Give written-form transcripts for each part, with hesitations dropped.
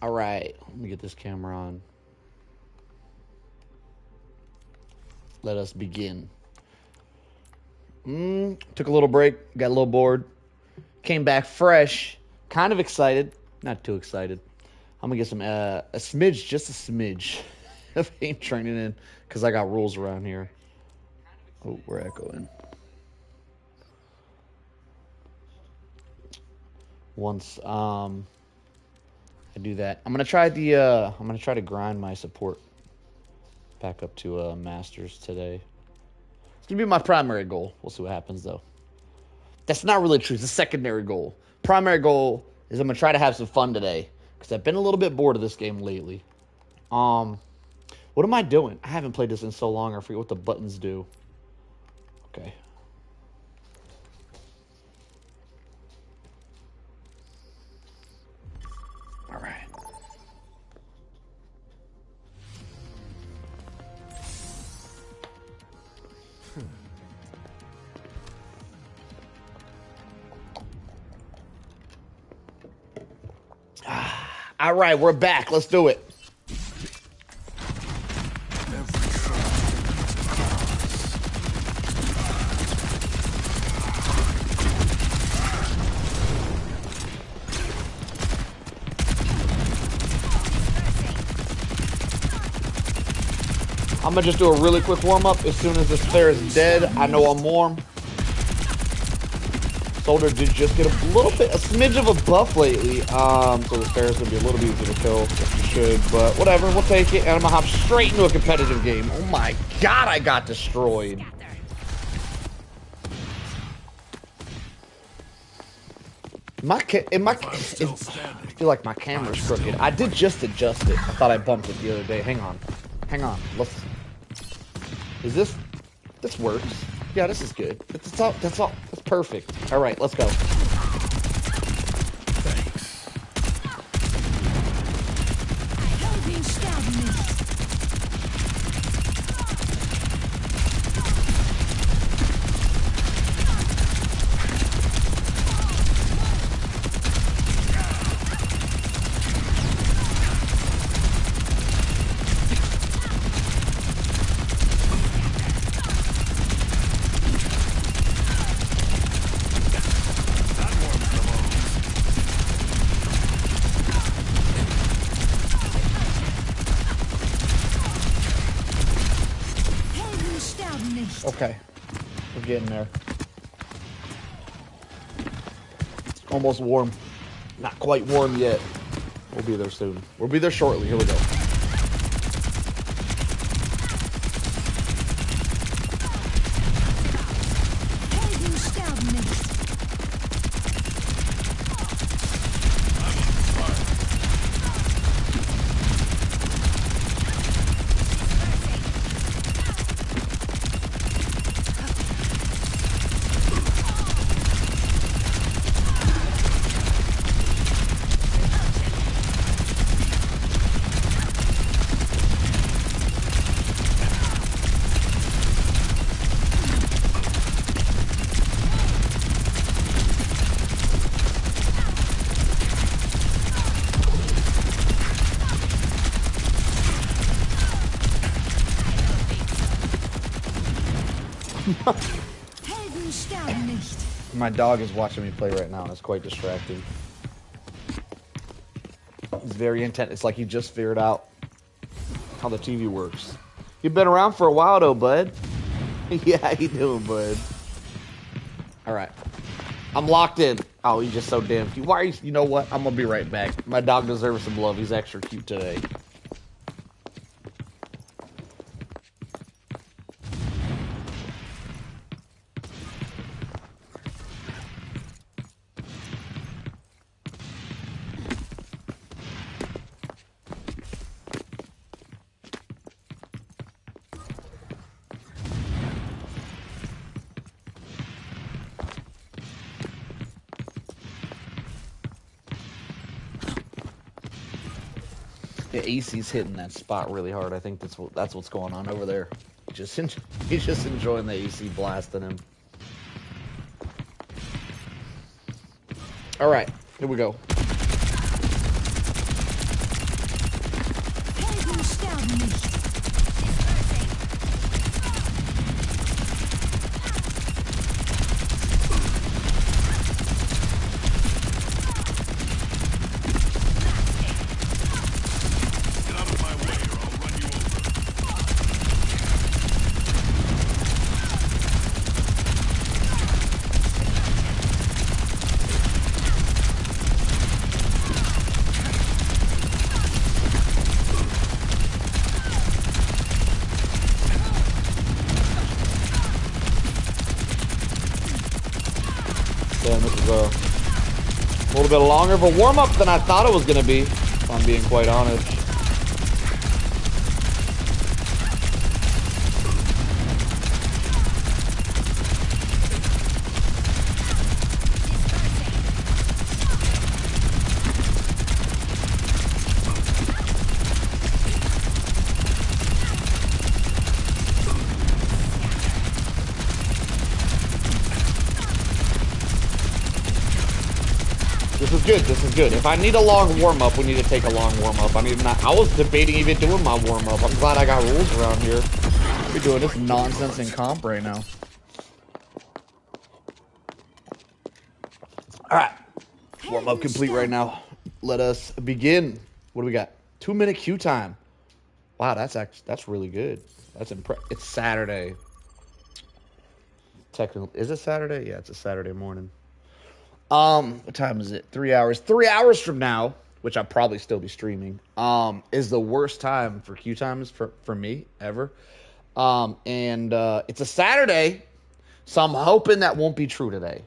All right, let me get this camera on. Let us begin. Took a little break, got a little bored. Came back fresh, kind of excited, not too excited. I'm gonna get some a smidge, just a smidge of aim training in because I got rules around here. Oh, we're echoing. Once I do that, I'm gonna try to grind my support back up to masters today. It's gonna be my primary goal. We'll see what happens though. That's not really true. It's a secondary goal. Primary goal is I'm gonna try to have some fun today because I've been a little bit bored of this game lately. What am I doing? I haven't played this in so long. I forget what the buttons do. Okay. All right. All right, we're back. Let's do it. I'm going to just do a really quick warm-up. As soon as this flare is dead, I know I'm warm. Soldier did just get a smidge of a buff lately. So this flare is going to be a little bit easier to kill. Yes, you should, but whatever. We'll take it, and I'm going to hop straight into a competitive game. Oh my god, I got destroyed. I feel like my camera's crooked. I did just adjust it. I thought I bumped it the other day. Hang on. Is this works? Yeah, this is good. That's perfect. All right, let's go. Okay, we're getting there. Almost warm. Not quite warm yet. We'll be there soon. We'll be there shortly. Here we go. My dog is watching me play right now, and it's quite distracting. He's very intent. It's like he just figured out how the TV works. You've been around for a while, though, bud. Yeah, how you doing, bud? All right. I'm locked in. Oh, he's just so damn cute. Why are you... You know what? I'm going to be right back. My dog deserves some love. He's extra cute today. The AC's hitting that spot really hard. I think that's what's going on over there. He's just enjoying the AC blasting him. All right, here we go. Damn, this is a little bit longer of a warm-up than I thought it was going to be, if I'm being quite honest. This is good. This is good. If I need a long warm-up, we need to take a long warm-up. I mean, I was debating even doing my warm-up. I'm glad I got rules around here. We're doing this nonsense in comp right now. All right. Warm-up complete right now. Let us begin. What do we got? 2-minute queue time. Wow, that's really good. That's impressive. It's Saturday. Technically, is it Saturday? Yeah, it's a Saturday morning. What time is it? 3 hours. 3 hours from now, which I'll probably still be streaming, is the worst time for queue times for me ever. It's a Saturday, so I'm hoping that won't be true today.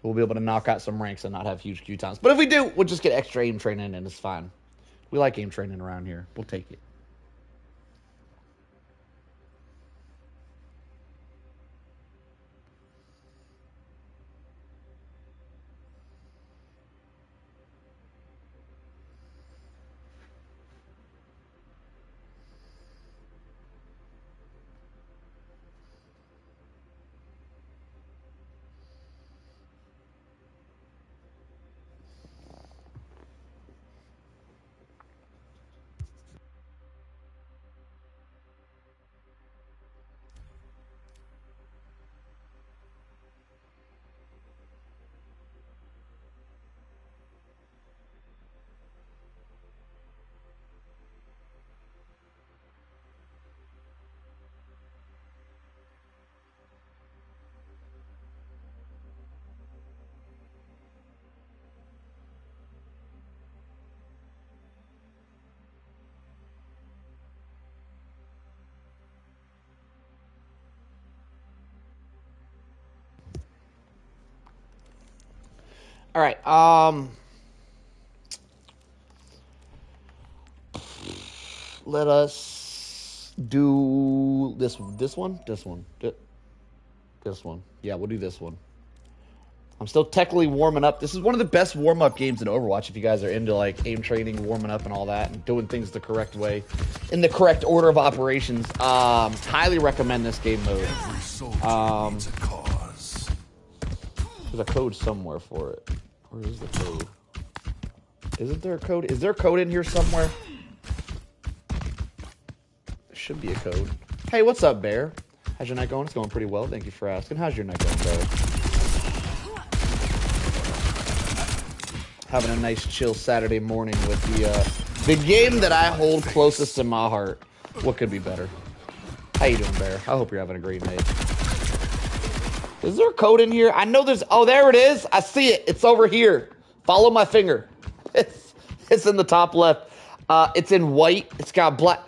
We'll be able to knock out some ranks and not have huge queue times. But if we do, we'll just get extra aim training and it's fine. We like aim training around here. We'll take it. All right. Let us do this one. This one. Yeah, we'll do this one. I'm still technically warming up. This is one of the best warm-up games in Overwatch if you guys are into like aim training, warming up and all that, and doing things the correct way, in the correct order of operations. Highly recommend this game mode. There's a code somewhere for it. Where is the code? Isn't there a code? Is there a code in here somewhere? There should be a code. Hey, what's up, Bear? How's your night going? It's going pretty well. Thank you for asking. How's your night going, Bear? Having a nice chill Saturday morning with the game that I hold closest to my heart. What could be better? How you doing, Bear? I hope you're having a great night. Is there a code in here? I know there's... Oh, there it is. I see it. It's over here. Follow my finger. It's in the top left. It's in white. It's got black...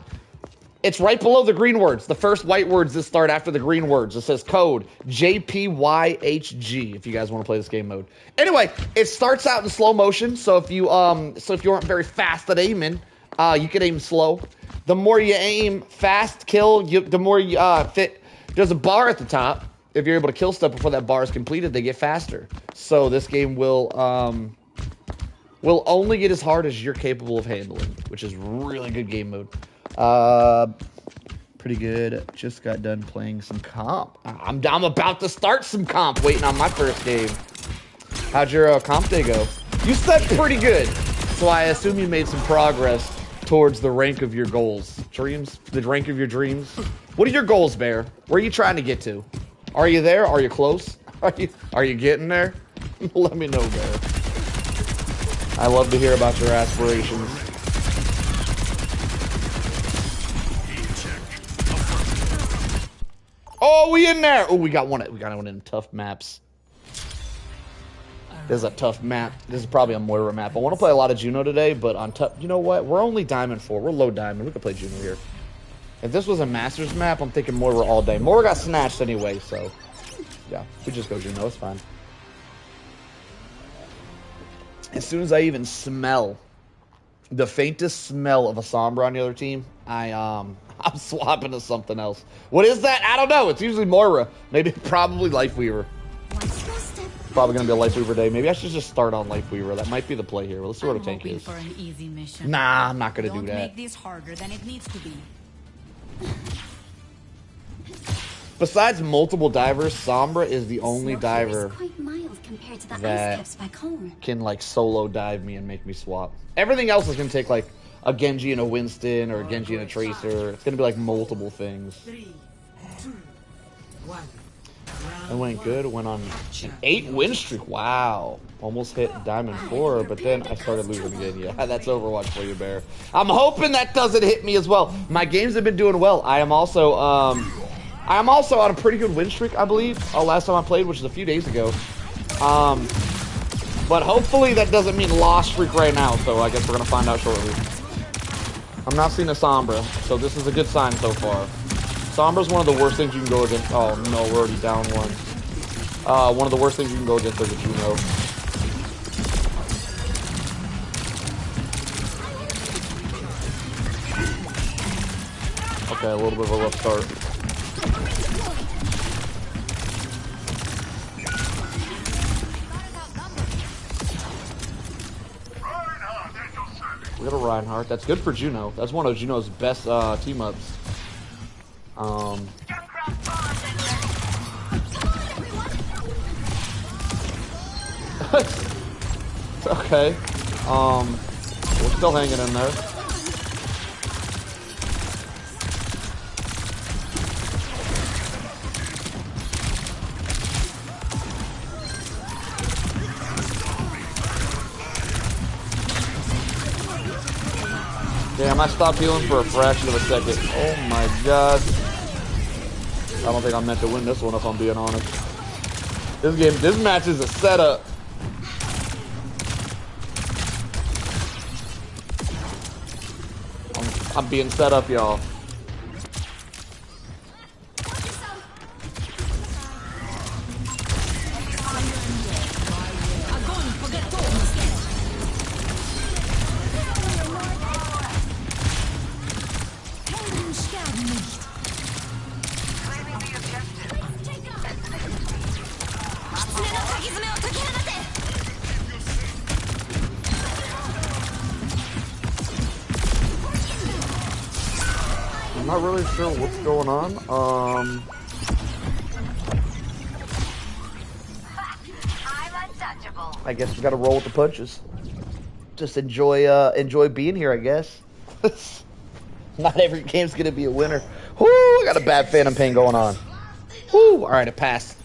It's right below the green words. The first white words that start after the green words. It says code JPYHG if you guys want to play this game mode. Anyway, it starts out in slow motion. So if you aren't very fast at aiming, you can aim slow. The more you aim fast, kill, the more you fit. There's a bar at the top. If you're able to kill stuff before that bar is completed, they get faster. So this game will only get as hard as you're capable of handling, which is really good game mode. Pretty good. Just got done playing some comp. I'm about to start some comp, waiting on my first game. How'd your comp day go? You said pretty good, so I assume you made some progress towards the rank of your goals. Dreams? The rank of your dreams? What are your goals, Bear? Where are you trying to get to? Are you there? Are you close? Are you getting there? Let me know, Bear. I love to hear about your aspirations. Oh, we in there! Oh, we got one in tough maps. This is a tough map. This is probably a Moira map. I want to play a lot of Juno today, but on tough... You know what? We're only Diamond 4. We're low Diamond. We could play Juno here. If this was a Masters map, I'm thinking Moira all day. Moira got snatched anyway, so... Yeah, we just go Juno. It's fine. As soon as I even smell the faintest smell of a Sombra on the other team, I'm swapping to something else. What is that? I don't know. It's usually Moira. Maybe probably Lifeweaver. Probably gonna be a Lifeweaver day. Maybe I should just start on Lifeweaver. That might be the play here. Let's see what a tank is. For an easy mission. Nah, I'm not gonna do that. Don't make this harder than it needs to be. Besides multiple divers, Sombra is the only diver that can like solo dive me and make me swap. Everything else is gonna take like a Genji and a Winston or a Genji and a Tracer. It's gonna be like multiple things. 3, 2, 1. It went good. It went on an 8 win streak. Wow. Almost hit Diamond 4, but then I started losing again. Yeah, that's Overwatch for you, Bear. I'm hoping that doesn't hit me as well. My games have been doing well. I am also on a pretty good win streak, I believe. Last time I played, which is a few days ago. But hopefully that doesn't mean loss streak right now, so I guess we're going to find out shortly. I'm not seeing a Sombra, so this is a good sign so far. Sombra's one of the worst things you can go against. Oh no, we're already down one. One of the worst things you can go against is a Juno. Okay, a little bit of a rough start. We got a Reinhardt. That's good for Juno. That's one of Juno's best team-ups. Okay. We're still hanging in there. Damn, I stopped healing for a fraction of a second. Oh my god. I don't think I meant to win this one if I'm being honest. This match is a setup. I'm being set up, y'all. I'm not really sure what's going on. I guess we gotta roll with the punches. Just enjoy being here, I guess. Not every game's gonna be a winner. Whoo, I got a bad Phantom Pain going on. Whoo, alright, it passed.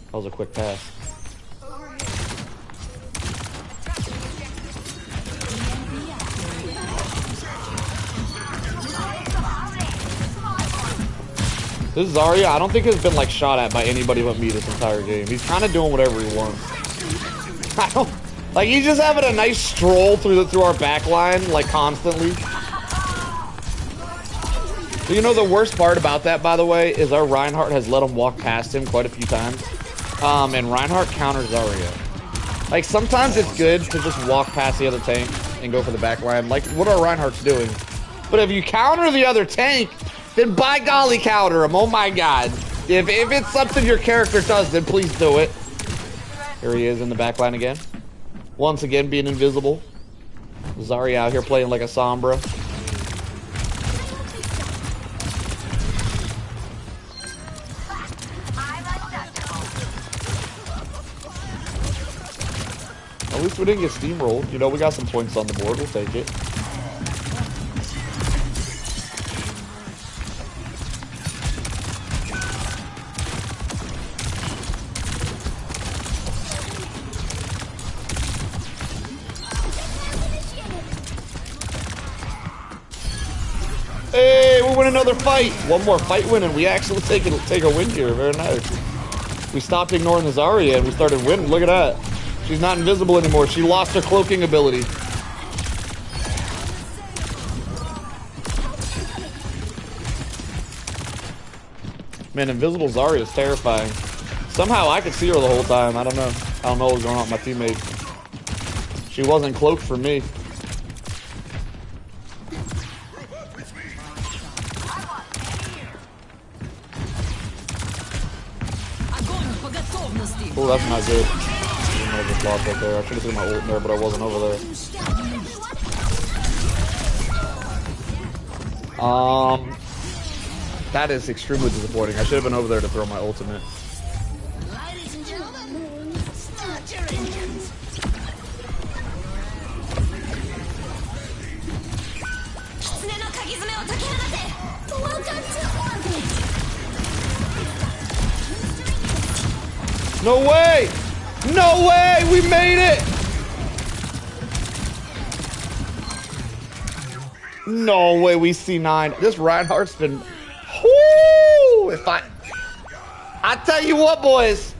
That was a quick pass. This Zarya, I don't think has been like shot at by anybody but me this entire game. He's kind of doing whatever he wants. I don't like. He's just having a nice stroll through our back line, like constantly. But you know the worst part about that, by the way, is our Reinhardt has let him walk past him quite a few times. And Reinhardt counters Zarya. Like sometimes it's good to just walk past the other tank and go for the back line, like what our Reinhardt's doing. But if you counter the other tank, then by golly, counter him. Oh my god. If it's something your character does, then please do it. Here he is in the back line again. Once again being invisible. Zarya out here playing like a Sombra. At least we didn't get steamrolled. You know, we got some points on the board. We'll take it. Hey, we win another fight. One more fight win, and we actually take a win here. Very nice. We stopped ignoring the Zarya, and we started winning. Look at that. She's not invisible anymore. She lost her cloaking ability. Man, invisible Zarya is terrifying. Somehow I could see her the whole time. I don't know. I don't know what's going on with my teammates. She wasn't cloaked for me. Oh, that's not good. I just lost right there. I should have threw my ult in there, but I wasn't over there. That is extremely disappointing. I should have been over there to throw my ultimate. Ladies and gentlemen, start your engines. No way! No way! We made it! No way, we C9. This Reinhardt's been... Whoo! I tell you what, boys.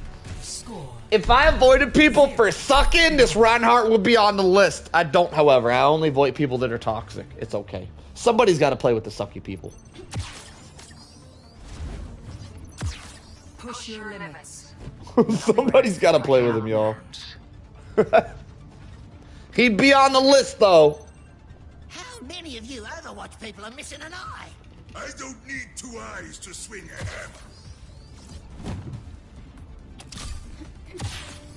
If I avoided people for sucking, this Reinhardt would be on the list. I don't, however. I only avoid people that are toxic. It's okay. Somebody's got to play with the sucky people. Push your limits. Somebody's got to play with him, y'all. He'd be on the list, though. How many of you Overwatch people are missing an eye? I don't need 2 eyes to swing a hammer.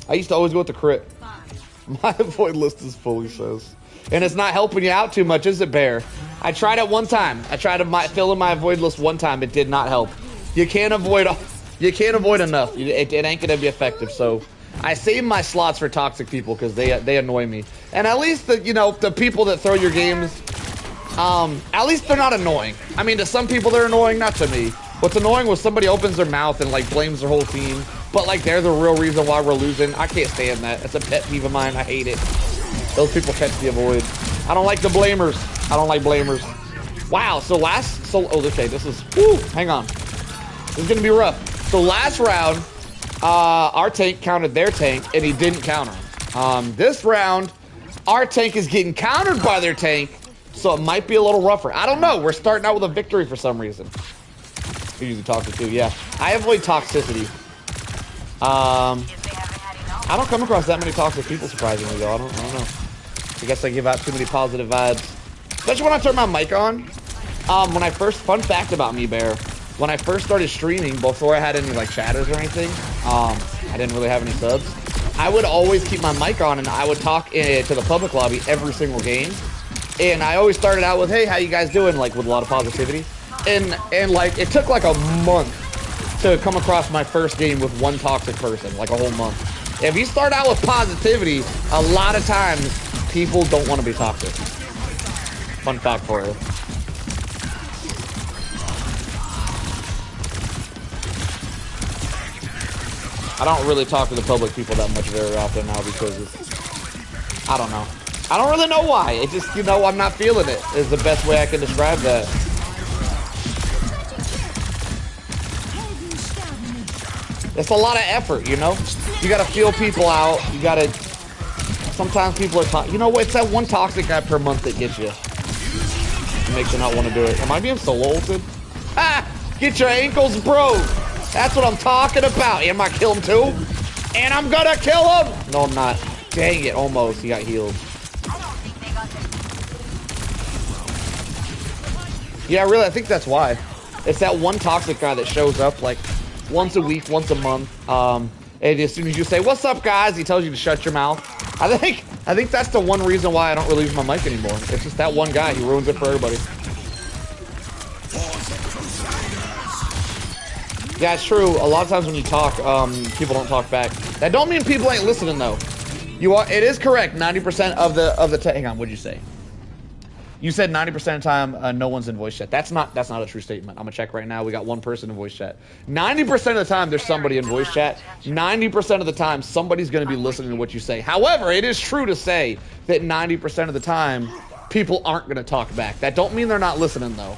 I used to always go with the crit. My avoid list is full, he says. And it's not helping you out too much, is it, Bear? I tried it one time. I tried to fill in my avoid list one time. It did not help. You can't avoid enough. It ain't gonna be effective. So I save my slots for toxic people because they annoy me. And at least the people that throw your games, at least they're not annoying. I mean, to some people they're annoying, not to me. What's annoying was somebody opens their mouth and like blames their whole team, but like they're the real reason why we're losing. I can't stand that. It's a pet peeve of mine. I hate it. Those people catch the avoid. I don't like the blamers. I don't like blamers. Wow. Okay. This is. Woo, hang on. This is gonna be rough. So last round, our tank countered their tank, and he didn't counter him. This round, our tank is getting countered by their tank, so it might be a little rougher. I don't know. We're starting out with a victory for some reason. Who usually toxic too? Yeah, I avoid toxicity. I don't come across that many toxic people, surprisingly, though. I don't know. I guess I give out too many positive vibes, especially when I turn my mic on. Fun fact about me, Bear. When I first started streaming, before I had any like chatters or anything, I didn't really have any subs. I would always keep my mic on and I would talk to the public lobby every single game. And I always started out with, hey, how you guys doing? Like with a lot of positivity. And like it took like a month to come across my first game with one toxic person, like a whole month. If you start out with positivity, a lot of times people don't want to be toxic. Fun fact for you. I don't really talk to the public people that much very often now because I don't know. I don't really know why. It just, I'm not feeling it is the best way I can describe that. It's a lot of effort, You got to feel people out. You got to... Sometimes people are toxic. You know what? It's that one toxic guy per month that gets you. It makes you not want to do it. Am I being solo ulted? Ah! Get your ankles broke! That's what I'm talking about. Am I kill him too? And I'm gonna kill him! No, I'm not. Dang it, almost. He got healed. Yeah, really, I think that's why. It's that one toxic guy that shows up like once a week, once a month. And as soon as you say, what's up, guys? He tells you to shut your mouth. I think that's the one reason why I don't really use my mic anymore. It's just that one guy. He ruins it for everybody. Yeah, it's true. A lot of times when you talk, people don't talk back. That don't mean people ain't listening, though. It is correct. 90% of the hang on, what'd you say? You said 90% of the time, no one's in voice chat. That's not a true statement. I'm gonna check right now. We got one person in voice chat. 90% of the time, there's somebody in voice chat. 90% of the time, somebody's gonna be listening to what you say. However, it is true to say that 90% of the time, people aren't gonna talk back. That don't mean they're not listening, though.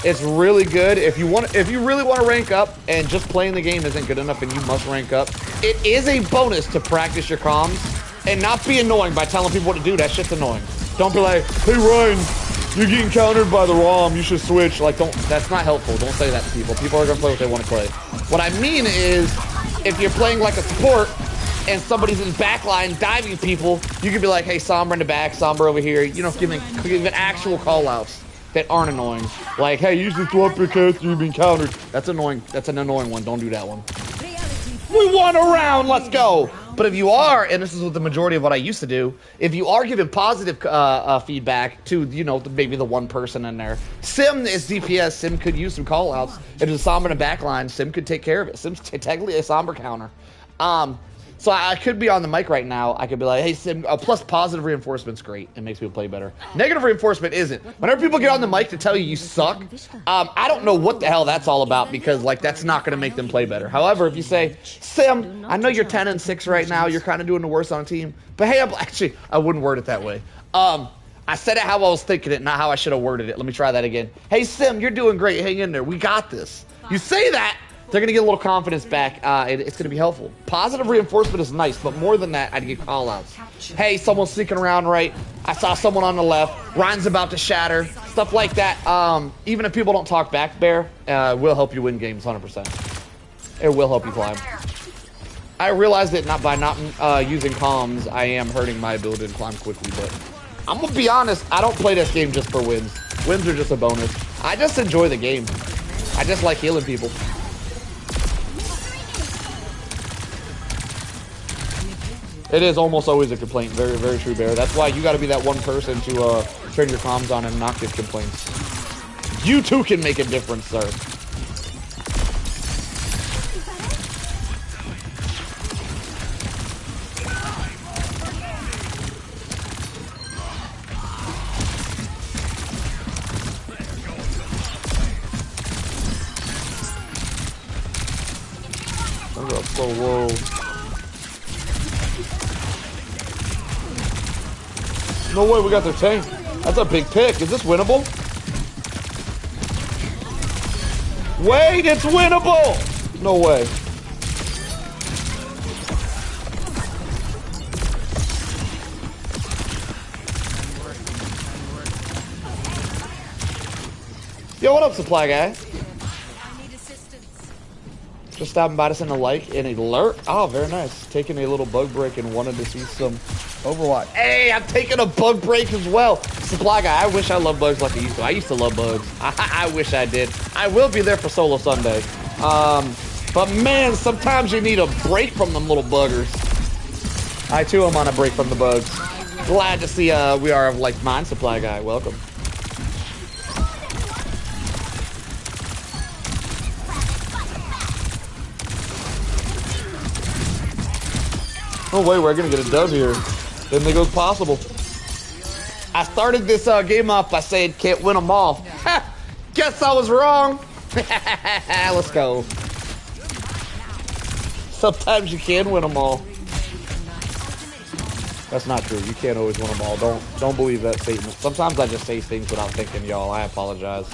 It's really good if you really want to rank up and just playing the game isn't good enough and you must rank up. It is a bonus to practice your comms and not be annoying by telling people what to do. That shit's annoying. Don't be like, hey Ryan, you're getting countered by the ROM, you should switch. Like, that's not helpful. Don't say that to people. People are gonna play what they want to play. What I mean is, if you're playing like a support and somebody's in backline diving people, you could be like, hey, Sombra in the back, Sombra over here. You know, giving actual call-outs that aren't annoying. Like, hey, use this weapon because you've been countered. That's annoying. That's an annoying one. Don't do that one. We won a round. Let's go. But if you are, and this is what the majority of what I used to do, if you are giving positive feedback to, you know, maybe the one person in there, Sim is DPS. Sim could use some call-outs. If there's a Sombra in the back line, Sim could take care of it. Sim's technically a Sombra counter. So I could be on the mic right now. I could be like, hey, Sim, plus positive reinforcement's great. It makes people play better. Negative reinforcement isn't. Whenever people get on the mic to tell you suck, I don't know what the hell that's all about because, like, that's not going to make them play better. However, if you say, Sim, I know you're 10-6 right now. You're kind of doing the worst on a team. But, hey, actually, I wouldn't word it that way. I said it how I was thinking it, not how I should have worded it. Let me try that again. Hey, Sim, you're doing great. Hang in there. We got this. You say that. They're going to get a little confidence back. It's going to be helpful. Positive reinforcement is nice, but more than that, I'd get call-outs. Hey, someone's sneaking around right. I saw someone on the left. Ryan's about to shatter. Stuff like that. Even if people don't talk back, Bear, will help you win games 100%. It will help you climb. I realize that by not using comms, I am hurting my ability to climb quickly, but I'm going to be honest, I don't play this game just for wins. Wins are just a bonus. I just enjoy the game. I just like healing people. It is almost always a complaint. Very, very true, Bear. That's why you got to be that one person to turn your comms on and not get complaints. You too can make a difference, sir. Whoa. No way, we got their tank. That's a big pick. Is this winnable? Wait, it's winnable! No way. Yo, what up, supply guy? Just stopping by to send a like and a lurk. Oh, very nice. Taking a little bug break and wanted to see some Overwatch. Hey, I'm taking a bug break as well. Supply guy, I wish I loved bugs like I used to. I used to love bugs. I wish I did. I will be there for Solo Sunday. But man, sometimes you need a break from them little buggers. I too am on a break from the bugs. Glad to see we are of like mind, supply guy. Welcome. No way, we're gonna get a dub here. Didn't think it was possible. I started this game off by saying can't win them all. Guess I was wrong. Let's go. Sometimes you can win them all. That's not true. You can't always win them all. Don't believe that statement. Sometimes I just say things without thinking, y'all. I apologize.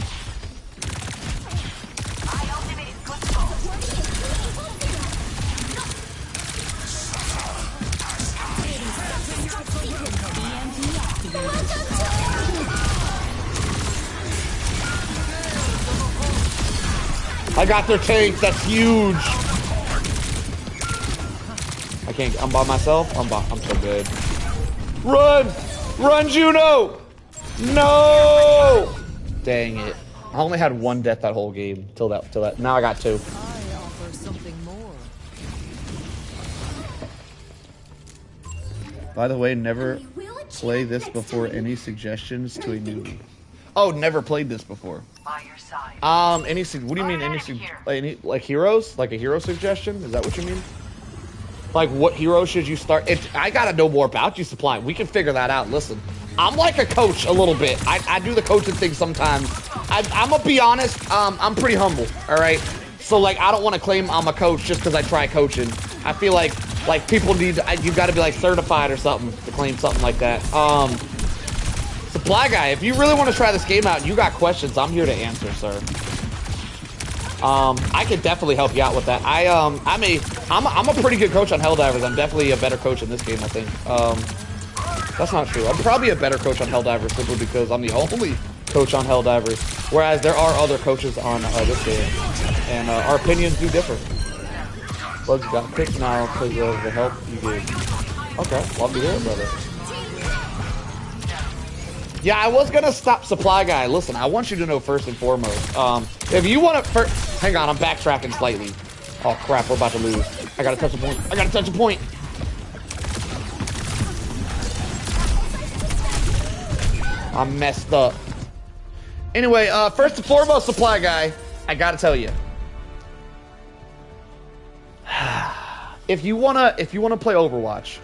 I got their tank. That's huge. I can't. I'm by myself. I'm so good. Run, Juno! No! Dang it! I only had one death that whole game till that. Now I got two. I offer something more. By the way, never play this before. Any suggestions to a newbie? Oh, never played this before. By your side. What do you mean? Any like heroes? Like a hero suggestion? Is that what you mean? Like what hero should you start? I gotta know more about you, Supply. We can figure that out. Listen, I'm like a coach a little bit. I do the coaching thing sometimes. I'm gonna be honest. I'm pretty humble. All right. So like I don't want to claim I'm a coach just because I try coaching. I feel like people need. You got to be like certified or something to claim something like that. Supply guy, if you really want to try this game out and you got questions, I'm here to answer, sir. I could definitely help you out with that. I'm a pretty good coach on Helldivers. I'm definitely a better coach in this game, I think. That's not true. I'm probably a better coach on Helldivers simply because I'm the only coach on Helldivers, whereas there are other coaches on this game, and our opinions do differ. Bugs got kicked now because of the help you gave. Okay, love to hear it, brother. Yeah, I was gonna stop Supply Guy. Listen, I want you to know first and foremost. If you want to, hang on, I'm backtracking slightly. Oh crap, we're about to lose. I gotta touch a point. I gotta touch a point. I'm messed up. Anyway, first and foremost, Supply Guy, I gotta tell you. If you wanna play Overwatch,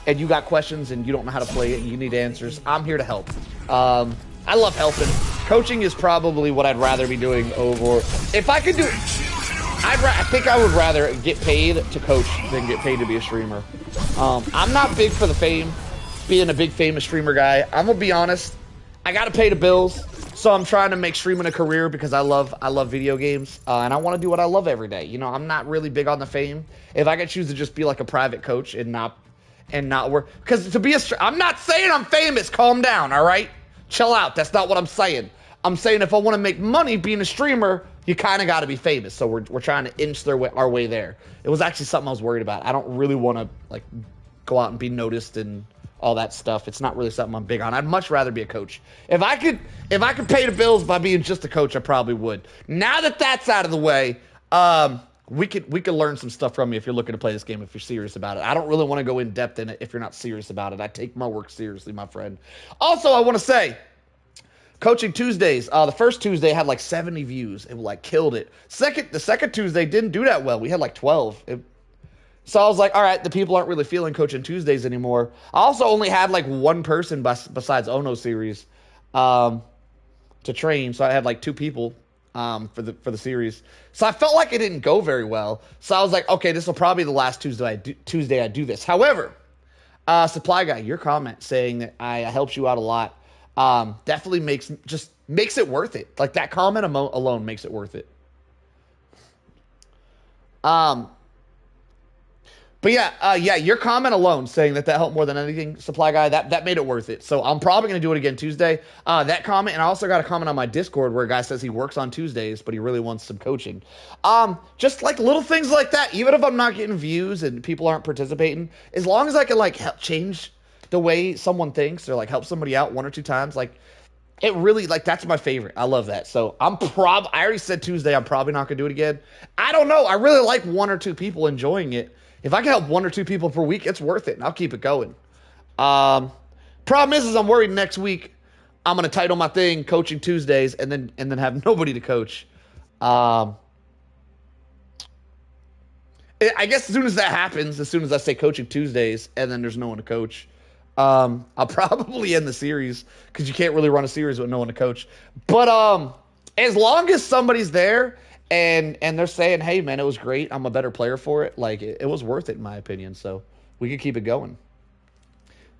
and you got questions and you don't know how to play it and you need answers, I'm here to help. I love helping. Coaching is probably what I'd rather be doing over. If I could do, I think I would rather get paid to coach than get paid to be a streamer. I'm not big for the fame, being a big famous streamer guy. I'm gonna be honest. I gotta pay the bills, so I'm trying to make streaming a career because I love video games, and I want to do what I love every day. You know, I'm not really big on the fame. If I could choose to just be like a private coach and not work, because to be I'm not saying I'm famous. Calm down, all right? Chill out. That's not what I'm saying. I'm saying if I want to make money being a streamer, you kind of got to be famous. So we're trying to inch our way there. It was actually something I was worried about. I don't really want to like go out and be noticed and all that stuff. It's not really something I'm big on. I'd much rather be a coach. If I could pay the bills by being just a coach, I probably would. Now that that's out of the way, we could learn some stuff from you if you're looking to play this game, if you're serious about it. I don't really want to go in depth in it if you're not serious about it. I take my work seriously, my friend. Also, I want to say, Coaching Tuesdays, the first Tuesday had like 70 views. It like killed it. The second Tuesday didn't do that well. We had like 12. So I was like, all right, the people aren't really feeling Coaching Tuesdays anymore. I also only had like one person besides Ono series to train. So I had like 2 people for the series. So I felt like it didn't go very well. So I was like, okay, this will probably be the last Tuesday I do this. However, Supply Guy, your comment saying that I helped you out a lot definitely makes it worth it. Like that comment alone makes it worth it. But yeah, your comment alone saying that helped more than anything, Supply Guy, that made it worth it. So I'm probably going to do it again Tuesday. That comment, and I also got a comment on my Discord where a guy says he works on Tuesdays, but he really wants some coaching. Just like little things like that, even if I'm not getting views and people aren't participating, as long as I can like help change the way someone thinks or like help somebody out 1 or 2 times, like it really, like, that's my favorite. I love that. So I already said Tuesday, I'm probably not going to do it again. I don't know. I really like 1 or 2 people enjoying it. If I can help 1 or 2 people per week, it's worth it, and I'll keep it going. Problem is I'm worried next week I'm going to title my thing Coaching Tuesdays and then have nobody to coach. I guess as soon as that happens, as soon as I say Coaching Tuesdays and then there's no one to coach, I'll probably end the series because you can't really run a series with no one to coach. But as long as somebody's there and they're saying, hey, man, it was great, I'm a better player for it, like it was worth it in my opinion. So we can keep it going.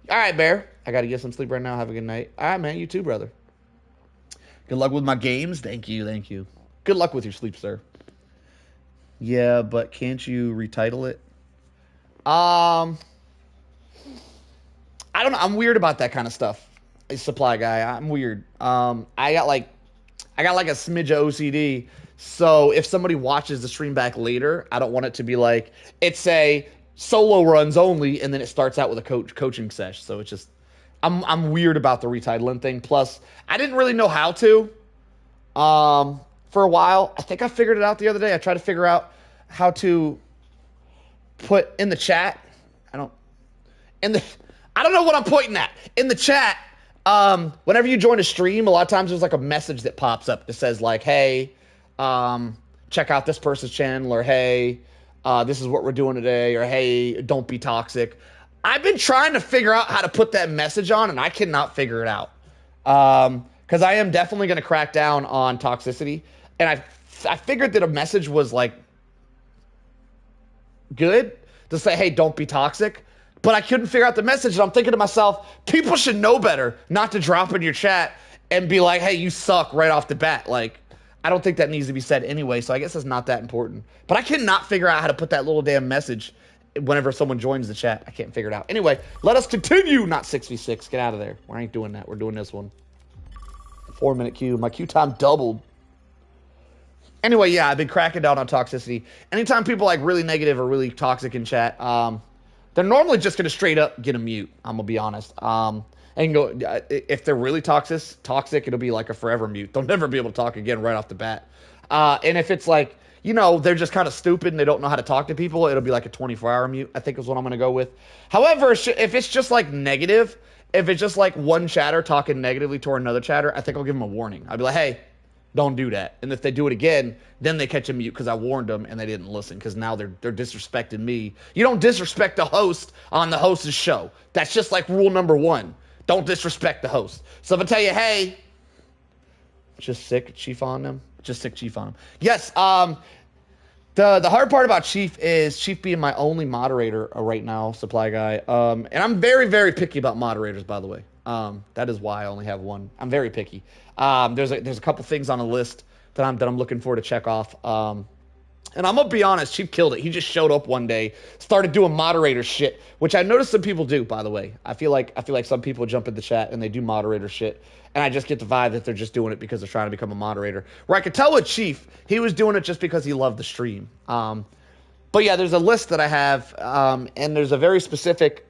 All right, Bear. I got to get some sleep right now. Have a good night. All right, man. You too, brother. Good luck with my games. Thank you. Thank you. Good luck with your sleep, sir. Yeah, but can't you retitle it? I don't know. I'm weird about that kind of stuff. Supply Guy. I'm weird. I got like a smidge of OCD. So if somebody watches the stream back later, I don't want it to be like it's a solo runs only, and then it starts out with a coaching sesh. So it's just I'm weird about the retitling thing. Plus, I didn't really know how to for a while. I think I figured it out the other day. I tried to figure out how to put in the chat. I don't know what I'm pointing at. In the chat, whenever you join a stream, a lot of times there's like a message that pops up that says like, hey, check out this person's channel, or hey, this is what we're doing today, or hey, don't be toxic. I've been trying to figure out how to put that message on, and I cannot figure it out. Because I am definitely going to crack down on toxicity. And I figured that a message was like good to say, hey, don't be toxic. But I couldn't figure out the message, and I'm thinking to myself, people should know better not to drop in your chat and be like, hey, you suck right off the bat. Like, I don't think that needs to be said anyway, so I guess it's not that important. But I cannot figure out how to put that little damn message whenever someone joins the chat. I can't figure it out. Anyway, let us continue. Not 6v6. Get out of there. We ain't doing that. We're doing this one. 4-minute queue. My queue time doubled. Anyway, yeah, I've been cracking down on toxicity. Anytime people like really negative or really toxic in chat, they're normally just gonna straight up get a mute. I'm gonna be honest. And go if they're really toxic, it'll be like a forever mute. They'll never be able to talk again right off the bat. And if it's like, you know, they're just kind of stupid and they don't know how to talk to people, it'll be like a 24-hour mute, I think is what I'm gonna go with. However, if it's just like negative, if it's just like one chatter talking negatively toward another chatter, I think I'll give them a warning. I'll be like, hey, don't do that. And if they do it again, then they catch a mute because I warned them and they didn't listen because now they're disrespecting me. You don't disrespect the host on the host's show. That's just like rule number 1. Don't disrespect the host. So if I tell you, hey, just sick Chief on them. Just sick Chief on them. Yes, the hard part about Chief is Chief being my only moderator right now, Supply Guy. And I'm very, very picky about moderators, by the way. That is why I only have one. I'm very picky. There's a couple things on a list that I'm looking for to check off. And I'm gonna be honest, Chief killed it. He just showed up one day, started doing moderator shit, which I noticed some people do, by the way. I feel like some people jump in the chat and they do moderator shit, and I just get the vibe that they're just doing it because they're trying to become a moderator. Where I could tell with Chief, he was doing it just because he loved the stream. But yeah, there's a list that I have, and there's a very specific.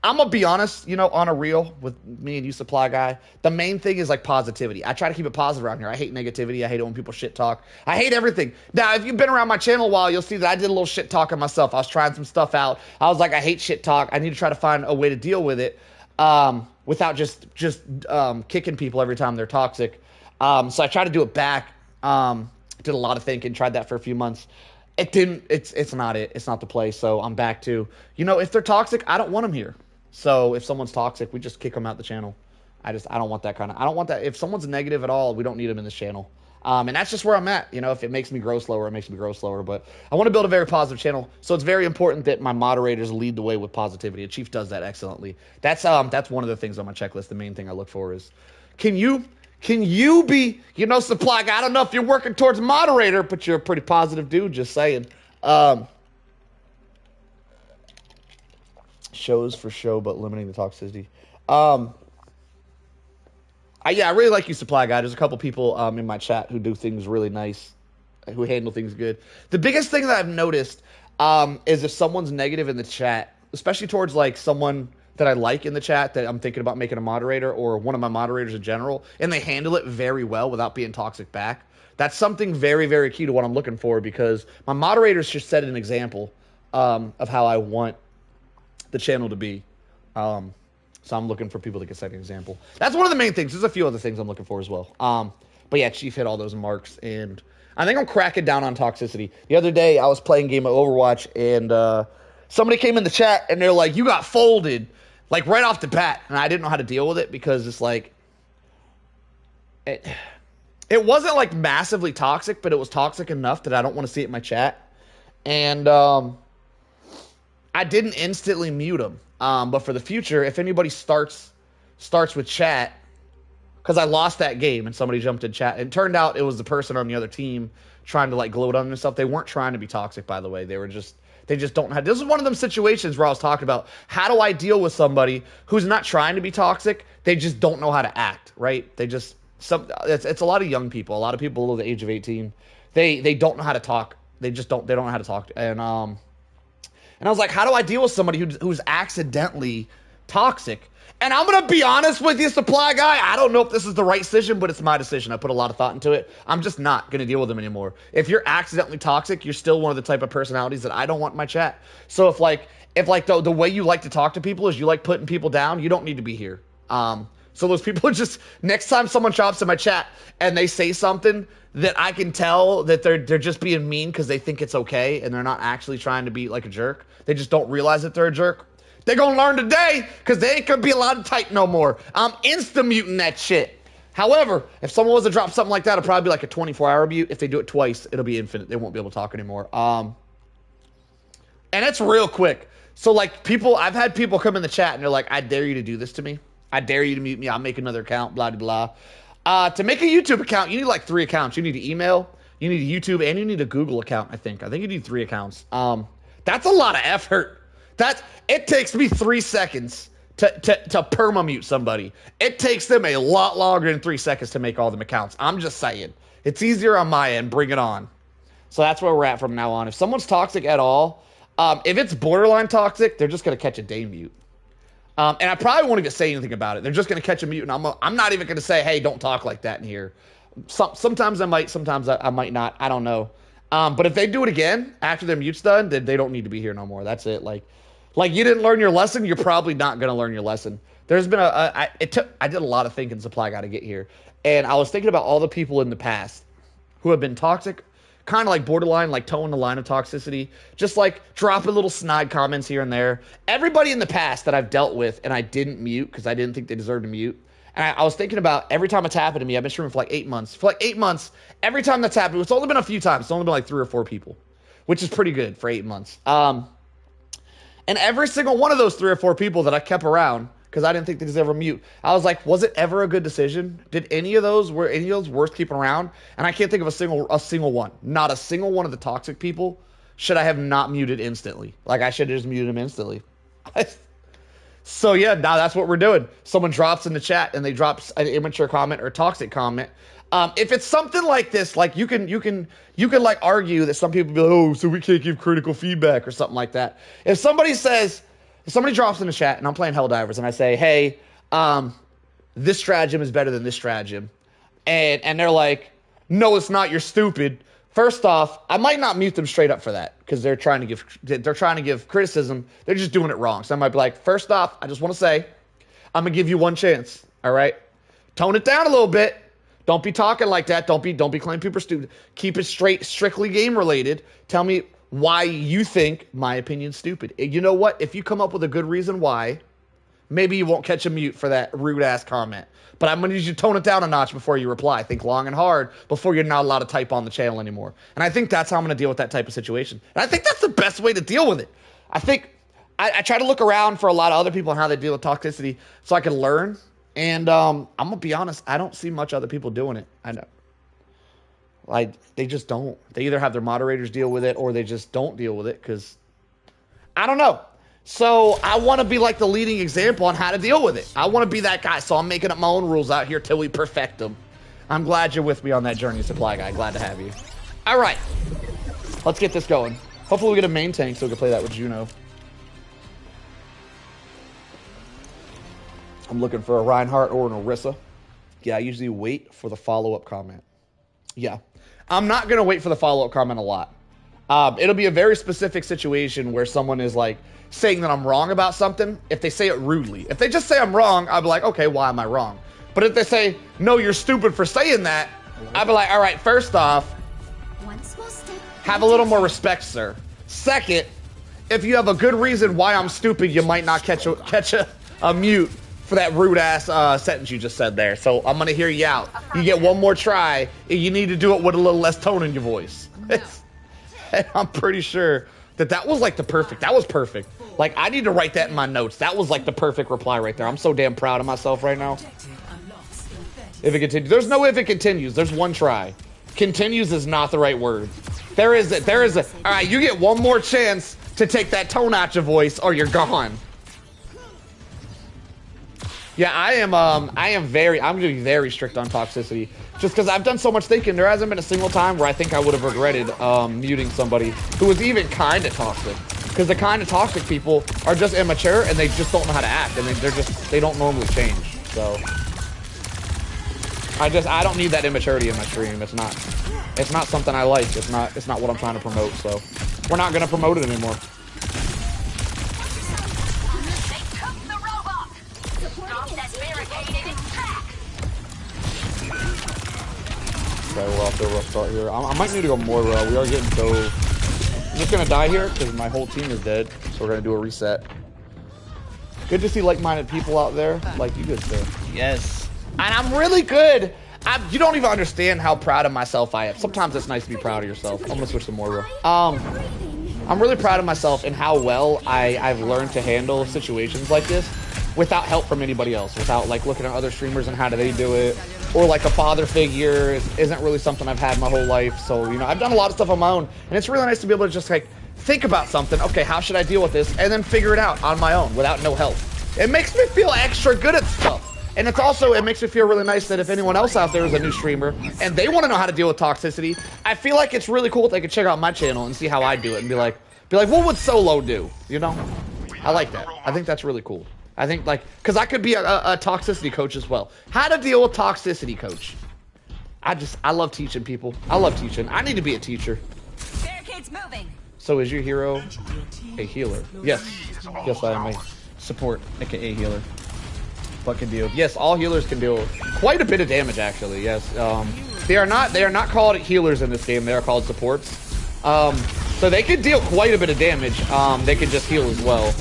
I'm gonna be honest, you know, on a reel with me and you, Supply Guy, the main thing is like positivity. I try to keep it positive around here. I hate negativity. I hate it when people shit talk. I hate everything. Now, if you've been around my channel a while, you'll see that I did a little shit talking myself. I was trying some stuff out. I was like, I hate shit talk. I need to try to find a way to deal with it without just kicking people every time they're toxic. So I tried to do it back. Did a lot of thinking, tried that for a few months. It didn't, it's not it. It's not the play. So I'm back to, you know, if they're toxic, I don't want them here. So if someone's toxic, we just kick them out the channel. I don't want that kind of, I don't want that. If someone's negative at all, we don't need them in this channel. And that's just where I'm at. You know, if it makes me grow slower, it makes me grow slower. But I want to build a very positive channel. So it's very important that my moderators lead the way with positivity. And Chief does that excellently. That's one of the things on my checklist. The main thing I look for is, can you be, you know, Supply Guy? I don't know if you're working towards moderator, but you're a pretty positive dude, just saying. Shows for show, but limiting the toxicity. I really like you, Supply Guy. There's a couple people in my chat who do things really nice, who handle things good. The biggest thing that I've noticed is if someone's negative in the chat, especially towards like someone that I like in the chat that I'm thinking about making a moderator or one of my moderators in general, and they handle it very well without being toxic back. That's something very, very key to what I'm looking for, because my moderators should set an example of how I want the channel to be. So I'm looking for people that can set an example. That's one of the main things. There's a few other things I'm looking for as well. But yeah, Chief hit all those marks, and I think I'm cracking down on toxicity. The other day, I was playing a game of Overwatch, and somebody came in the chat, and they're like, you got folded, like right off the bat. And I didn't know how to deal with it, because it's like, it wasn't like massively toxic, but it was toxic enough that I don't want to see it in my chat. And I didn't instantly mute him. But for the future, if anybody starts with chat, because I lost that game and somebody jumped in chat, and it turned out it was the person on the other team trying to like gloat on themselves. They weren't trying to be toxic, by the way. They just don't have. This is one of them situations where I was talking about, how do I deal with somebody who's not trying to be toxic? They just don't know how to act, right? It's a lot of young people, a lot of people below the age of 18. They don't know how to talk. They don't know how to talk. And I was like, how do I deal with somebody who's accidentally toxic? And I'm going to be honest with you, Supply Guy. I don't know if this is the right decision, but it's my decision. I put a lot of thought into it. I'm just not going to deal with them anymore. If you're accidentally toxic, you're still one of the type of personalities that I don't want in my chat. So if the way you like to talk to people is you like putting people down, you don't need to be here. So those people just, next time someone drops in my chat and they say something that I can tell that they're just being mean because they think it's okay and they're not actually trying to be like a jerk, they just don't realize that they're a jerk, they're going to learn today, because they ain't going to be allowed to type no more. I'm insta-muting that shit. However, if someone was to drop something like that, it'll probably be like a 24-hour mute. If they do it twice, it'll be infinite. They won't be able to talk anymore. And it's real quick. So like I've had people come in the chat and they're like, I dare you to do this to me. I dare you to mute me. I'll make another account, blah, blah, blah. To make a YouTube account, you need like 3 accounts. You need an email, you need a YouTube, and you need a Google account, I think. I think you need 3 accounts. That's a lot of effort. It takes me 3 seconds to perma-mute somebody. It takes them a lot longer than 3 seconds to make all them accounts. I'm just saying. It's easier on my end. Bring it on. So that's where we're at from now on. If someone's toxic at all, if it's borderline toxic, they're just going to catch a day mute. And I probably won't even say anything about it. They're just going to catch a mute, and I'm not even going to say, hey, don't talk like that in here. Sometimes I might, sometimes I might not. I don't know. But if they do it again after their mute's done, then they don't need to be here no more. That's it. Like you didn't learn your lesson, you're probably not going to learn your lesson. There's been I did a lot of thinking, Supply Guy, to get here. And I was thinking about all the people in the past who have been toxic, kind of like borderline, like towing the line of toxicity, just like dropping little snide comments here and there. Everybody in the past that I've dealt with and I didn't mute because I didn't think they deserved to mute. And I was thinking about every time it's happened to me. I've been streaming for like 8 months. For like 8 months, every time that's happened, it's only been a few times. It's only been like 3 or 4 people, which is pretty good for 8 months. And every single one of those 3 or 4 people that I kept around, because I didn't think they deserved a mute, I was like, was it ever a good decision? Were any of those worth keeping around? And I can't think of a single one. Not a single one of the toxic people should I have not muted instantly. Like, I should have just muted them instantly. So yeah, now that's what we're doing. Someone drops in the chat and they drop an immature comment or toxic comment. If it's something like this, like you can like argue that some people be like, oh, so we can't give critical feedback or something like that. If somebody drops in the chat and I'm playing Helldivers and I say, hey, this stratagem is better than this stratagem, and they're like, no, it's not, you're stupid. First off, I might not mute them straight up for that because they're trying to give criticism. They're just doing it wrong. So I might be like, first off, I just want to say, I'm gonna give you one chance. All right, tone it down a little bit. Don't be talking like that. Don't be claiming people are stupid. Keep it strictly game related. Tell me why you think my opinion's stupid. You know what? If you come up with a good reason why, maybe you won't catch a mute for that rude ass comment. But I'm going to need you to tone it down a notch before you reply. Think long and hard before you're not allowed to type on the channel anymore. And I think that's how I'm going to deal with that type of situation. And I think that's the best way to deal with it. I think I try to look around for a lot of other people and how they deal with toxicity so I can learn. And I'm going to be honest, I don't see much other people doing it. I know. Like, they just don't. They either have their moderators deal with it or they just don't deal with it because I don't know. So I want to be like the leading example on how to deal with it. I want to be that guy. So I'm making up my own rules out here till we perfect them. I'm glad you're with me on that journey, Supply Guy. Glad to have you. All right. Let's get this going. Hopefully we get a main tank so we can play that with Juno. I'm looking for a Reinhardt or an Orisa. Yeah, I usually wait for the follow-up comment. Yeah. I'm not going to wait for the follow-up comment a lot. It'll be a very specific situation where someone is like saying that I'm wrong about something. If they say it rudely, if they just say I'm wrong, I'll be like, okay, why am I wrong? But if they say, no, you're stupid for saying that, I'll be like, all right, first off, have a little more respect, sir. Second, if you have a good reason why I'm stupid, you might not catch a mute for that rude ass sentence you just said there. So I'm gonna hear you out. You get one more try, and you need to do it with a little less tone in your voice. And I'm pretty sure that was like that was perfect. Like, I need to write that in my notes. That was like the perfect reply right there. I'm so damn proud of myself right now. If it continues, there's no if it continues. There's one try. Continues is not the right word. There is a. All right, you get one more chance to take that tone out your voice, or you're gone. Yeah, I'm gonna be very strict on toxicity, just because I've done so much thinking. There hasn't been a single time where I think I would have regretted muting somebody who was even kind of toxic, because the kind of toxic people are just immature and they just don't know how to act, and they don't normally change. So I don't need that immaturity in my stream. It's not something I like. It's not what I'm trying to promote. So we're not gonna promote it anymore. Okay, we're off to a rough start here. I might need to go more. We are getting so. I'm just gonna die here because my whole team is dead. So we're gonna do a reset. Good to see like-minded people out there, like you good, sir. Yes, and I'm really good. You don't even understand how proud of myself I am. Sometimes it's nice to be proud of yourself. I'm gonna switch to Moira. I'm really proud of myself and how well I've learned to handle situations like this without help from anybody else, without like looking at other streamers and how do they do it, or like a father figure isn't really something I've had my whole life. So, you know, I've done a lot of stuff on my own, and it's really nice to be able to just like think about something. Okay, how should I deal with this? And then figure it out on my own without no help. It makes me feel extra good at stuff. And it's also, it makes me feel really nice that if anyone else out there is a new streamer and they want to know how to deal with toxicity, I feel like it's really cool if they could check out my channel and see how I do it and be like, what would Solo do? You know? I like that. I think that's really cool. I think, like, because I could be a toxicity coach as well. How to deal with toxicity, coach. I love teaching people. I love teaching. I need to be a teacher. Barricades moving. So is your hero a healer? Yes. Yes, I am a support, aka healer. But can deal. Yes, all healers can deal quite a bit of damage, actually. Yes. They are not called healers in this game. They are called supports. So they can deal quite a bit of damage. They can just heal as well.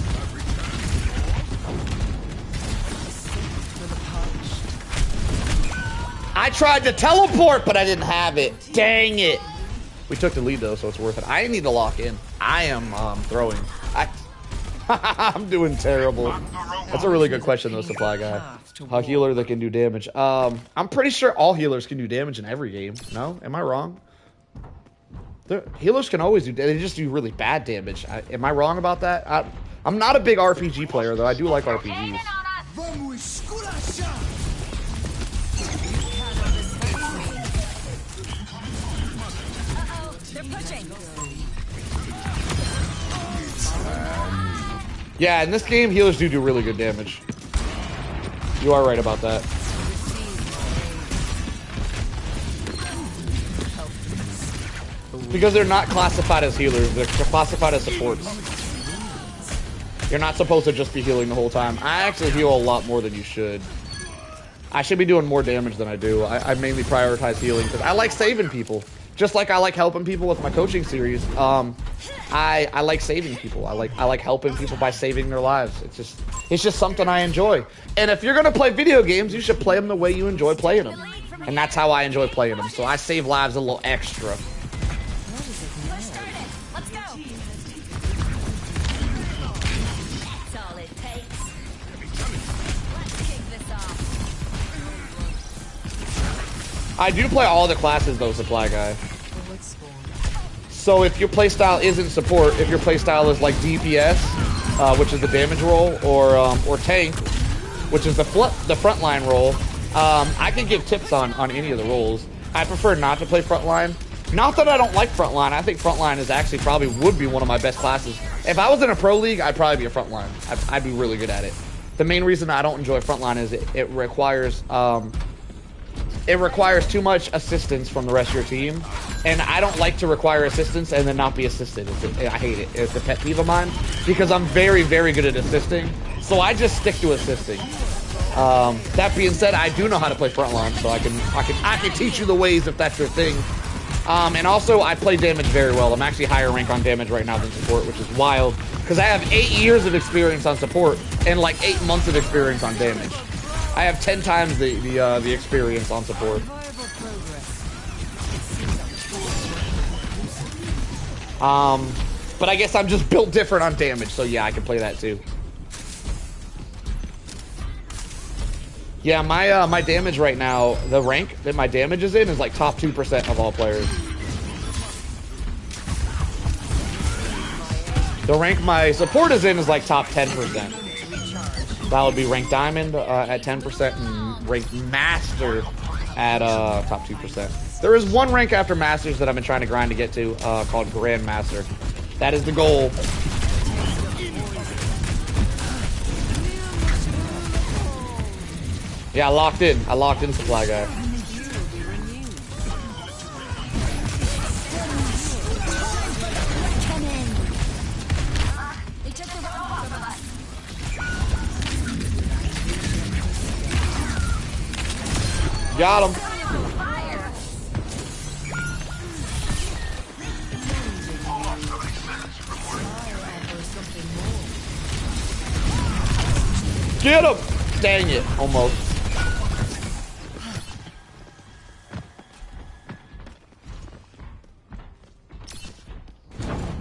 I tried to teleport, but I didn't have it. Dang it. We took the lead, though, so it's worth it. I need to lock in. I am throwing. I'm doing terrible. That's a really good question, though, Supply Guy. A healer that can do damage. I'm pretty sure all healers can do damage in every game. No? Am I wrong? Healers can always do damage. They just do really bad damage. Am I wrong about that? I'm not a big RPG player, though. I do like RPGs. Yeah, in this game, healers do really good damage. You are right about that. Because they're not classified as healers, they're classified as supports. You're not supposed to just be healing the whole time. I actually heal a lot more than you should. I should be doing more damage than I do. I mainly prioritize healing because I like saving people. Just like I like helping people with my coaching series. I like saving people. I like helping people by saving their lives. It's just something I enjoy. And if you're gonna play video games, you should play them the way you enjoy playing them. And that's how I enjoy playing them. So I save lives a little extra. I do play all the classes though, Supply Guy. So if your playstyle isn't support, if your playstyle is like DPS, which is the damage role, or tank, which is the frontline role, I can give tips on any of the roles. I prefer not to play frontline. Not that I don't like frontline. I think frontline is actually probably would be one of my best classes. If I was in a pro league, I'd probably be a frontline. I'd be really good at it. The main reason I don't enjoy frontline is it requires too much assistance from the rest of your team, and I don't like to require assistance and then not be assisted. I hate it. It's a pet peeve of mine because I'm very, very good at assisting, so I just stick to assisting. That being said, I do know how to play frontline, so I can teach you the ways if that's your thing. And also, I play damage very well. I'm actually higher rank on damage right now than support, which is wild because I have 8 years of experience on support and like 8 months of experience on damage. I have 10 times the experience on support. But I guess I'm just built different on damage, so yeah, I can play that too. Yeah, my damage right now, the rank that my damage is in is like top 2% of all players. The rank my support is in is like top 10%. That would be rank diamond at 10% and rank master at top 2%. There is one rank after masters that I've been trying to grind to get to called grandmaster. That is the goal. Yeah, I locked in. I locked in Supply Guy. Got him. Get him! Dang it, almost.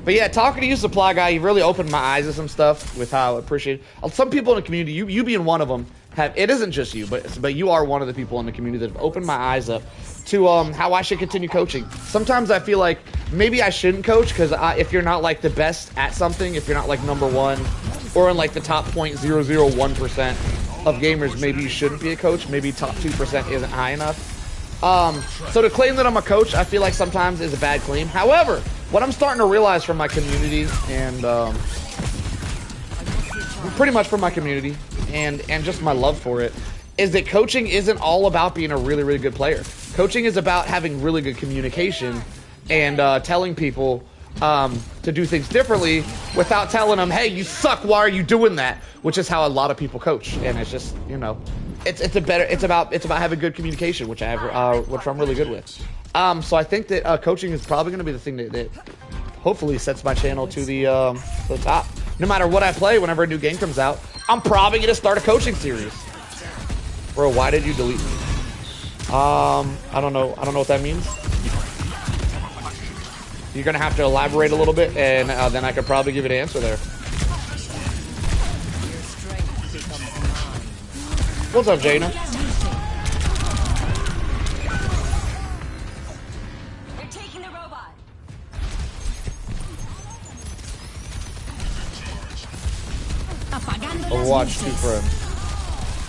But yeah, talking to you, Supply Guy, you've really opened my eyes to some stuff with how I appreciate it. Some people in the community, you being one of them, it isn't just you, but you are one of the people in the community that have opened my eyes up to how I should continue coaching. Sometimes I feel like maybe I shouldn't coach because if you're not like the best at something, if you're not like #1 or in like the top 0.001%, of gamers, maybe you shouldn't be a coach. Maybe top 2% isn't high enough. So to claim that I'm a coach, I feel like sometimes is a bad claim. However, what I'm starting to realize from my community and pretty much from my community and just my love for it is that coaching isn't all about being a really, really good player. Coaching is about having really good communication and telling people to do things differently without telling them, hey, you suck, why are you doing that? Which is how a lot of people coach. And it's just, you know, it's about having good communication, which which I'm really good with. So I think that coaching is probably going to be the thing that hopefully sets my channel to the top. No matter what I play, whenever a new game comes out, I'm probably going to start a coaching series. Bro, why did you delete me? I don't know what that means. You're going to have to elaborate a little bit, and then I could probably give you an answer there. What's up, Jaina? They're taking the robot. Overwatch 2 friend.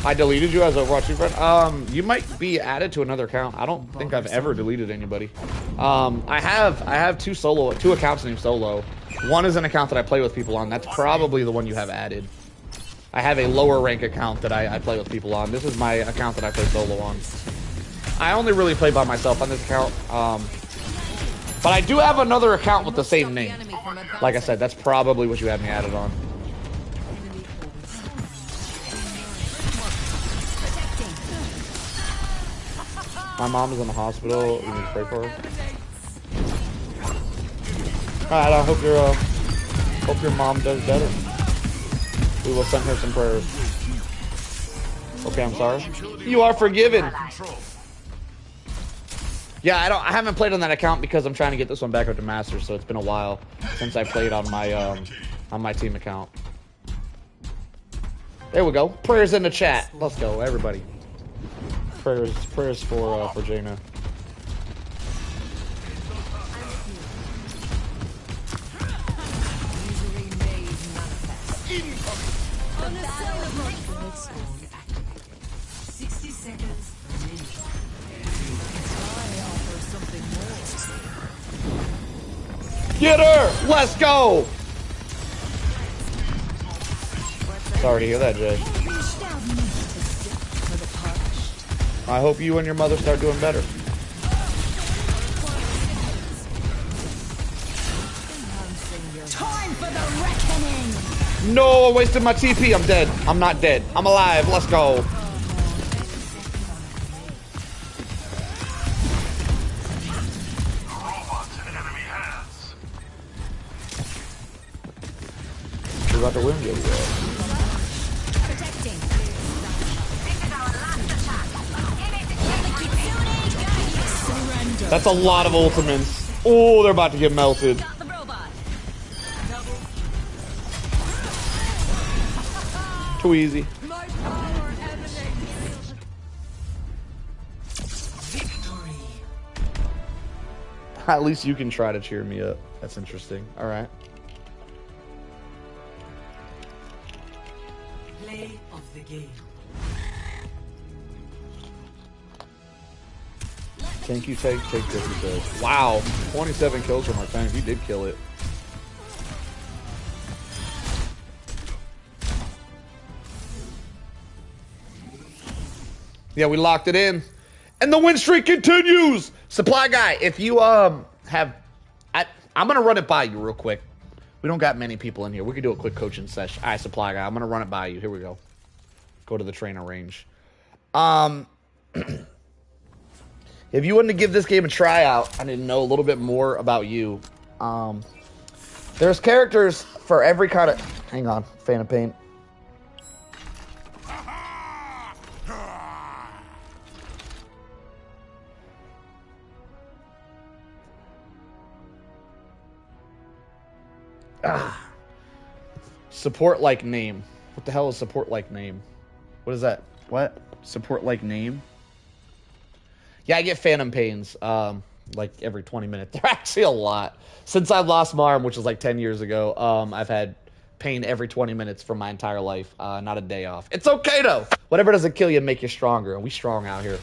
I deleted you as Overwatch 2 friend. You might be added to another account. I don't think I've ever deleted anybody. I have two accounts named Solo. One is an account that I play with people on. That's probably the one you have added. I have a lower rank account that I play with people on. This is my account that I play solo on. I only really play by myself on this account. But I do have another account with the same name. Like I said, that's probably what you have me added on. My mom is in the hospital. You need to pray for her. Alright, I hope your mom does better. We will send her some prayers. Okay, I'm sorry. You are forgiven. Yeah, I haven't played on that account because I'm trying to get this one back up to Masters, so it's been a while since I played on my team account. There we go. Prayers in the chat. Let's go, everybody. Prayers for Jaina. Get her! Let's go! Sorry to hear that, Jay. I hope you and your mother start doing better. Time for the reckoning. No, I wasted my TP. I'm dead. I'm not dead. I'm alive. Let's go. We're about to win, good. Protecting. That's a lot of ultimates. Oh, they're about to get melted. Got the robot. Too easy. My power emanates. At least you can try to cheer me up. That's interesting. All right. Play of the game. Thank you, take this, he says. Wow, 27 kills from our tank. He did kill it. Yeah, we locked it in. And the win streak continues! Supply guy, if you I'm gonna run it by you real quick. We don't got many people in here. We could do a quick coaching session. Alright, supply guy, I'm gonna run it by you. Here we go. Go to the trainer range. If you wanted to give this game a tryout, I need to know a little bit more about you. There's characters for every kind of... Hang on, Fan of Pain. Support like name. What the hell is support like name? What is that? What? Support like name? Yeah, I get phantom pains, like every 20 minutes. They're actually a lot. Since I lost my arm, which was like 10 years ago, I've had pain every 20 minutes for my entire life. Not a day off. It's okay, though. Whatever doesn't kill you make you stronger. And we strong out here.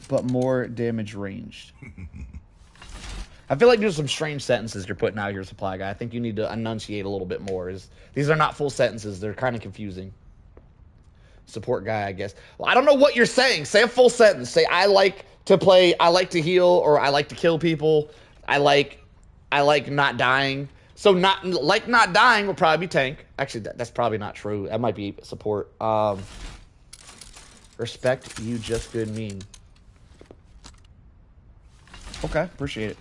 But more damage ranged. I feel like there's some strange sentences you're putting out here, Supply Guy. I think you need to enunciate a little bit more. These are not full sentences. They're kind of confusing. Support guy, I guess. Well, I don't know what you're saying. Say a full sentence. Say, I like to play, I like to heal, or I like to kill people. I like not dying. So not dying will probably be tank. Actually, that's probably not true. That might be support. Respect, you just good mean. Okay, appreciate it.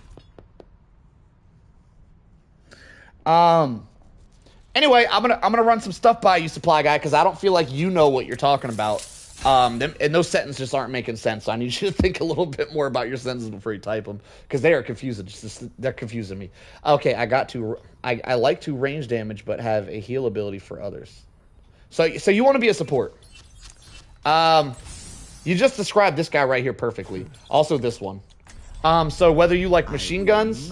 Anyway, I'm gonna run some stuff by you, Supply Guy, because I don't feel like you know what you're talking about. And those sentences just aren't making sense. So I need you to think a little bit more about your sentences before you type them, because they are confusing. They're confusing me. Okay, I like to range damage, but have a heal ability for others. So you want to be a support. You just described this guy right here perfectly. Also this one. So whether you like machine guns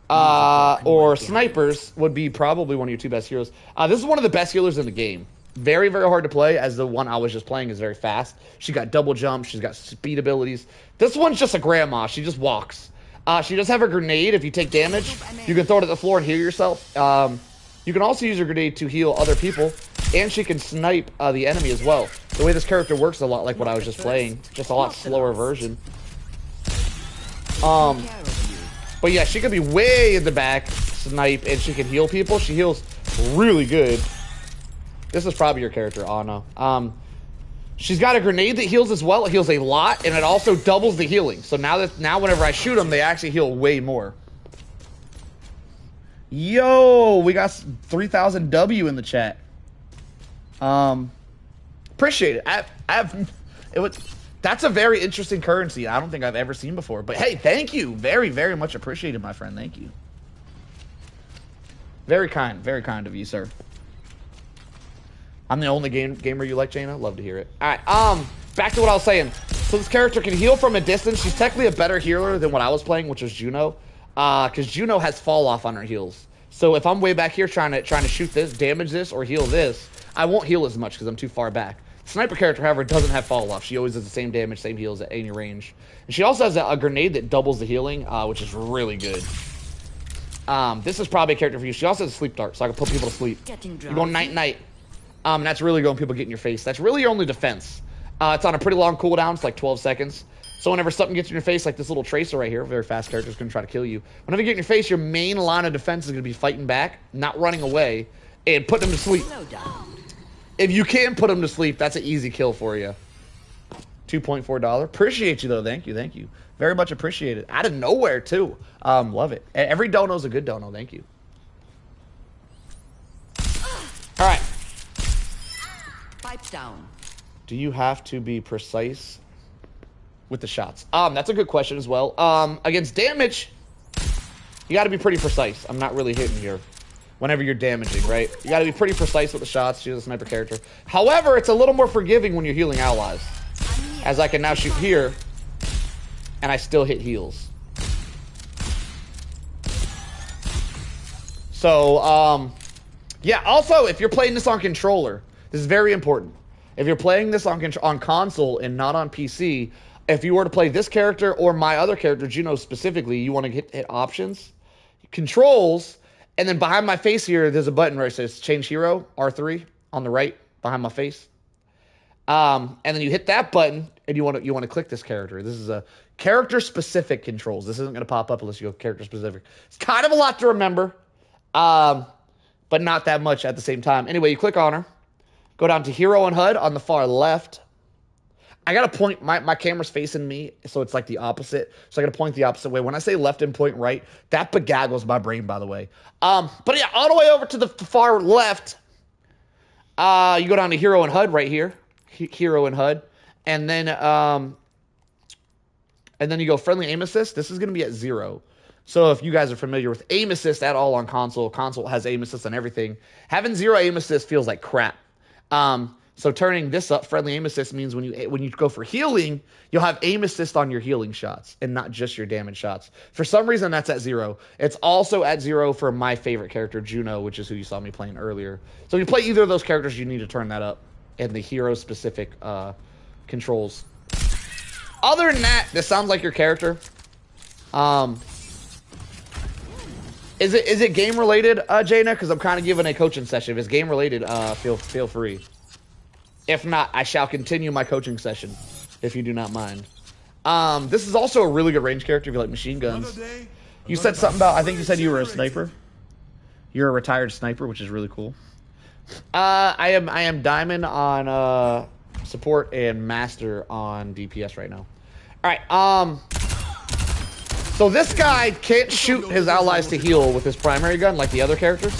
or snipers would be probably one of your two best heroes. This is one of the best healers in the game. Very, very hard to play, as the one I was just playing is very fast. She got double jump. She's got speed abilities. This one's just a grandma. She just walks. She does have a grenade. If you take damage, you can throw it at the floor and heal yourself. You can also use your grenade to heal other people, and she can snipe the enemy as well. The way this character works is a lot like what I was just playing, just a lot slower version. But yeah, she could be way in the back, snipe, and she can heal people. She heals really good. This is probably your character, Anna. She's got a grenade that heals as well. It heals a lot, and it also doubles the healing. So now whenever I shoot them, they actually heal way more. Yo, we got 3,000 W in the chat. Appreciate it. That's a very interesting currency. I don't think I've ever seen before. But hey, thank you. Very, very much appreciated, my friend. Thank you. Very kind of you, sir. I'm the only gamer you like, Jaina. Love to hear it. All right, back to what I was saying. So this character can heal from a distance. She's technically a better healer than what I was playing, which was Juno, because Juno has fall off on her heals. So if I'm way back here trying to shoot this, damage this, or heal this, I won't heal as much because I'm too far back. Sniper character, however, doesn't have fall off. She always does the same damage, same heals at any range. And she also has a grenade that doubles the healing, which is really good. This is probably a character for you. She also has a sleep dart, so I can put people to sleep. You go night. And that's really going people get in your face. That's really your only defense. It's on a pretty long cooldown. It's like 12 seconds. So whenever something gets in your face, like this little tracer right here, very fast character is going to try to kill you. Whenever you get in your face, your main line of defense is going to be fighting back, not running away, and putting them to sleep. If you can put them to sleep, that's an easy kill for you. $2.4. Appreciate you, though. Thank you. Very much appreciated. Out of nowhere, too. Love it. Every dono's a good dono. Thank you. All right. Pipes down. Do you have to be precise with the shots? That's a good question as well. Against damage, you got to be pretty precise. I'm not really hitting here. Whenever you're damaging, right? You got to be pretty precise with the shots. She's a sniper character. However, it's a little more forgiving when you're healing allies. As I can now shoot here, and I still hit heals. So, yeah. Also, if you're playing this on controller, this is very important. If you're playing this on console and not on PC, if you were to play this character or my other character, Juno specifically, you want to hit options, controls, and then behind my face here, there's a button where it says change hero, R3, on the right, behind my face. And then you hit that button, and you want to click this character. This is a character-specific controls. This isn't going to pop up unless you go character-specific. It's kind of a lot to remember, but not that much at the same time. Anyway, you click on her. Go down to hero and HUD on the far left. I got to point, my camera's facing me, so it's like the opposite. So I got to point the opposite way. When I say left and point right, that begaggles my brain, by the way. But yeah, all the way over to the far left, you go down to hero and HUD right here. Hero and HUD. And then you go friendly aim assist. This is going to be at 0. So if you guys are familiar with aim assist at all on console has aim assist on everything. Having 0 aim assist feels like crap. So turning this up, friendly aim assist, means when you go for healing, you'll have aim assist on your healing shots and not just your damage shots. For some reason, that's at 0. It's also at 0 for my favorite character, Juno, which is who you saw me playing earlier. So if you play either of those characters, you need to turn that up in the hero-specific controls. Other than that, this sounds like your character. Is it game related, Jaina? Because I'm kind of giving a coaching session. If it's game related, feel free. If not, I shall continue my coaching session, if you do not mind. This is also a really good range character if you like machine guns. You said something about, I think you said you were a sniper. You're a retired sniper, which is really cool. I am diamond on support and master on DPS right now. All right. So this guy can't shoot his allies to heal with his primary gun like the other characters.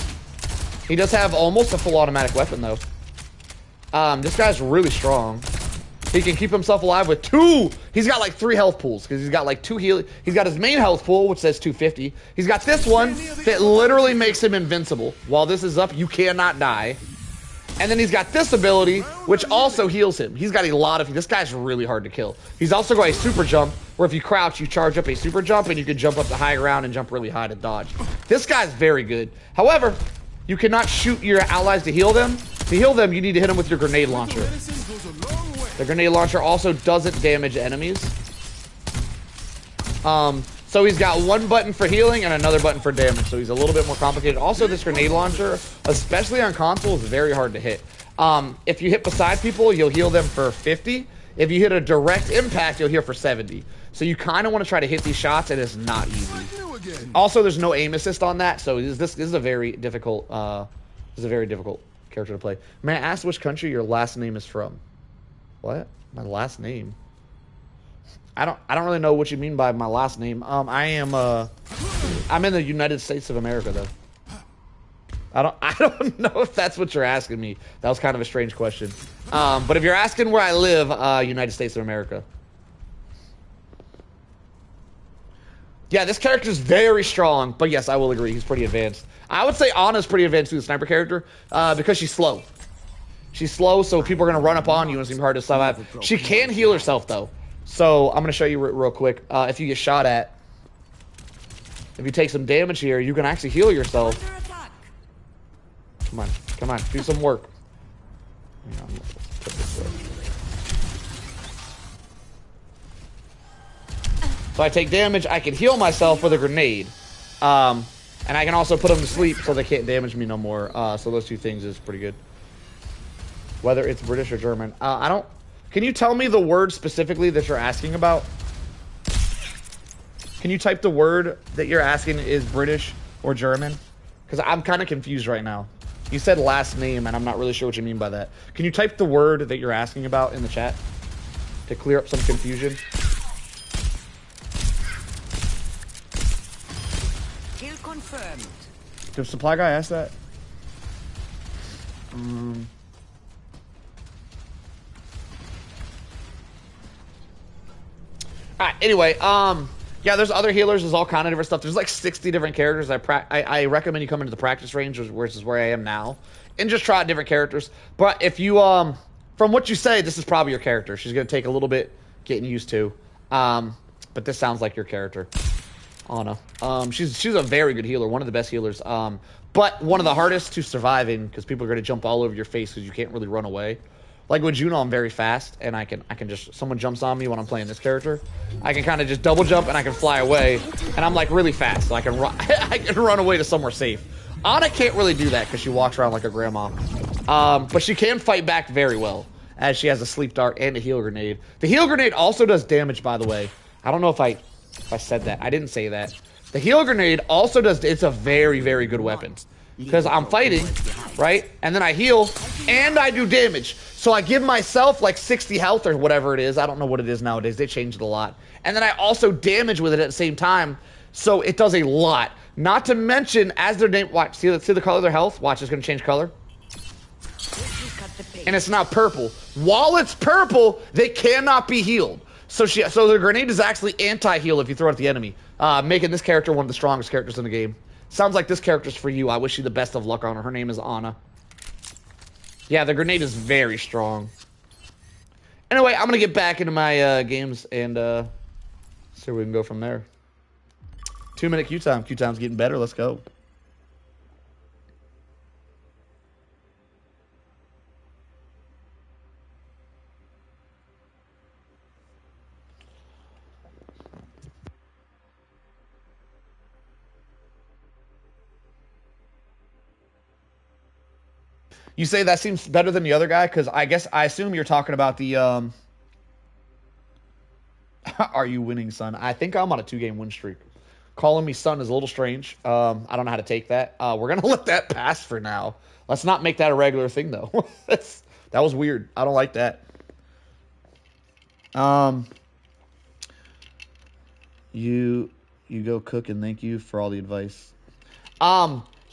He does have almost a full automatic weapon though. This guy's really strong. He can keep himself alive with 2. He's got like 3 health pools because he's got like 2 heal. He's got his main health pool, which says 250. He's got this one that literally makes him invincible. While this is up, you cannot die. And then he's got this ability, which also heals him. He's got a lot of... This guy's really hard to kill. He's also got a super jump, where if you crouch, you charge up a super jump, and you can jump up the high ground and jump really high to dodge. This guy's very good. However, you cannot shoot your allies to heal them. To heal them, you need to hit them with your grenade launcher. The grenade launcher also doesn't damage enemies. So he's got one button for healing and another button for damage, so he's a little bit more complicated. Also, this grenade launcher, especially on console, is very hard to hit. If you hit beside people, you'll heal them for 50. If you hit a direct impact, you'll heal for 70. So you kind of want to try to hit these shots, and it's not easy. Also, there's no aim assist on that, so this is a very difficult character to play. May I ask which country your last name is from? What? My last name? I don't really know what you mean by my last name. I'm in the United States of America though. I don't know if that's what you're asking me. That was kind of a strange question. But if you're asking where I live, United States of America. Yeah, this character's very strong, but yes, I will agree, he's pretty advanced. I would say Ana's pretty advanced to the sniper character, because she's slow. She's slow, so people are gonna run up on you and it's gonna be hard to survive. She can heal herself though. So I'm gonna show you real quick. If you get shot at, if you take some damage here, you can actually heal yourself. Come on, do some work. So I take damage, I can heal myself with a grenade. And I can also put them to sleep so they can't damage me no more. So those 2 things is pretty good. Whether it's British or German. Can you tell me the word specifically that you're asking about? Can you type the word that you're asking is British or German? Because I'm kind of confused right now. You said last name, and I'm not really sure what you mean by that. Can you type the word that you're asking about in the chat to clear up some confusion? Kill confirmed. Did Supply Guy ask that? Alright, anyway, yeah, there's other healers, there's all kind of different stuff. There's like 60 different characters. I recommend you come into the practice range, which is where I am now, and just try out different characters. But if you, from what you say, this is probably your character. She's going to take a little bit getting used to. But this sounds like your character, Ana. She's a very good healer, one of the best healers. But one of the hardest to survive in, because people are going to jump all over your face because you can't really run away. Like with Juno, I'm very fast, and I can just, someone jumps on me when I'm playing this character, I can kind of just double jump and I can fly away, and I'm like really fast, so I can run, I can run away to somewhere safe. Ana can't really do that because she walks around like a grandma, but she can fight back very well, as she has a sleep dart and a heal grenade. The heal grenade also does damage, by the way. I don't know if I said that. I didn't say that. The heal grenade also does, it's a very, very good weapon. Because I'm fighting, right? And then I heal, and I do damage. So I give myself like 60 health or whatever it is. I don't know what it is nowadays. They changed it a lot. And then I also damage with it at the same time. So it does a lot. Not to mention, as their name, watch, see the color of their health? Watch, it's going to change color. And it's now purple. While it's purple, they cannot be healed. So the grenade is actually anti-heal if you throw it at the enemy. Making this character one of the strongest characters in the game. Sounds like this character's for you. I wish you the best of luck on her. Her name is Ana. Yeah, the grenade is very strong. Anyway, I'm gonna get back into my games and see where we can go from there. 2-minute queue time. Queue time's getting better. Let's go. You say that seems better than the other guy? Because I assume you're talking about the, are you winning, son? I think I'm on a 2-game win streak. Calling me son is a little strange. I don't know how to take that. We're going to let that pass for now. Let's not make that a regular thing, though. That was weird. I don't like that. You go cook and thank you for all the advice.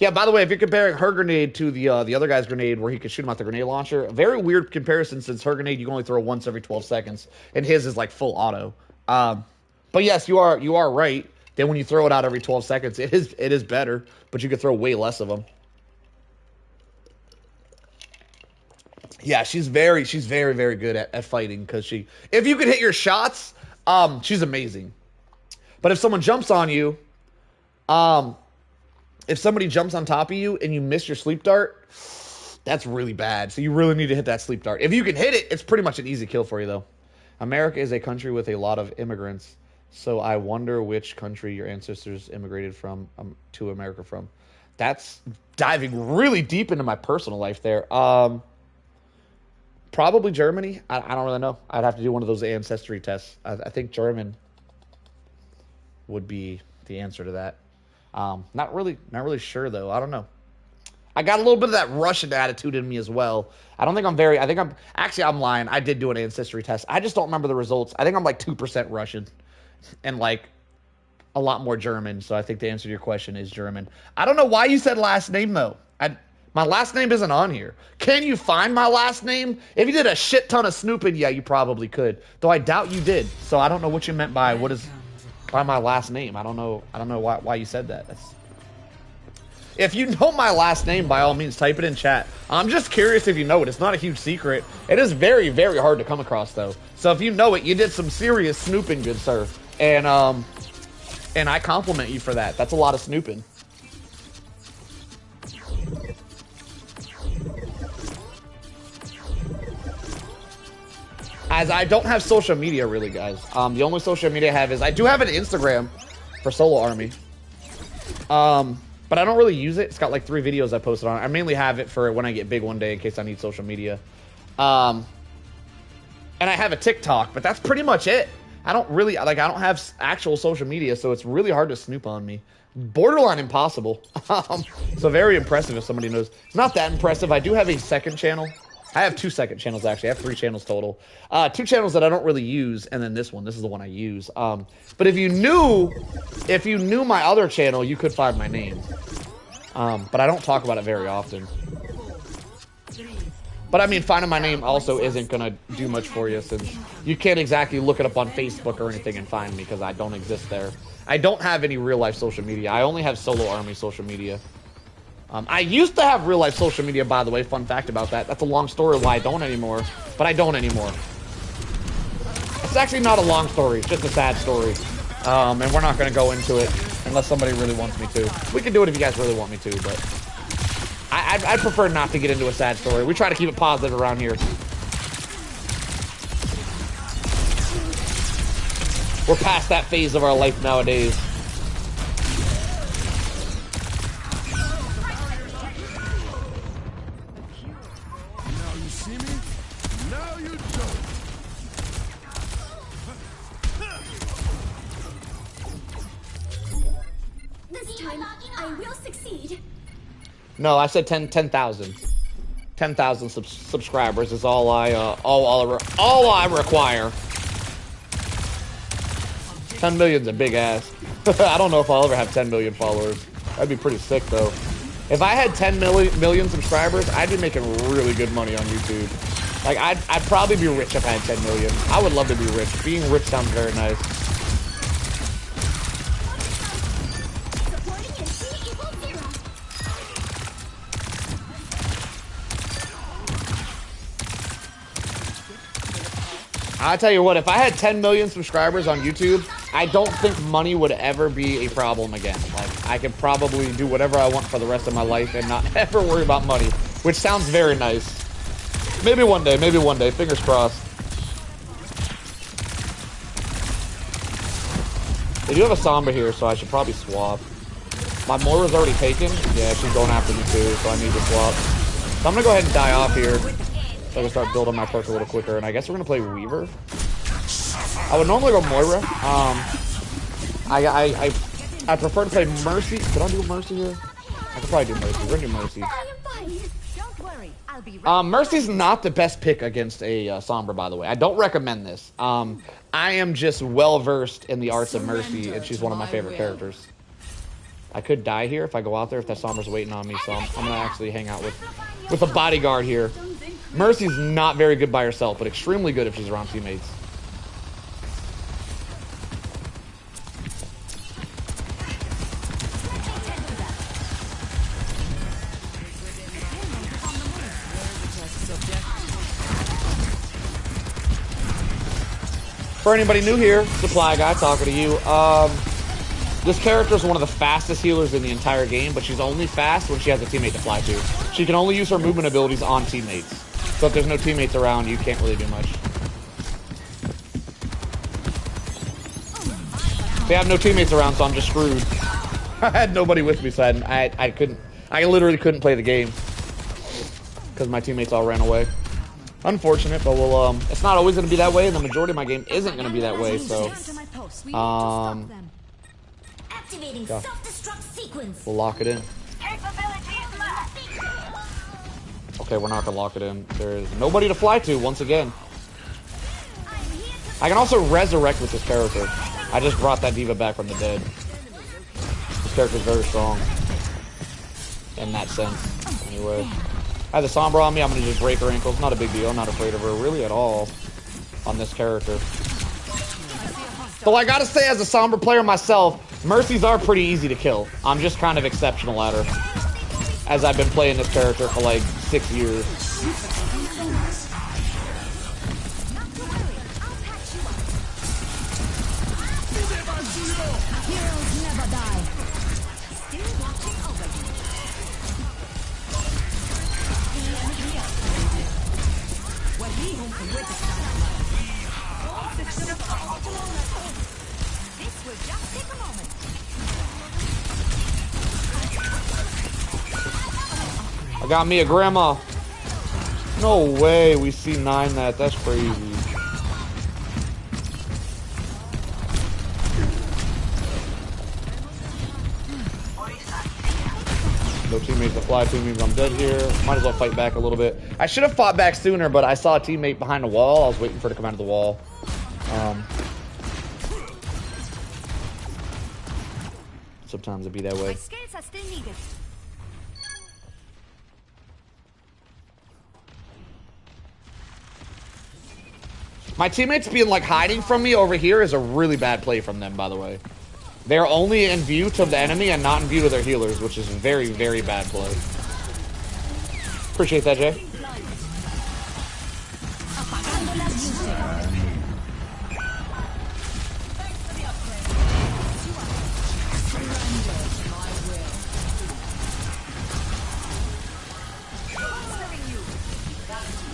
Yeah, by the way, if you're comparing her grenade to the other guy's grenade where he could shoot him out the grenade launcher, a very weird comparison since her grenade you can only throw once every 12 seconds, and his is like full auto. But yes, you are right. Then when you throw it out every 12 seconds, it is better, but you could throw way less of them. Yeah, she's very good at fighting because if you can hit your shots, she's amazing. But if someone jumps on you, if somebody jumps on top of you and you miss your sleep dart, that's really bad. So you really need to hit that sleep dart. If you can hit it, it's pretty much an easy kill for you, though. America is a country with a lot of immigrants. So I wonder which country your ancestors immigrated from to America from. That's diving really deep into my personal life there. Probably Germany. I don't really know. I'd have to do one of those ancestry tests. I think German would be the answer to that. Not really sure though. I don't know. I got a little bit of that Russian attitude in me as well. I'm lying. I did do an ancestry test. I just don't remember the results. I think I'm like 2% Russian and like a lot more German. So I think the answer to your question is German. I don't know why you said last name though. My last name isn't on here. Can you find my last name? If you did a shit ton of snooping, yeah, you probably could. Though I doubt you did. So I don't know what you meant by by my last name. I don't know why you said that. If you know my last name, by all means, type it in chat. I'm just curious if you know it. It's not a huge secret. It is very, very hard to come across, though. So if you know it, you did some serious snooping, good sir. And I compliment you for that. That's a lot of snooping. As I don't have social media, really, guys. The only social media I have is I do have an Instagram for Solo Army. But I don't really use it. It's got like 3 videos I posted on it. I mainly have it for when I get big one day in case I need social media. And I have a TikTok, but that's pretty much it. I don't have actual social media, so it's really hard to snoop on me. Borderline impossible. So very impressive if somebody knows. It's not that impressive. I do have a second channel. I have 2 second channels, actually. I have 3 channels total. 2 channels that I don't really use, and then this one. This is the one I use. But if you knew my other channel, you could find my name. But I don't talk about it very often. But I mean, finding my name also isn't going to do much for you, since you can't exactly look it up on Facebook or anything and find me, because I don't exist there. I don't have any real-life social media. I only have Solo Army social media. I used to have real-life social media, by the way. Fun fact about that. That's a long story why I don't anymore. But I don't anymore. It's actually not a long story. It's just a sad story. And we're not going to go into it unless somebody really wants me to. We can do it if you guys really want me to, but I'd prefer not to get into a sad story. We try to keep it positive around here. We're past that phase of our life nowadays. No, I said 10,000. 10,000 subscribers is all I require. 10 million's a big ass. I don't know if I'll ever have 10 million followers. That'd be pretty sick, though. If I had 10 million subscribers, I'd be making really good money on YouTube. Like, I'd probably be rich if I had 10 million. I would love to be rich. Being rich sounds very nice. I tell you what, if I had 10 million subscribers on YouTube, I don't think money would ever be a problem again. Like, I could probably do whatever I want for the rest of my life and not ever worry about money, which sounds very nice. Maybe one day, fingers crossed. They do have a Sombra here, so I should probably swap. My Moira's already taken. Yeah, she's going after me too, so I need to swap. So I'm gonna go ahead and die off here. So I can start building my perk a little quicker, and I guess we're gonna play Weaver. I would normally go Moira. I prefer to play Mercy. Could I do Mercy here? I could probably do Mercy. We're gonna do Mercy. Don't worry, I'll be right. Mercy's not the best pick against a Sombra, by the way. I don't recommend this. I am just well versed in the arts of Mercy, and she's one of my favorite characters. I could die here if I go out there if that Sombra's waiting on me, so I'm gonna actually hang out with a bodyguard here. Mercy's not very good by herself, but extremely good if she's around teammates. For anybody new here, Supply Guy talking to you. This character is one of the fastest healers in the entire game, but she's only fast when she has a teammate to fly to. She can only use her movement abilities on teammates. So if there's no teammates around, you can't really do much. They have no teammates around, so I'm just screwed. I had nobody with me, so I literally couldn't play the game because my teammates all ran away. Unfortunate, but we'll it's not always gonna be that way, and the majority of my game isn't gonna be that way, so yeah. We'll lock it in. Okay, we're not gonna lock it in. There's nobody to fly to once again. I can also resurrect with this character. I just brought that diva back from the dead. This character's very strong in that sense. Anyway, I have the Sombra on me. I'm gonna just break her ankles. Not a big deal. I'm not afraid of her really at all on this character. Though I gotta say, as a Sombra player myself, Mercies are pretty easy to kill. I'm just kind of exceptional at her, as I've been playing this character for like 6 years. I got me a grandma. No way we C9 that. That's crazy. No teammates to fly to means I'm dead here. Might as well fight back a little bit. I should have fought back sooner, but I saw a teammate behind the wall. I was waiting for her to come out of the wall. Sometimes it be that way. My skills are still needed. My teammates being like hiding from me over here is a really bad play from them, by the way. They're only in view to the enemy and not in view to their healers, which is a very, very bad play. Appreciate that, Jay.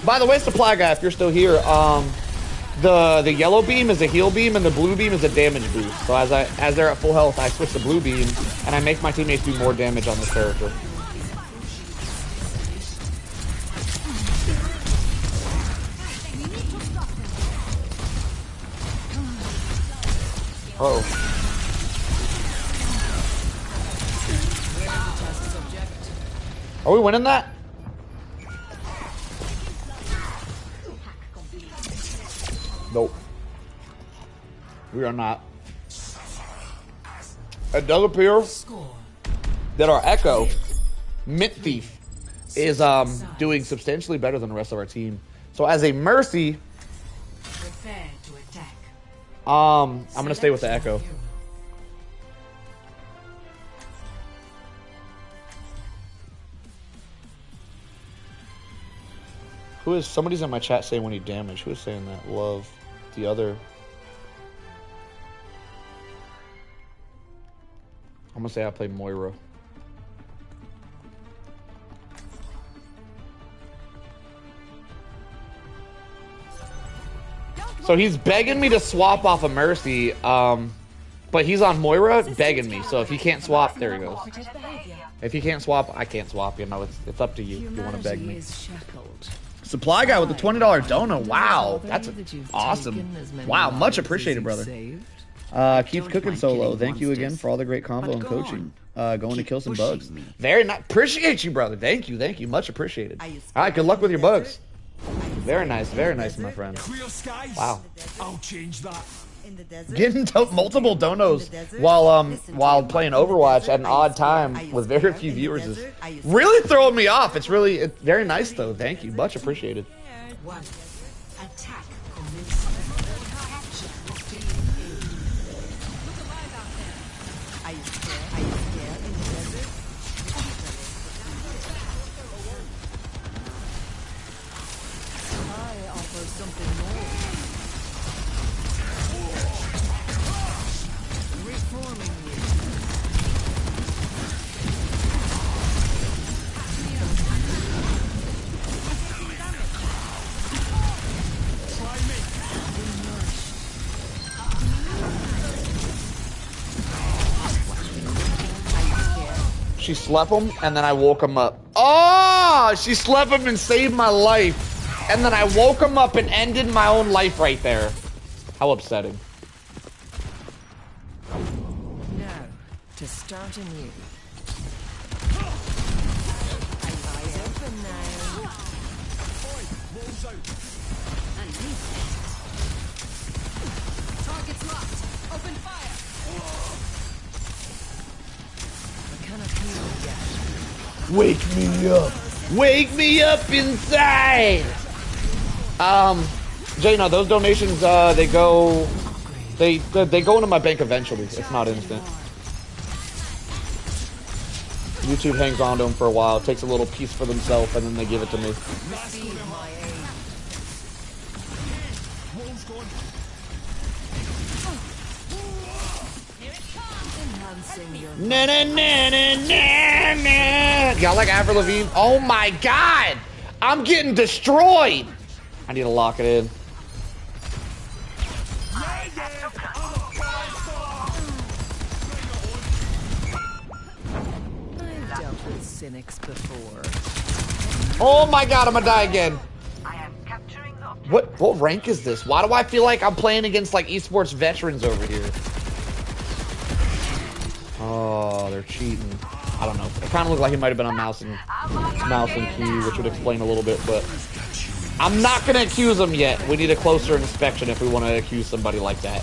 By the way, Supply Guy, if you're still here, the yellow beam is a heal beam and the blue beam is a damage boost. So as they're at full health, I switch to blue beam and I make my teammates do more damage on this character. Uh-oh. Are we winning that? Nope. We are not. It does appear that our Echo, Mint Thief, is doing substantially better than the rest of our team. So as a Mercy, I'm gonna stay with the Echo. Who is somebody's in my chat saying we need damage? Who is saying that? Love. the other. I'm gonna say I play Moira. So he's begging me to swap off of Mercy, but he's on Moira begging me. So if he can't swap, there he goes. If he can't swap, I can't swap. You know, it's up to you if you want to beg me. Supply guy with the $20 dono. Wow, that's awesome. Wow, much appreciated, brother. Keeps cooking solo. Thank you again for all the great combo and coaching. Going to kill some bugs. Very nice. Appreciate you, brother. Thank you, thank you. Much appreciated. All right, good luck with your bugs. Very nice, my friend. Wow. I'll change that. Getting multiple donos while playing Overwatch at an odd time with very few viewers is really throwing me off. It's very nice though. Thank you, much appreciated. She slept him, and then I woke him up. Oh, she slept him and saved my life. And then I woke him up and ended my own life right there. How upsetting. Now, to start anew. Eyes open now. Target's locked. Open fire. Wake me up. Wake me up inside. Jayna, those donations, they go into my bank eventually. It's not instant. YouTube hangs on to them for a while, takes a little piece for themselves, and then they give it to me. Na na na na na na. Y'all like Avril Lavigne? Oh my god! I'm getting destroyed! I need to lock it in. I've dealt with cynics before. Oh my god, I'm gonna die again. What rank is this? Why do I feel like I'm playing against like esports veterans over here? Oh, they're cheating. I don't know. It kind of looked like he might have been on mouse and key, which would explain a little bit, but I'm not going to accuse him yet. We need a closer inspection if we want to accuse somebody like that.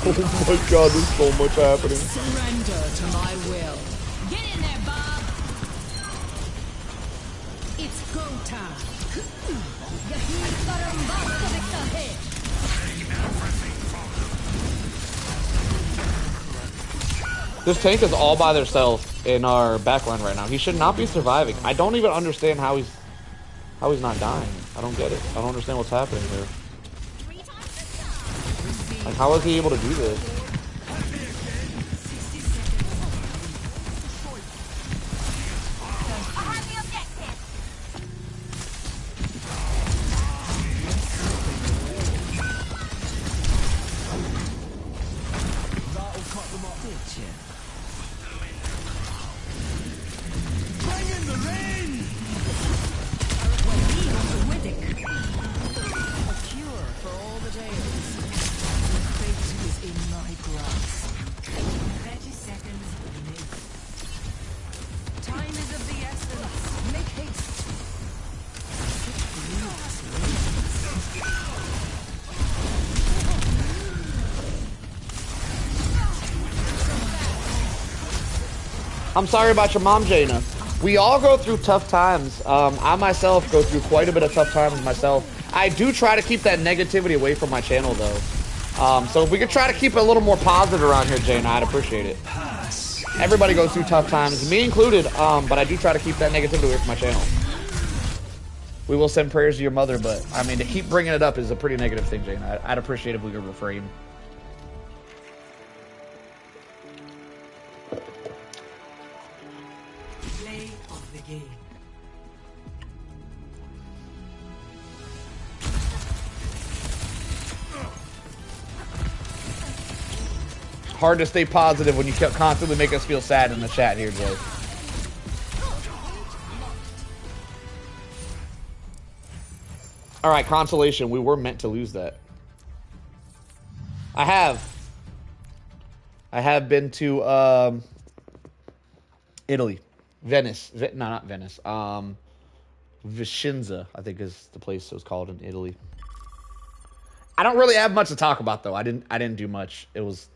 Oh my god, there's so much happening. Surrender to my will. Get in there, Bob. It's go time. This tank is all by themselves in our backline right now. He should not be surviving. I don't even understand how he's not dying. I don't get it. I don't understand what's happening here. Like, how is he able to do this? I'm sorry about your mom, Jaina. We all go through tough times. I myself go through quite a bit of tough times myself. I do try to keep that negativity away from my channel, though. So if we could try to keep it a little more positive around here, Jaina, I'd appreciate it. Everybody goes through tough times, me included, but I do try to keep that negativity away from my channel. We will send prayers to your mother, but, I mean, to keep bringing it up is a pretty negative thing, Jane. I'd appreciate if we could refrain. Play of the game. Hard to stay positive when you constantly make us feel sad in the chat here, Joe. All right, consolation. We were meant to lose that. I have been to Italy, Venice. No, not Venice. Vicenza, I think is the place it was called in Italy. I don't really have much to talk about though. I didn't do much. It was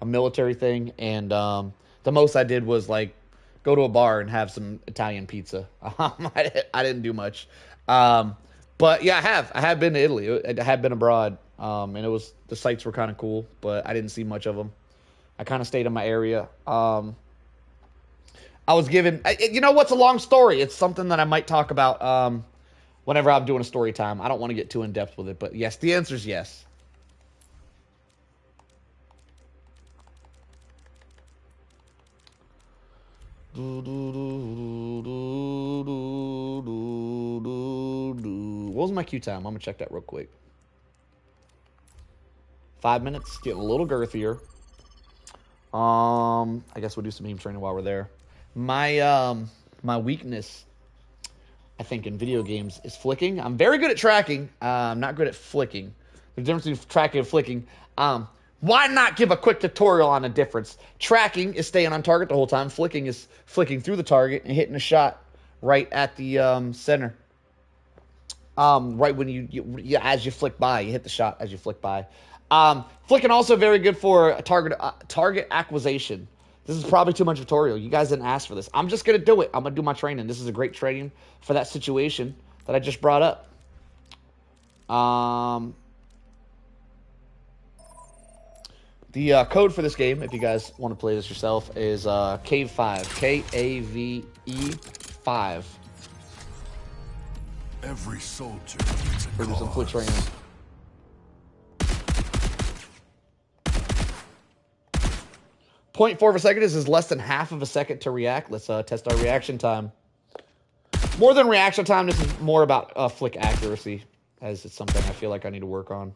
a military thing, and the most I did was like go to a bar and have some Italian pizza. I didn't do much. But yeah, I have been to Italy. I have been abroad, and the sites were kind of cool, but I didn't see much of them. I kind of stayed in my area. I was given, you know what's a long story? It's something that I might talk about whenever I'm doing a story time. I don't want to get too in depth with it, but yes, the answer is yes. What was my queue time? I'm gonna check that real quick. 5 minutes, getting a little girthier. I guess we'll do some meme training while we're there. My weakness, I think, in video games is flicking. I'm very good at tracking. I'm not good at flicking. The difference between tracking and flicking. Why not give a quick tutorial on the difference? Tracking is staying on target the whole time. Flicking is flicking through the target and hitting a shot right at the center. Right when you as you flick by, you hit the shot as you flick by. Flicking also very good for target acquisition. This is probably too much tutorial. You guys didn't ask for this. I'm just gonna do it. I'm gonna do my training. This is a great training for that situation that I just brought up. The code for this game, if you guys want to play this yourself, is Cave5. K-A-V-E 5. Every soldier needs a For some flick training. .4 of a second is less than half of a second to react. Let's test our reaction time. More than reaction time, this is more about flick accuracy, as it's something I feel like I need to work on.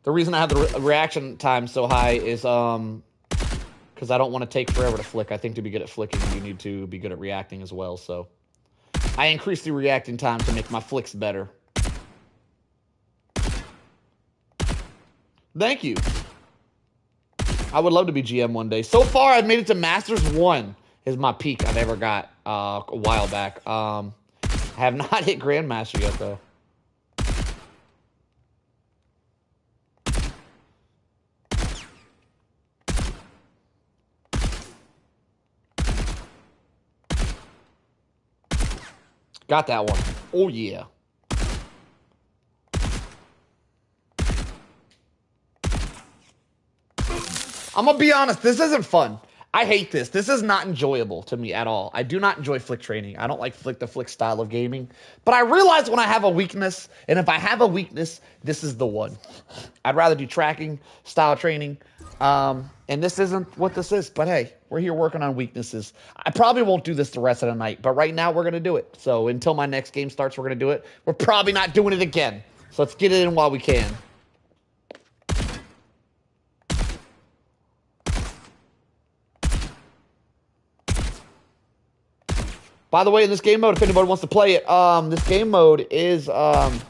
The reason I have the reaction time so high is because I don't want to take forever to flick. I think to be good at flicking, you need to be good at reacting as well. So I increase the reacting time to make my flicks better. Thank you. I would love to be GM one day. So far, I've made it to Masters 1 is my peak I've ever got a while back. I have not hit Grandmaster yet, though. Got that one. Oh, yeah. I'm going to be honest. This isn't fun. I hate this. This is not enjoyable to me at all. I do not enjoy flick training. I don't like the flick style of gaming. But I realize when I have a weakness, and if I have a weakness, this is the one. I'd rather do tracking, style training. And this isn't what this is. But hey, we're here working on weaknesses. I probably won't do this the rest of the night. But right now, we're going to do it. So until my next game starts, we're going to do it. We're probably not doing it again. So let's get it in while we can. By the way, in this game mode, if anybody wants to play it, this game mode is that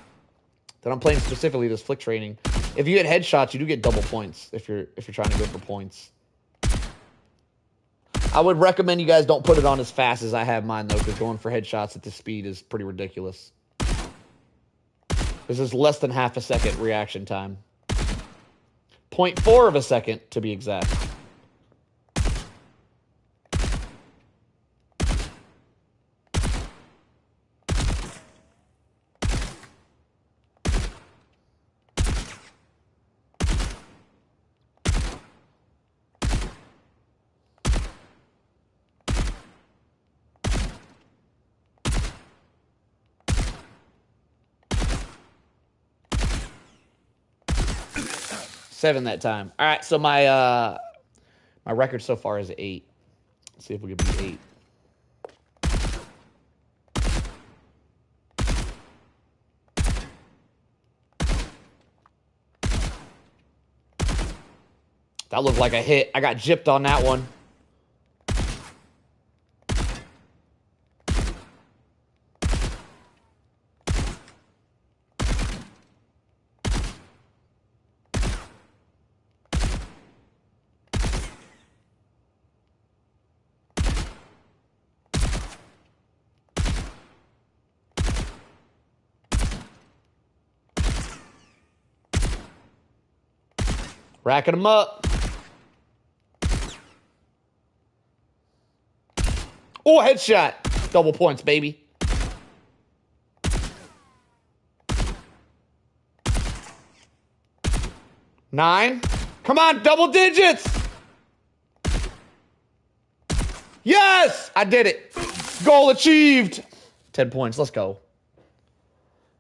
I'm playing specifically this flick training. If you hit headshots, you do get double points if you're trying to go for points. I would recommend you guys don't put it on as fast as I have mine though, because going for headshots at this speed is pretty ridiculous. This is less than half a second reaction time. 0.4 of a second to be exact. 7 that time. All right, so my my record so far is 8. Let's see if we can beat 8. That looked like a hit. I got gypped on that one. Racking them up. Oh, headshot. Double points, baby. Nine. Come on, double digits. Yes, I did it. Goal achieved. 10 points. Let's go.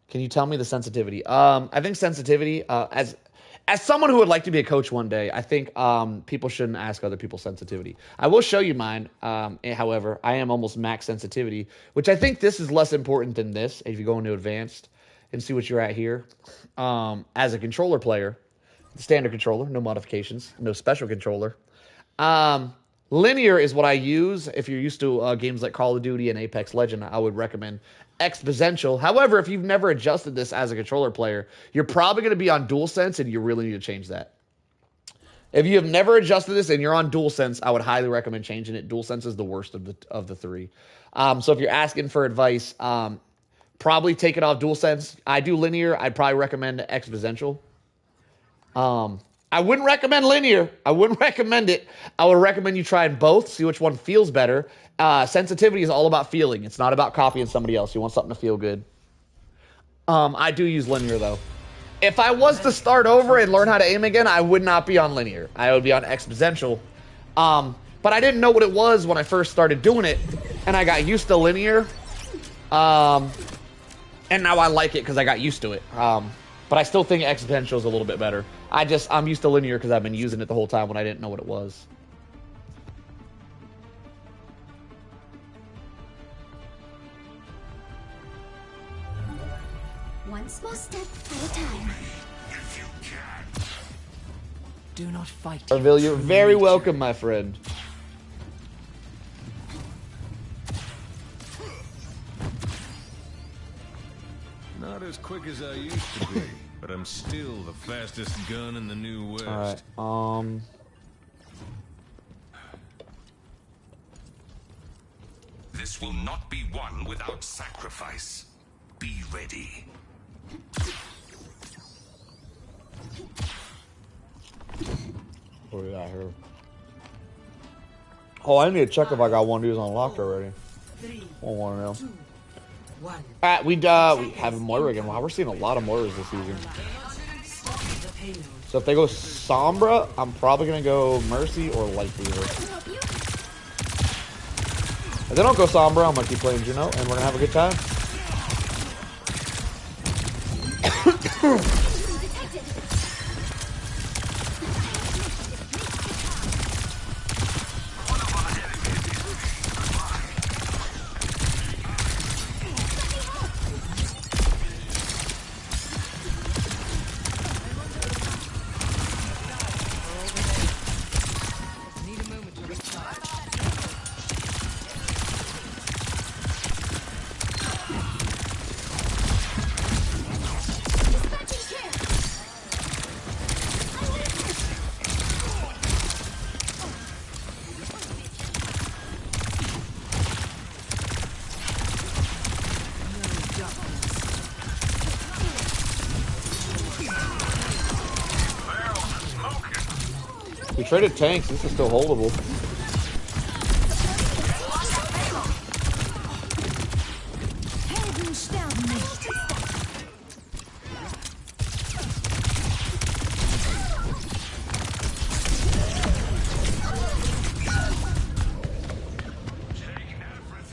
Can you tell me the sensitivity? I think sensitivity, as someone who would like to be a coach one day, I think people shouldn't ask other people's sensitivity. I will show you mine. However, I am almost max sensitivity, which I think this is less important than this. If you go into advanced and see what you're at here. As a controller player, standard controller, no modifications, no special controller. Linear is what I use. If you're used to games like Call of Duty and Apex Legend, I would recommend exponential. However, if you've never adjusted this as a controller player, you're probably going to be on DualSense, and you really need to change that. If you have never adjusted this and you're on DualSense, I would highly recommend changing it. DualSense is the worst of the three. So if you're asking for advice, probably take it off DualSense. I do linear. I'd probably recommend exponential. I wouldn't recommend linear. I wouldn't recommend it. I would recommend you trying both, see which one feels better. Sensitivity is all about feeling. It's not about copying somebody else. You want something to feel good. I do use linear, though. If I was to start over and learn how to aim again, I would not be on linear. I would be on exponential. But I didn't know what it was when I first started doing it, and I got used to linear. And now I like it because I got used to it. But I still think exponential is a little bit better. I'm used to linear because I've been using it the whole time when I didn't know what it was. One small step at a time. If you can. Do not fight. Arvil, you're very welcome, my friend. Not as quick as I used to be, but I'm still the fastest gun in the New West. All right. This will not be won without sacrifice. Be ready. What do we got here? Oh, I need to check if I got one of these unlocked already. I want to know. Alright, we have a Moira again. Wow, we're seeing a lot of Moiras this season. So if they go Sombra, I'm probably going to go Mercy or Light Weaver. If they don't go Sombra, I'm going to keep playing Juno, and we're going to have a good time. We traded tanks. This is still holdable.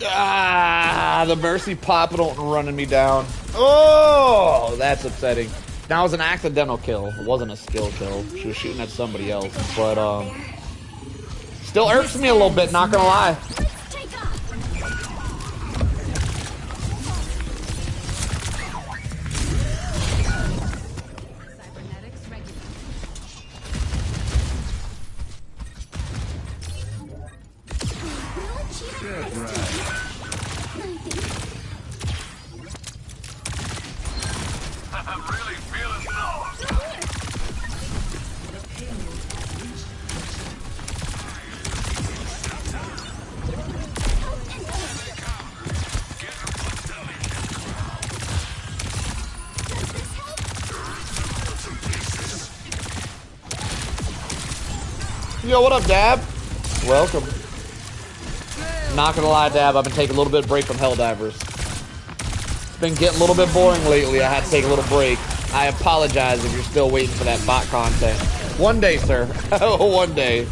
Ah, the Mercy popping and running me down. Oh, that's upsetting. That was an accidental kill. It wasn't a skill kill. She was shooting at somebody else. But, still irks me a little bit, not gonna lie. I'm really feeling Yo, what up, Dab? Welcome. Not gonna lie, Dab, I've been taking a little bit of break from Helldivers. It's been getting a little bit boring lately. I had to take a little break. I apologize if you're still waiting for that bot content. One day, sir. One day.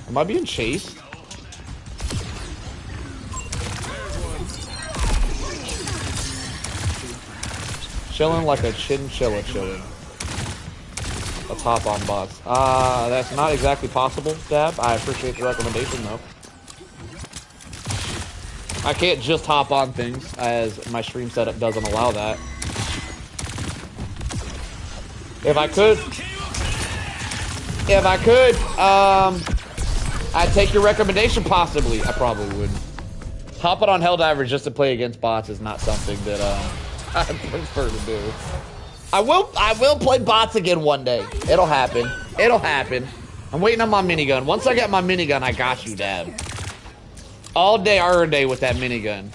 Am I being chased? Chilling like a chinchilla chilling. Let's hop on bots. That's not exactly possible, Dab. I appreciate the recommendation, though. I can't just hop on things, as my stream setup doesn't allow that. If I could, I'd take your recommendation, possibly. I probably wouldn't. Hopping on Helldivers just to play against bots is not something that, I prefer to do. I will play bots again one day. It'll happen. It'll happen. I'm waiting on my minigun. Once I get my minigun, I got you, Dab. All day, every day with that minigun.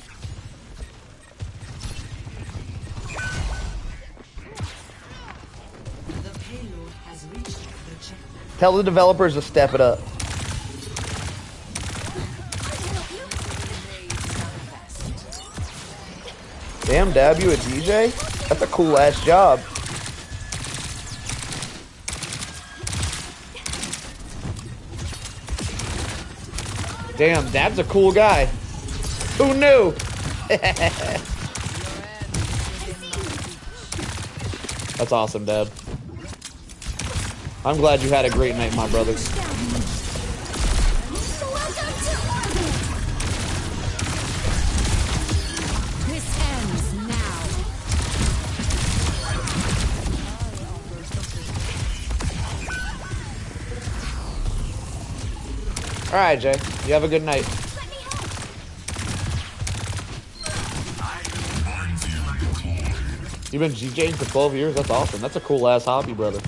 Tell the developers to step it up. Damn, Dab, you a DJ? That's a cool ass job. Damn, Dab's a cool guy. Who knew? That's awesome, Dab. I'm glad you had a great night, my brother. Alright, Jay. You have a good night. You've been DJing for 12 years? That's awesome. That's a cool ass hobby, brother.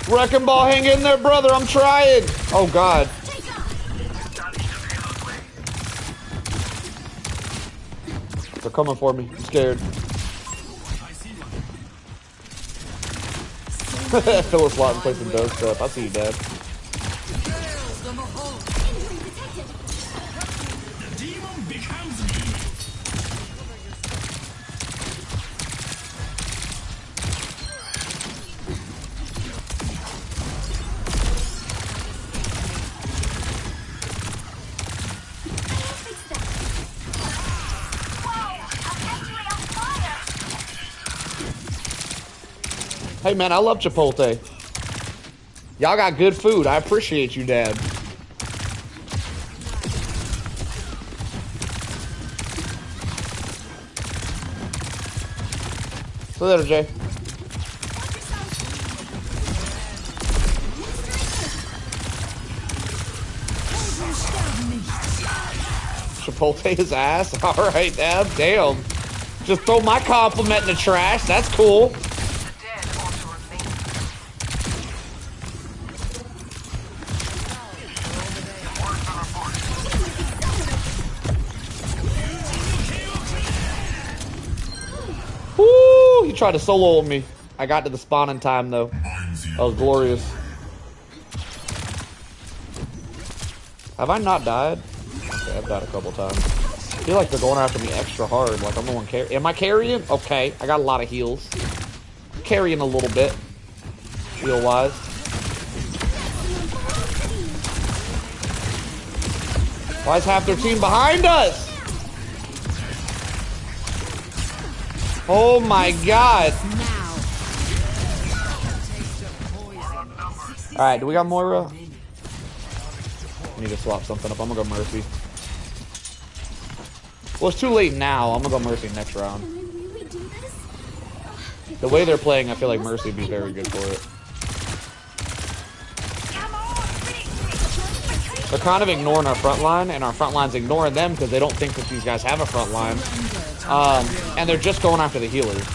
Wrecking ball, hang in there, brother. I'm trying. Oh, God. They're coming for me. I'm scared. Phyllis Lawton plays some dope stuff. I see you, Dad. Hey, man, I love Chipotle. Y'all got good food. I appreciate you, Dad. See you later, Jay. Chipotle his ass? Alright, Dad. Damn. Just throw my compliment in the trash. That's cool. He tried to solo me. I got to the spawn in time, though. That was glorious. Have I not died? Okay, I've died a couple times. I feel like they're going after me extra hard. Like I'm the one carrying. Am I carrying? Okay, I got a lot of heals. Carrying a little bit, heal-wise. Why is half their team behind us? Oh my god. Alright, do we got Moira? I need to swap something up. I'm gonna go Mercy. Well, it's too late now. I'm gonna go Mercy next round. The way they're playing, I feel like Mercy would be very good for it. They're kind of ignoring our front line, and our front line's ignoring them because they don't think that these guys have a front line. And they're just going after the healers,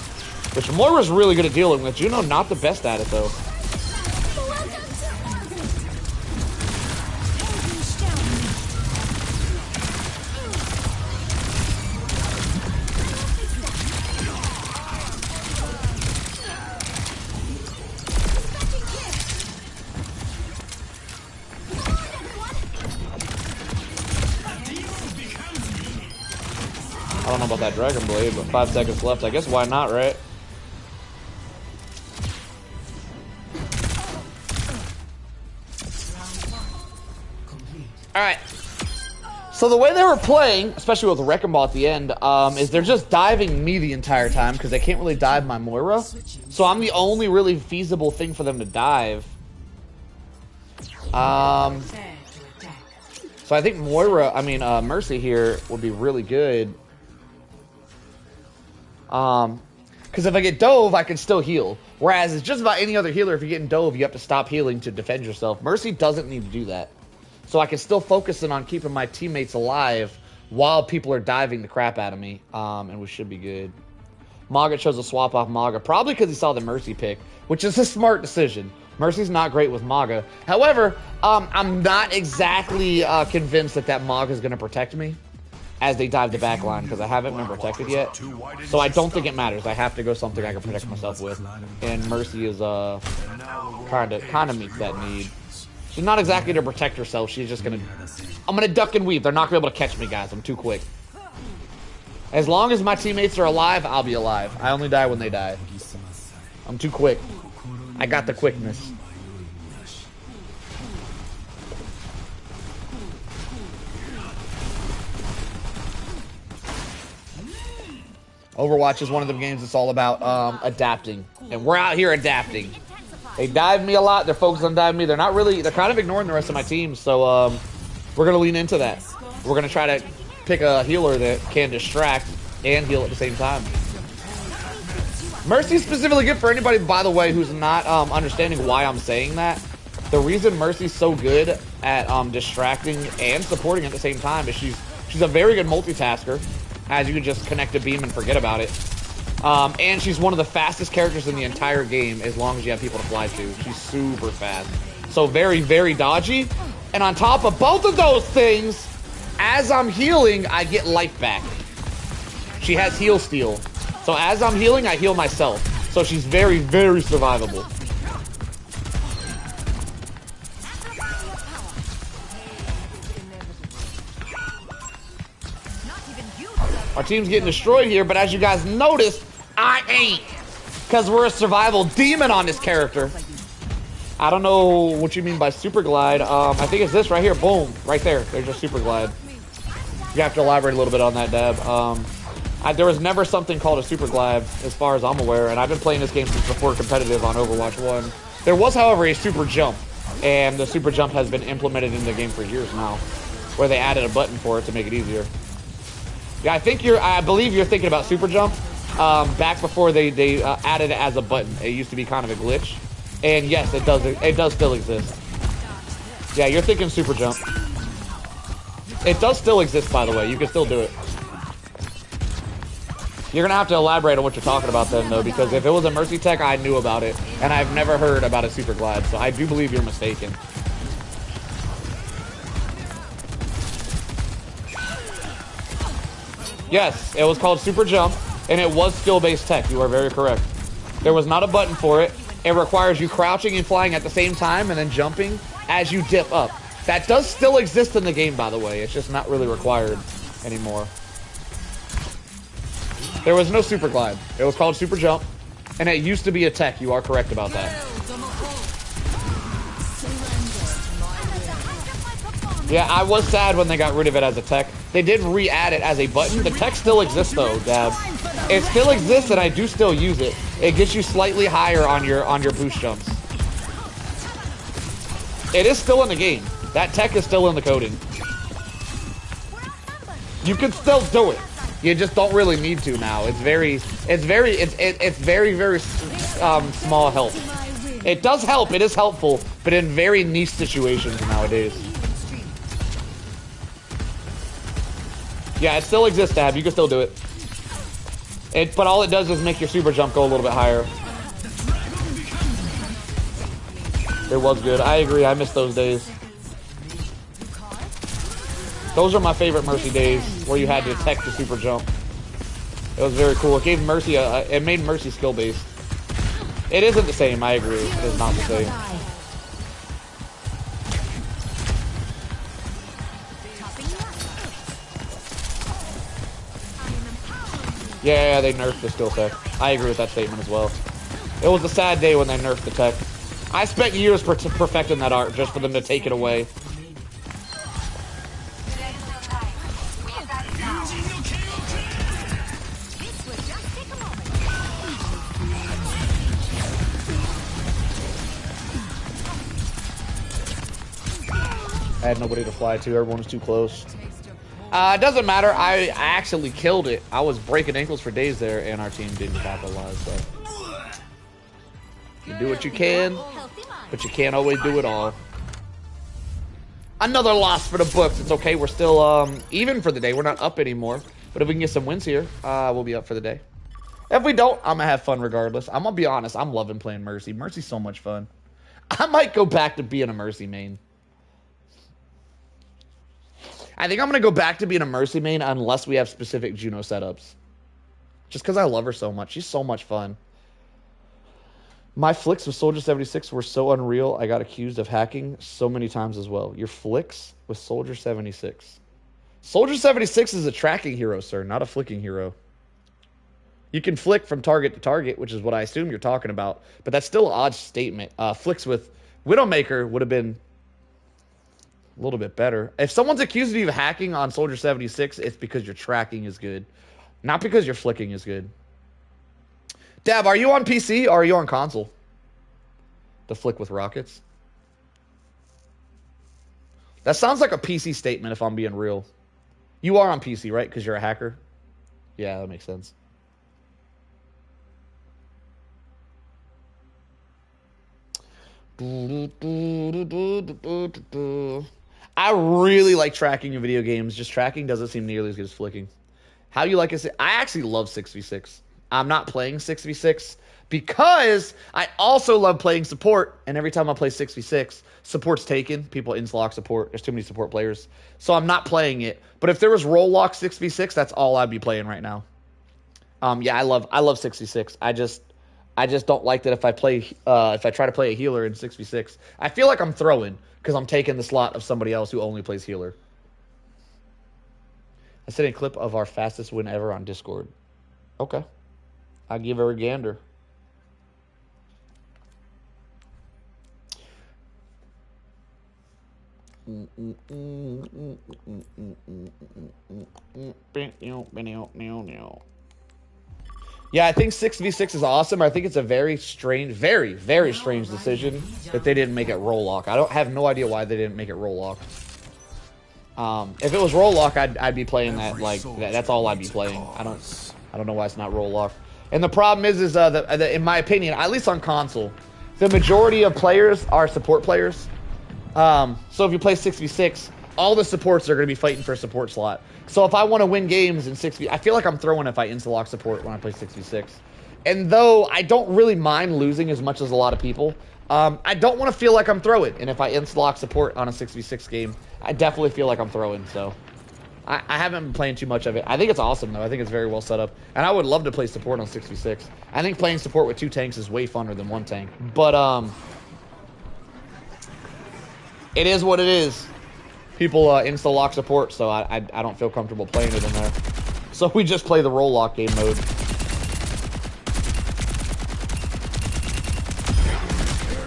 which Moira's really good at dealing with. Juno, not the best at it, though. I don't know about that Dragon Blade, but 5 seconds left. I guess why not, right? Alright. So the way they were playing, especially with the Wrecking Ball at the end, is they're just diving me the entire time because they can't really dive my Moira. So I'm the only really feasible thing for them to dive. So I think Mercy here would be really good. Because if I get dove, I can still heal. Whereas it's just about any other healer. If you're getting dove, you have to stop healing to defend yourself. Mercy doesn't need to do that. So I can still focus in on keeping my teammates alive while people are diving the crap out of me. And we should be good. Maga chose to swap off Maga, probably because he saw the Mercy pick, which is a smart decision. Mercy's not great with Maga. However, I'm not exactly convinced that Maga is going to protect me as they dive the back line, because I haven't been protected yet. So I don't think it matters. I have to go something I can protect myself with. And Mercy is kind of meets that need. She's not exactly to protect herself. She's just gonna... I'm gonna duck and weave. They're not gonna be able to catch me, guys. I'm too quick. As long as my teammates are alive, I'll be alive. I only die when they die. I'm too quick. I got the quickness. Overwatch is one of the games that's all about adapting. And we're out here adapting. They dive me a lot. They're focused on diving me. They're kind of ignoring the rest of my team. So we're going to lean into that. We're going to try to pick a healer that can distract and heal at the same time. Mercy's specifically good for anybody, by the way, who's not understanding why I'm saying that. The reason Mercy's so good at distracting and supporting at the same time is she's a very good multitasker, as you can just connect a beam and forget about it. And she's one of the fastest characters in the entire game as long as you have people to fly to. She's super fast. So very, very dodgy. And on top of both of those things, as I'm healing, I get life back. She has heal steal. So as I'm healing, I heal myself. So she's very, very survivable. Our team's getting destroyed here, but as you guys noticed, I ain't. Because we're a survival demon on this character. I don't know what you mean by super glide. I think it's this right here. Boom. Right there. There's your super glide. You have to elaborate a little bit on that, Deb. There was never something called a super glide, as far as I'm aware, and I've been playing this game since before competitive on Overwatch 1. There was, however, a super jump, and the super jump has been implemented in the game for years now, where they added a button for it to make it easier. Yeah, I believe you're thinking about super jump. Back before they added it as a button, it used to be kind of a glitch, and yes, it does still exist. Yeah, you're thinking super jump. It does still exist, by the way. You can still do it. You're gonna have to elaborate on what you're talking about then, though, because if it was a Mercy tech, I knew about it, and I've never heard about a super glide, so I do believe you're mistaken. Yes, it was called super jump, and it was skill-based tech. You are very correct. There was not a button for it. It requires you crouching and flying at the same time and then jumping as you dip up. That does still exist in the game, by the way. It's just not really required anymore. There was no super glide. It was called super jump, and it used to be a tech. You are correct about that. Yeah, I was sad when they got rid of it as a tech. They did re-add it as a button. The tech still exists though, Dab. It still exists, and I do still use it. It gets you slightly higher on your boost jumps. It is still in the game. That tech is still in the coding. You can still do it. You just don't really need to now. It's very small help. It does help. It is helpful, but in very niche situations nowadays. Yeah, it still exists, Tab. You can still do it. But all it does is make your super jump go a little bit higher. It was good. I agree. I miss those days. Those are my favorite Mercy days, where you had to tech the super jump. It was very cool. It gave Mercy it made Mercy skill based. It isn't the same. I agree. It is not the same. Yeah, they nerfed the skill tech. I agree with that statement as well. It was a sad day when they nerfed the tech. I spent years perfecting that art just for them to take it away. I had nobody to fly to. Everyone was too close. It doesn't matter. I actually killed it. I was breaking ankles for days there, and our team didn't capitalize. So you do what you can, but you can't always do it all. Another loss for the books. It's okay. We're still even for the day. We're not up anymore. But if we can get some wins here, we'll be up for the day. If we don't, I'm gonna have fun regardless. I'm gonna be honest. I'm loving playing Mercy. Mercy's so much fun. I might go back to being a Mercy main. I think I'm going to go back to being a Mercy main unless we have specific Juno setups. Just because I love her so much. She's so much fun. My flicks with Soldier 76 were so unreal, I got accused of hacking so many times as well. Your flicks with Soldier 76. Soldier 76 is a tracking hero, sir, not a flicking hero. You can flick from target to target, which is what I assume you're talking about. But that's still an odd statement. Flicks with Widowmaker would have been a little bit better. If someone's accusing you of hacking on Soldier 76, it's because your tracking is good. Not because your flicking is good. Dab, are you on PC or are you on console? To flick with rockets? That sounds like a PC statement if I'm being real. You are on PC, right? Because you're a hacker? Yeah, that makes sense. I really like tracking in video games. Just tracking doesn't seem nearly as good as flicking. How you like it? I actually love 6v6. I'm not playing 6v6 because I also love playing support. And every time I play 6v6, support's taken. People inslock support. There's too many support players. So I'm not playing it. But if there was roll lock 6v6, that's all I'd be playing right now. Yeah, I love 6v6. I just don't like that if I try to play a healer in 6v6. I feel like I'm throwing because I'm taking the slot of somebody else who only plays healer. I sent a clip of our fastest win ever on Discord. Okay. I'll give her a gander. Yeah, I think 6v6 is awesome. I think it's a very strange, very, very strange decision that they didn't make it roll lock. I don't have no idea why they didn't make it roll lock. If it was roll lock, I'd be playing that like that's all I'd be playing. I don't know why it's not roll lock. And the problem is in my opinion, at least on console, the majority of players are support players. So if you play 6v6, all the supports are going to be fighting for a support slot. So if I want to win games in 6v, I feel like I'm throwing if I insta-lock support when I play 6v6. And though I don't really mind losing as much as a lot of people, I don't want to feel like I'm throwing. And if I insta-lock support on a 6v6 game, I definitely feel like I'm throwing. So I haven't been playing too much of it. I think it's awesome, though. I think it's very well set up. And I would love to play support on 6v6. I think playing support with 2 tanks is way funner than 1 tank. But it is what it is. people insta-lock support, so I don't feel comfortable playing it in there. So we just play the roll lock game mode.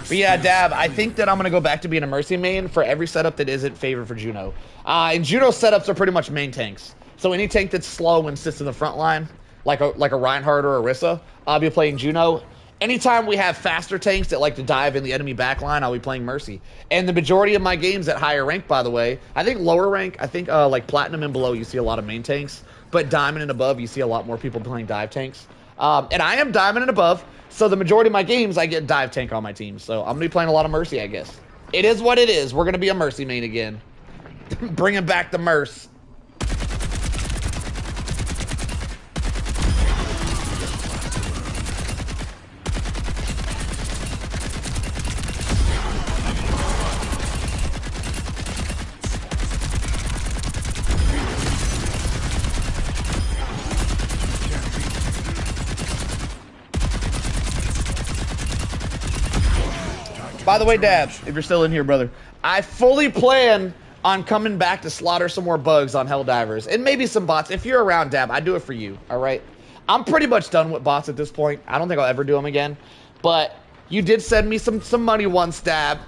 But yeah, Dab, I think that I'm going to go back to being a Mercy main for every setup that isn't favored for Juno. And Juno setups are pretty much main tanks. So any tank that's slow and sits in the front line, like a Reinhardt or Orisa, I'll be playing Juno. Anytime we have faster tanks that like to dive in the enemy backline, I'll be playing Mercy. And the majority of my games at higher rank, by the way, I think lower rank, I think like Platinum and below, you see a lot of main tanks. But Diamond and above, you see a lot more people playing dive tanks. And I am Diamond and above. So the majority of my games, I get dive tank on my team. So I'm going to be playing a lot of Mercy, I guess. It is what it is. We're going to be a Mercy main again. Bringing back the Merce. By the way, Dab, if you're still in here, brother, I fully plan on coming back to slaughter some more bugs on Helldivers. And maybe some bots. If you're around, Dab, I do it for you, all right? I'm pretty much done with bots at this point. I don't think I'll ever do them again. But you did send me some money once, Dab.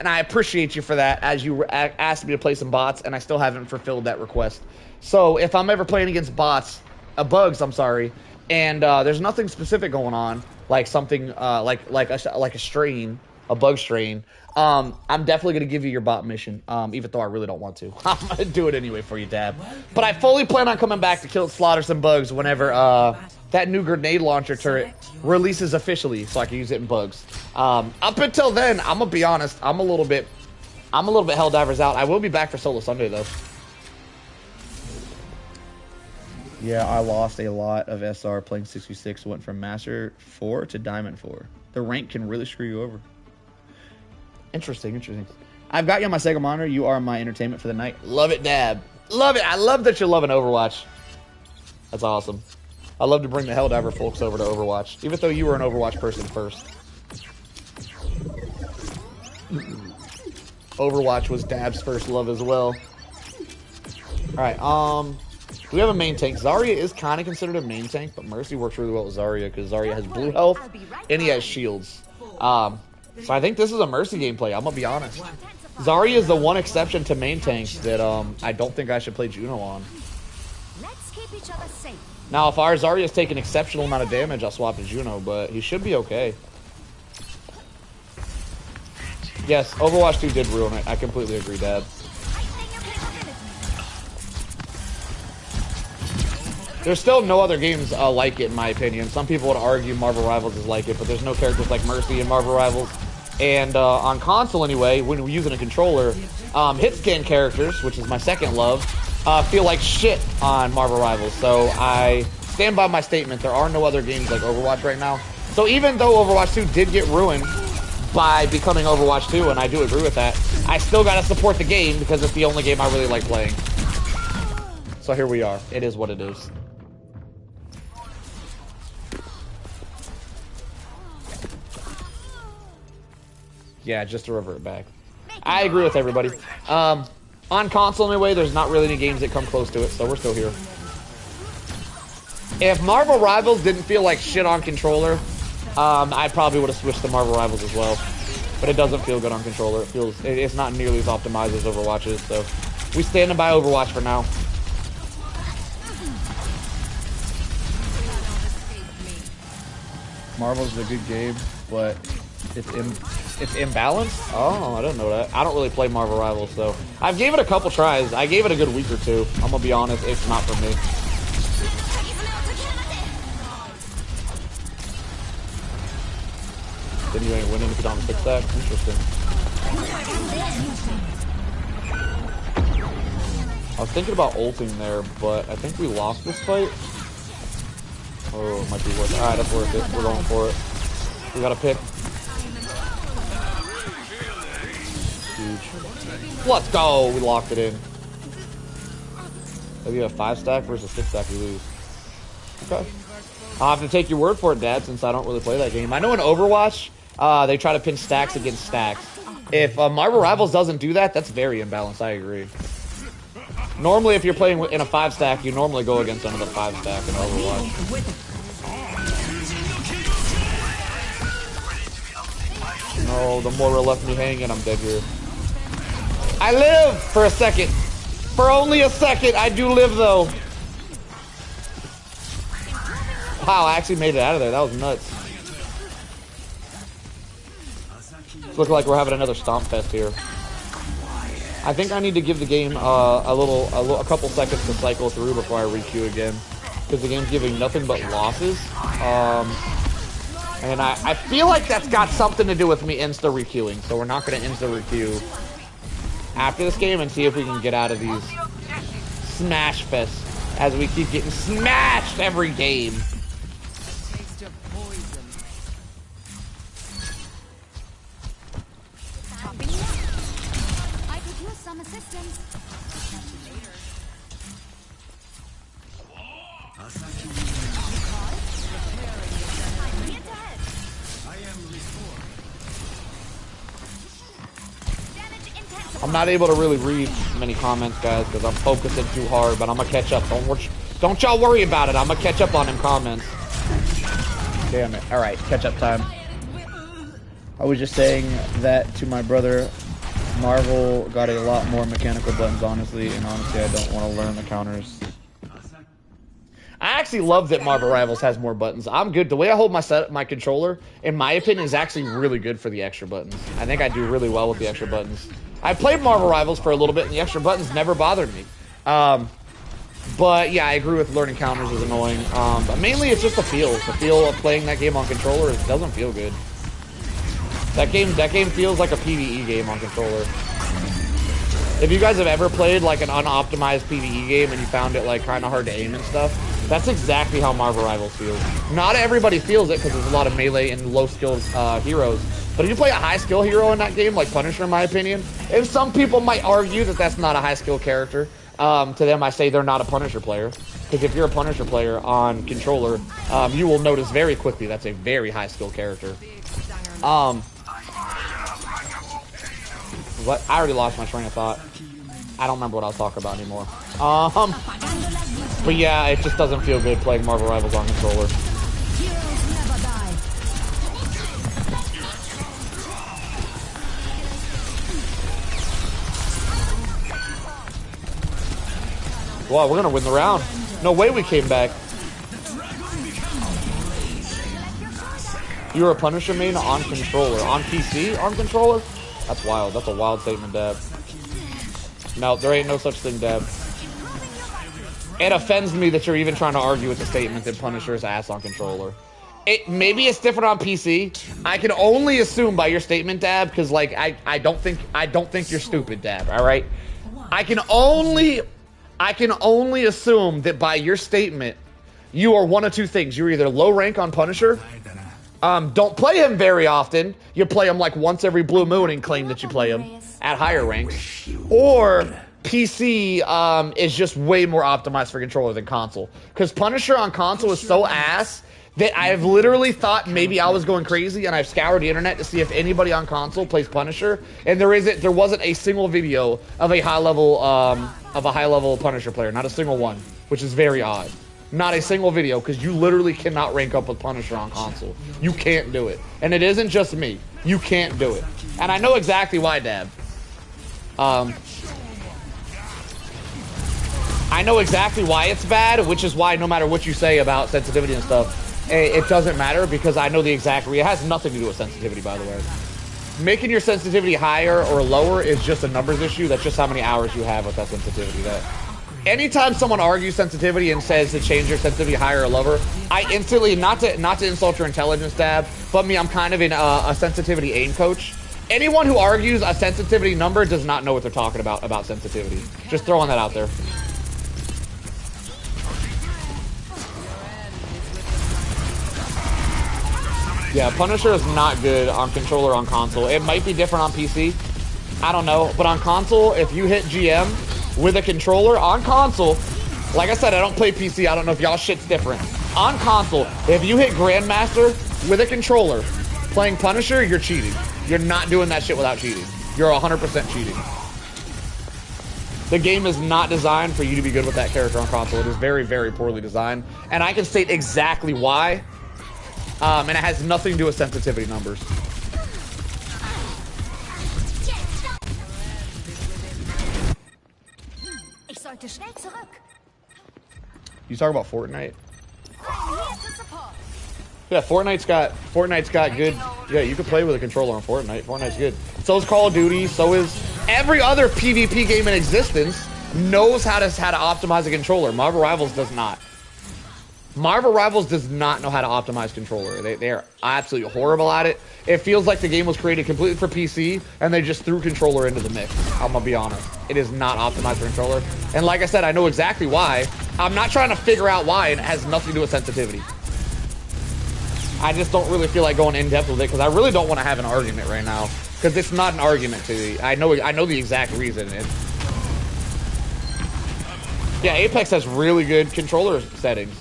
And I appreciate you for that, as you asked me to play some bots, and I still haven't fulfilled that request. So if I'm ever playing against bots, bugs, I'm sorry, and there's nothing specific going on, like something like a strain, a bug strain, I'm definitely going to give you your bot mission, even though I really don't want to. I'm going to do it anyway for you, Dab. But I fully plan on coming back to slaughter some bugs whenever that new grenade launcher turret releases officially, so I can use it in bugs. Up until then, I'm going to be honest, I'm a little bit Helldivers out. I will be back for Solo Sunday, though. Yeah, I lost a lot of SR playing 66, went from Master 4 to Diamond 4. The rank can really screw you over. Interesting. I've got you on my Sega monitor. You are my entertainment for the night. Love it, Dab. Love it. I love that you're loving Overwatch. That's awesome. I love to bring the Helldiver folks over to Overwatch, even though you were an Overwatch person first. Overwatch was Dab's first love as well. Alright, we have a main tank. Zarya is kind of considered a main tank, but Mercy works really well with Zarya because Zarya has blue health and he has shields. So I think this is a Mercy gameplay, I'm going to be honest. Zarya is the one exception to main tanks that I don't think I should play Juno on. Let's keep each other safe. Now, if our Zarya's take an exceptional amount of damage, I'll swap to Juno, but he should be okay. Yes, Overwatch 2 did ruin it. I completely agree, Dad. There's still no other games like it, in my opinion. Some people would argue Marvel Rivals is like it, but there's no characters like Mercy in Marvel Rivals. And on console, anyway, when we're using a controller, hit scan characters, which is my second love, feel like shit on Marvel Rivals. So I stand by my statement. There are no other games like Overwatch right now. So even though Overwatch 2 did get ruined by becoming Overwatch 2, and I do agree with that, I still gotta support the game because it's the only game I really like playing. So here we are. It is what it is. Yeah, just to revert back. I agree with everybody. On console anyway, there's not really any games that come close to it, so we're still here. If Marvel Rivals didn't feel like shit on controller, I probably would have switched to Marvel Rivals as well. But it doesn't feel good on controller. It's not nearly as optimized as Overwatch is, so we standing by Overwatch for now. Marvel's a good game, but it's imbalanced? Oh, I didn't know that. I don't really play Marvel Rivals, so I've gave it a couple tries. I gave it a good week or two. I'm gonna be honest, it's not for me. Then you ain't winning if you don't fix that? Interesting. I was thinking about ulting there, but I think we lost this fight. Oh, it might be worth it. Alright, that's worth it. We're going for it. We got a pick. Huge. Let's go! We locked it in. Maybe a 5-stack versus a 6-stack we lose. Okay. I'll have to take your word for it, Dad, since I don't really play that game. I know in Overwatch, they try to pin stacks against stacks. If Marvel Rivals doesn't do that, that's very imbalanced. I agree. Normally, if you're playing in a 5-stack, you normally go against another 5-stack in Overwatch. No, the Moira left me hanging. I'm dead here. I live for a second. For only a second, I do live though. Wow, I actually made it out of there. That was nuts. It's looking like we're having another stomp fest here. I think I need to give the game a couple seconds to cycle through before I requeue again, because the game's giving nothing but losses. And I feel like that's got something to do with me insta requeuing, so we're not going to insta requeue after this game and see if we can get out of these smash fests as we keep getting smashed every game. I could use some assistance. I'm not able to really read many comments, guys, because I'm focusing too hard, but I'm gonna catch up. Don't y'all worry about it. I'm gonna catch up on them comments. Damn it. All right, catch up time. I was just saying that to my brother. Marvel got a lot more mechanical buttons, honestly, and honestly, I don't want to learn the counters. I actually love that Marvel Rivals has more buttons. I'm good. The way I hold my controller, in my opinion, is actually really good for the extra buttons. I think I do really well with the extra buttons. I played Marvel Rivals for a little bit, and the extra buttons never bothered me. But yeah, I agree with learning counters is annoying. But mainly it's just the feel. The feel of playing that game on controller doesn't feel good. That game feels like a PvE game on controller. If you guys have ever played like an unoptimized PvE game and you found it like kind of hard to aim and stuff, that's exactly how Marvel Rivals feels. Not everybody feels it because there's a lot of melee and low skill heroes. But if you play a high skill hero in that game, like Punisher in my opinion, and some people might argue that that's not a high skill character, to them I say they're not a Punisher player. Because if you're a Punisher player on controller, you will notice very quickly that's a very high skill character. What? I already lost my train of thought. I don't remember what I was talking about anymore. But yeah, it just doesn't feel good playing Marvel Rivals on controller. Wow, we're gonna win the round. No way we came back. You're a Punisher main on controller. On PC? On controller? That's wild. That's a wild statement, Dab. No, there ain't no such thing, Dab. It offends me that you're even trying to argue with the statement that Punisher's ass on controller. Maybe it's different on PC. I can only assume by your statement, Dab, because like I don't think you're stupid, Dab. All right. I can only assume that by your statement, you are one of two things. You're either low rank on Punisher. Don't play him very often. You play him like once every blue moon and claim that you play him at higher ranks. Or PC is just way more optimized for controller than console. Because Punisher on console is so ass that I've literally thought maybe I was going crazy, and I've scoured the internet to see if anybody on console plays Punisher, and there wasn't a single video of a high level Punisher player, not a single one, which is very odd. Not a single video, because you literally cannot rank up with Punisher on console. You can't do it. And it isn't just me. You can't do it. And I know exactly why, Dab. I know exactly why it's bad, which is why no matter what you say about sensitivity and stuff, it doesn't matter, because I know the exact reason. It has nothing to do with sensitivity, by the way. Making your sensitivity higher or lower is just a numbers issue. That's just how many hours you have with that sensitivity. Anytime someone argues sensitivity and says to change your sensitivity higher or lower, I instantly, not to insult your intelligence, Dab, but me, I'm kind of a sensitivity aim coach. Anyone who argues a sensitivity number does not know what they're talking about sensitivity. Just throwing that out there. Yeah, Punisher is not good on controller on console. It might be different on PC. I don't know. But on console, if you hit GM with a controller on console, like I said, I don't play PC. I don't know if y'all shit's different. On console, if you hit Grandmaster with a controller playing Punisher, you're cheating. You're not doing that shit without cheating. You're 100% cheating. The game is not designed for you to be good with that character on console. It is very, very poorly designed. And I can state exactly why. And it has nothing to do with sensitivity numbers. Ich sollte schnell zurück. You talk about Fortnite? I'm here to support. Yeah, Fortnite's got good. Yeah, you can play with a controller on Fortnite. Fortnite's good. So is Call of Duty. So is every other PvP game in existence. Knows how to optimize a controller. Marvel Rivals does not. Marvel Rivals does not know how to optimize controller. They are absolutely horrible at it. It feels like the game was created completely for PC and they just threw controller into the mix. I'm gonna be honest. It is not optimized for controller. And like I said, I know exactly why. I'm not trying to figure out why, and it has nothing to do with sensitivity. I just don't really feel like going in depth with it because I really don't want to have an argument right now because it's not an argument to me. I know the exact reason. Yeah, Apex has really good controller settings.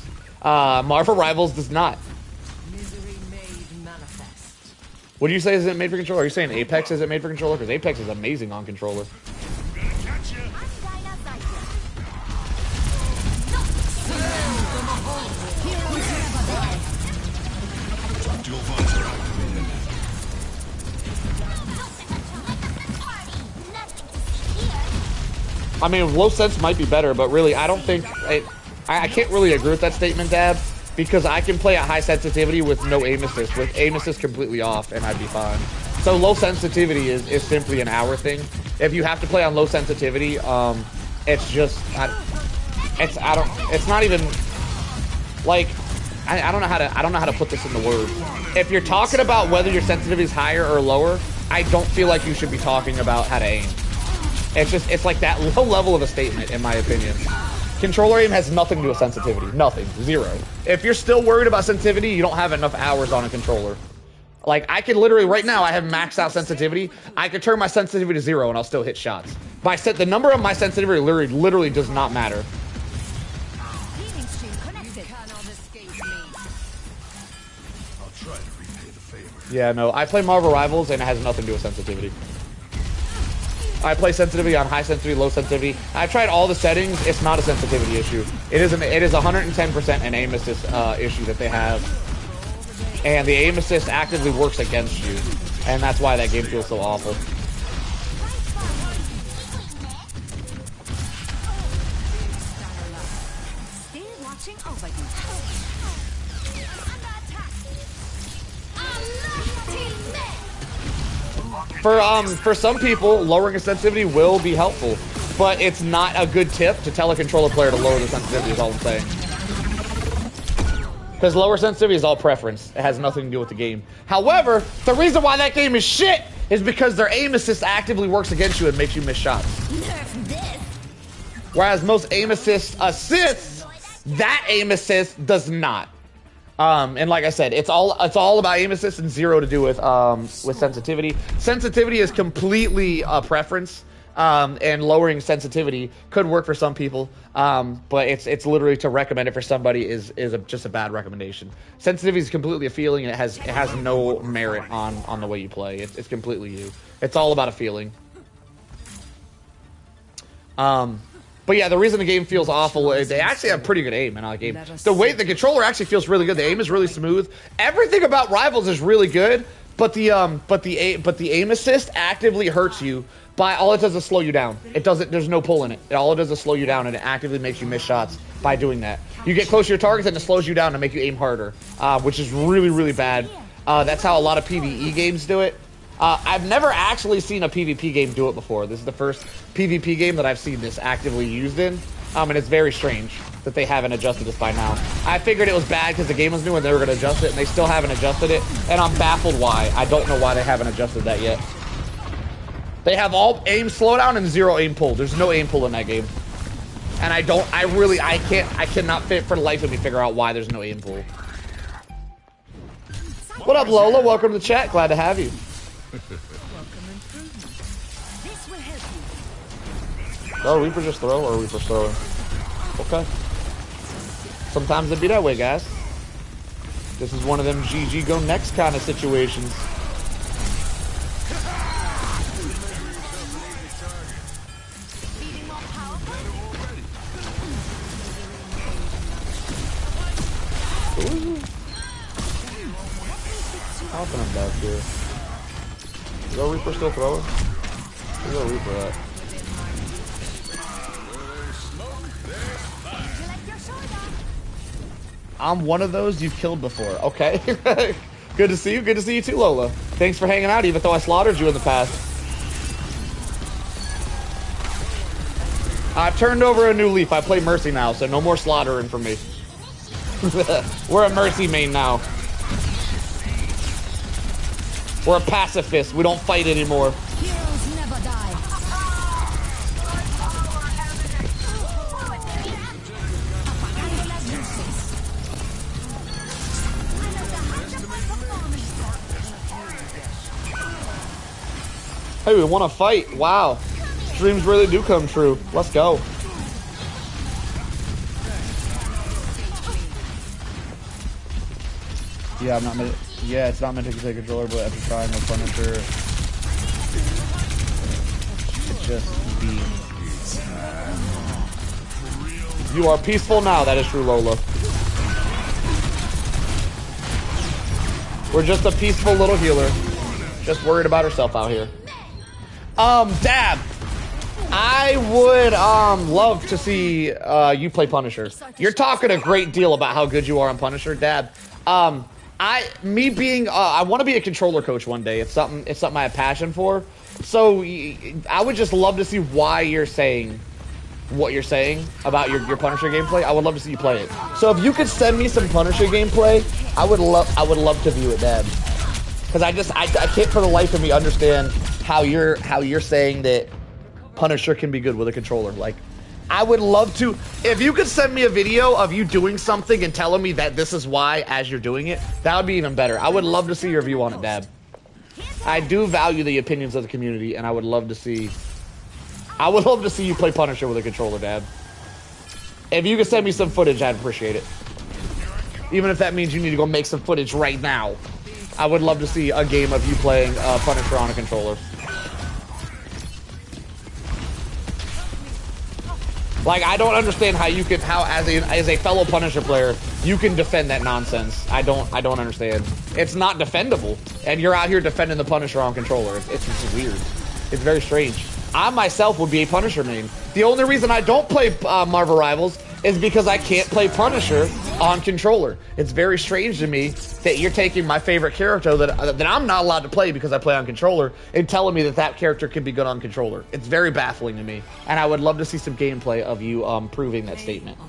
Marvel Rivals does not. Misery made manifest. What do you say isn't made for controller? Are you saying Apex isn't made for controller? Because Apex is amazing on controller. I mean, low sense might be better, but really, I don't think... I can't really agree with that statement, Dab, because I can play at high sensitivity with no aim assist, with aim assist completely off, and I'd be fine. So low sensitivity is simply an hour thing. If you have to play on low sensitivity, it's just... it's not even... Like... I don't know how to put this into words. If you're talking about whether your sensitivity is higher or lower, I don't feel like you should be talking about how to aim. It's like that low level of a statement, in my opinion. Controller aim has nothing to do with sensitivity. Nothing. Zero. If you're still worried about sensitivity, you don't have enough hours on a controller. Like, I could literally, right now, I have maxed out sensitivity. I could turn my sensitivity to 0 and I'll still hit shots. The number of my sensitivity literally does not matter. Healing stream connected. I'll try to repay the favor. Yeah, no, I play Marvel Rivals and it has nothing to do with sensitivity. I play sensitivity on high sensitivity, low sensitivity. I've tried all the settings. It's not a sensitivity issue. It is 110% an aim assist issue that they have. And the aim assist actively works against you. And that's why that game feels so awful. Still watching over you. For some people, lowering a sensitivity will be helpful, but it's not a good tip to tell a controller player to lower the sensitivity, is all I'm saying. Because lower sensitivity is all preference. It has nothing to do with the game. However, the reason why that game is shit is because their aim assist actively works against you and makes you miss shots. Whereas most aim assists, that aim assist does not. And like I said, it's all about aim assist and 0 to do with sensitivity. Sensitivity is completely a preference, and lowering sensitivity could work for some people, but it's literally to recommend it for somebody is just a bad recommendation. Sensitivity is completely a feeling, and it has no merit on the way you play. It's completely you. It's all about a feeling. But yeah, the reason the game feels awful is they actually have pretty good aim in our game. The controller actually feels really good. The aim is really smooth. Everything about Rivals is really good, but the aim assist actively hurts you. By all it does is slow you down. There's no pull in it. All it does is slow you down, and it actively makes you miss shots by doing that. You get close to your targets, and it slows you down to make you aim harder, which is really, really bad. That's how a lot of PvE games do it. I've never actually seen a PvP game do it before. This is the first PvP game that I've seen this actively used in, and it's very strange that they haven't adjusted this by now. I figured it was bad because the game was new and they were going to adjust it, and they still haven't adjusted it, and I'm baffled why. I don't know why they haven't adjusted that yet. They have all aim slowdown and 0 aim pull. There's no aim pull in that game. And I cannot fit for the life of me figure out why there's no aim pull. What up, Lola? Welcome to the chat. Glad to have you. This will help you. Oh, Reaper just throw or Reaper throwing? Okay. Sometimes it be that way, guys. This is one of them GG go next kind of situations. here. Is our Reaper still throwing? Where's our Reaper at? I'm one of those you've killed before. Okay. Good to see you. Good to see you too, Lola. Thanks for hanging out, even though I slaughtered you in the past. I've turned over a new leaf. I play Mercy now, so no more slaughtering for me. We're a Mercy main now. We're a pacifist. We don't fight anymore. Heroes never die. Hey, we want to fight. Wow. Dreams really do come true. Let's go. Yeah, I'm not meant. Yeah, it's not meant to take a controller, but after trying the Punisher, it's just be. You are peaceful now. That is true, Lola. We're just a peaceful little healer, just worried about herself out here. Dab. I would love to see you play Punisher. You're talking a great deal about how good you are on Punisher, Dab. I want to be a controller coach one day. It's something I have passion for. So I would just love to see why you're saying what you're saying about your Punisher gameplay. I would love to see you play it. So if you could send me some Punisher gameplay, I would love to view it, Dad. Because I can't for the life of me understand how you're saying that Punisher can be good with a controller. Like, I would love to. If you could send me a video of you doing something and telling me that this is why as you're doing it, that would be even better. I would love to see your view on it, Dad. I do value the opinions of the community, and I would love to see you play Punisher with a controller, Dad. If you could send me some footage, I'd appreciate it. Even if that means you need to go make some footage right now. I would love to see a game of you playing Punisher on a controller. Like, I don't understand how as a fellow Punisher player, you can defend that nonsense. I don't understand. It's not defendable. And you're out here defending the Punisher on controller. It's just weird. It's very strange. I myself would be a Punisher main. The only reason I don't play Marvel Rivals is because I can't play Punisher on controller. It's very strange to me that you're taking my favorite character that I'm not allowed to play because I play on controller and telling me that character can be good on controller. It's very baffling to me, and I would love to see some gameplay of you proving that statement.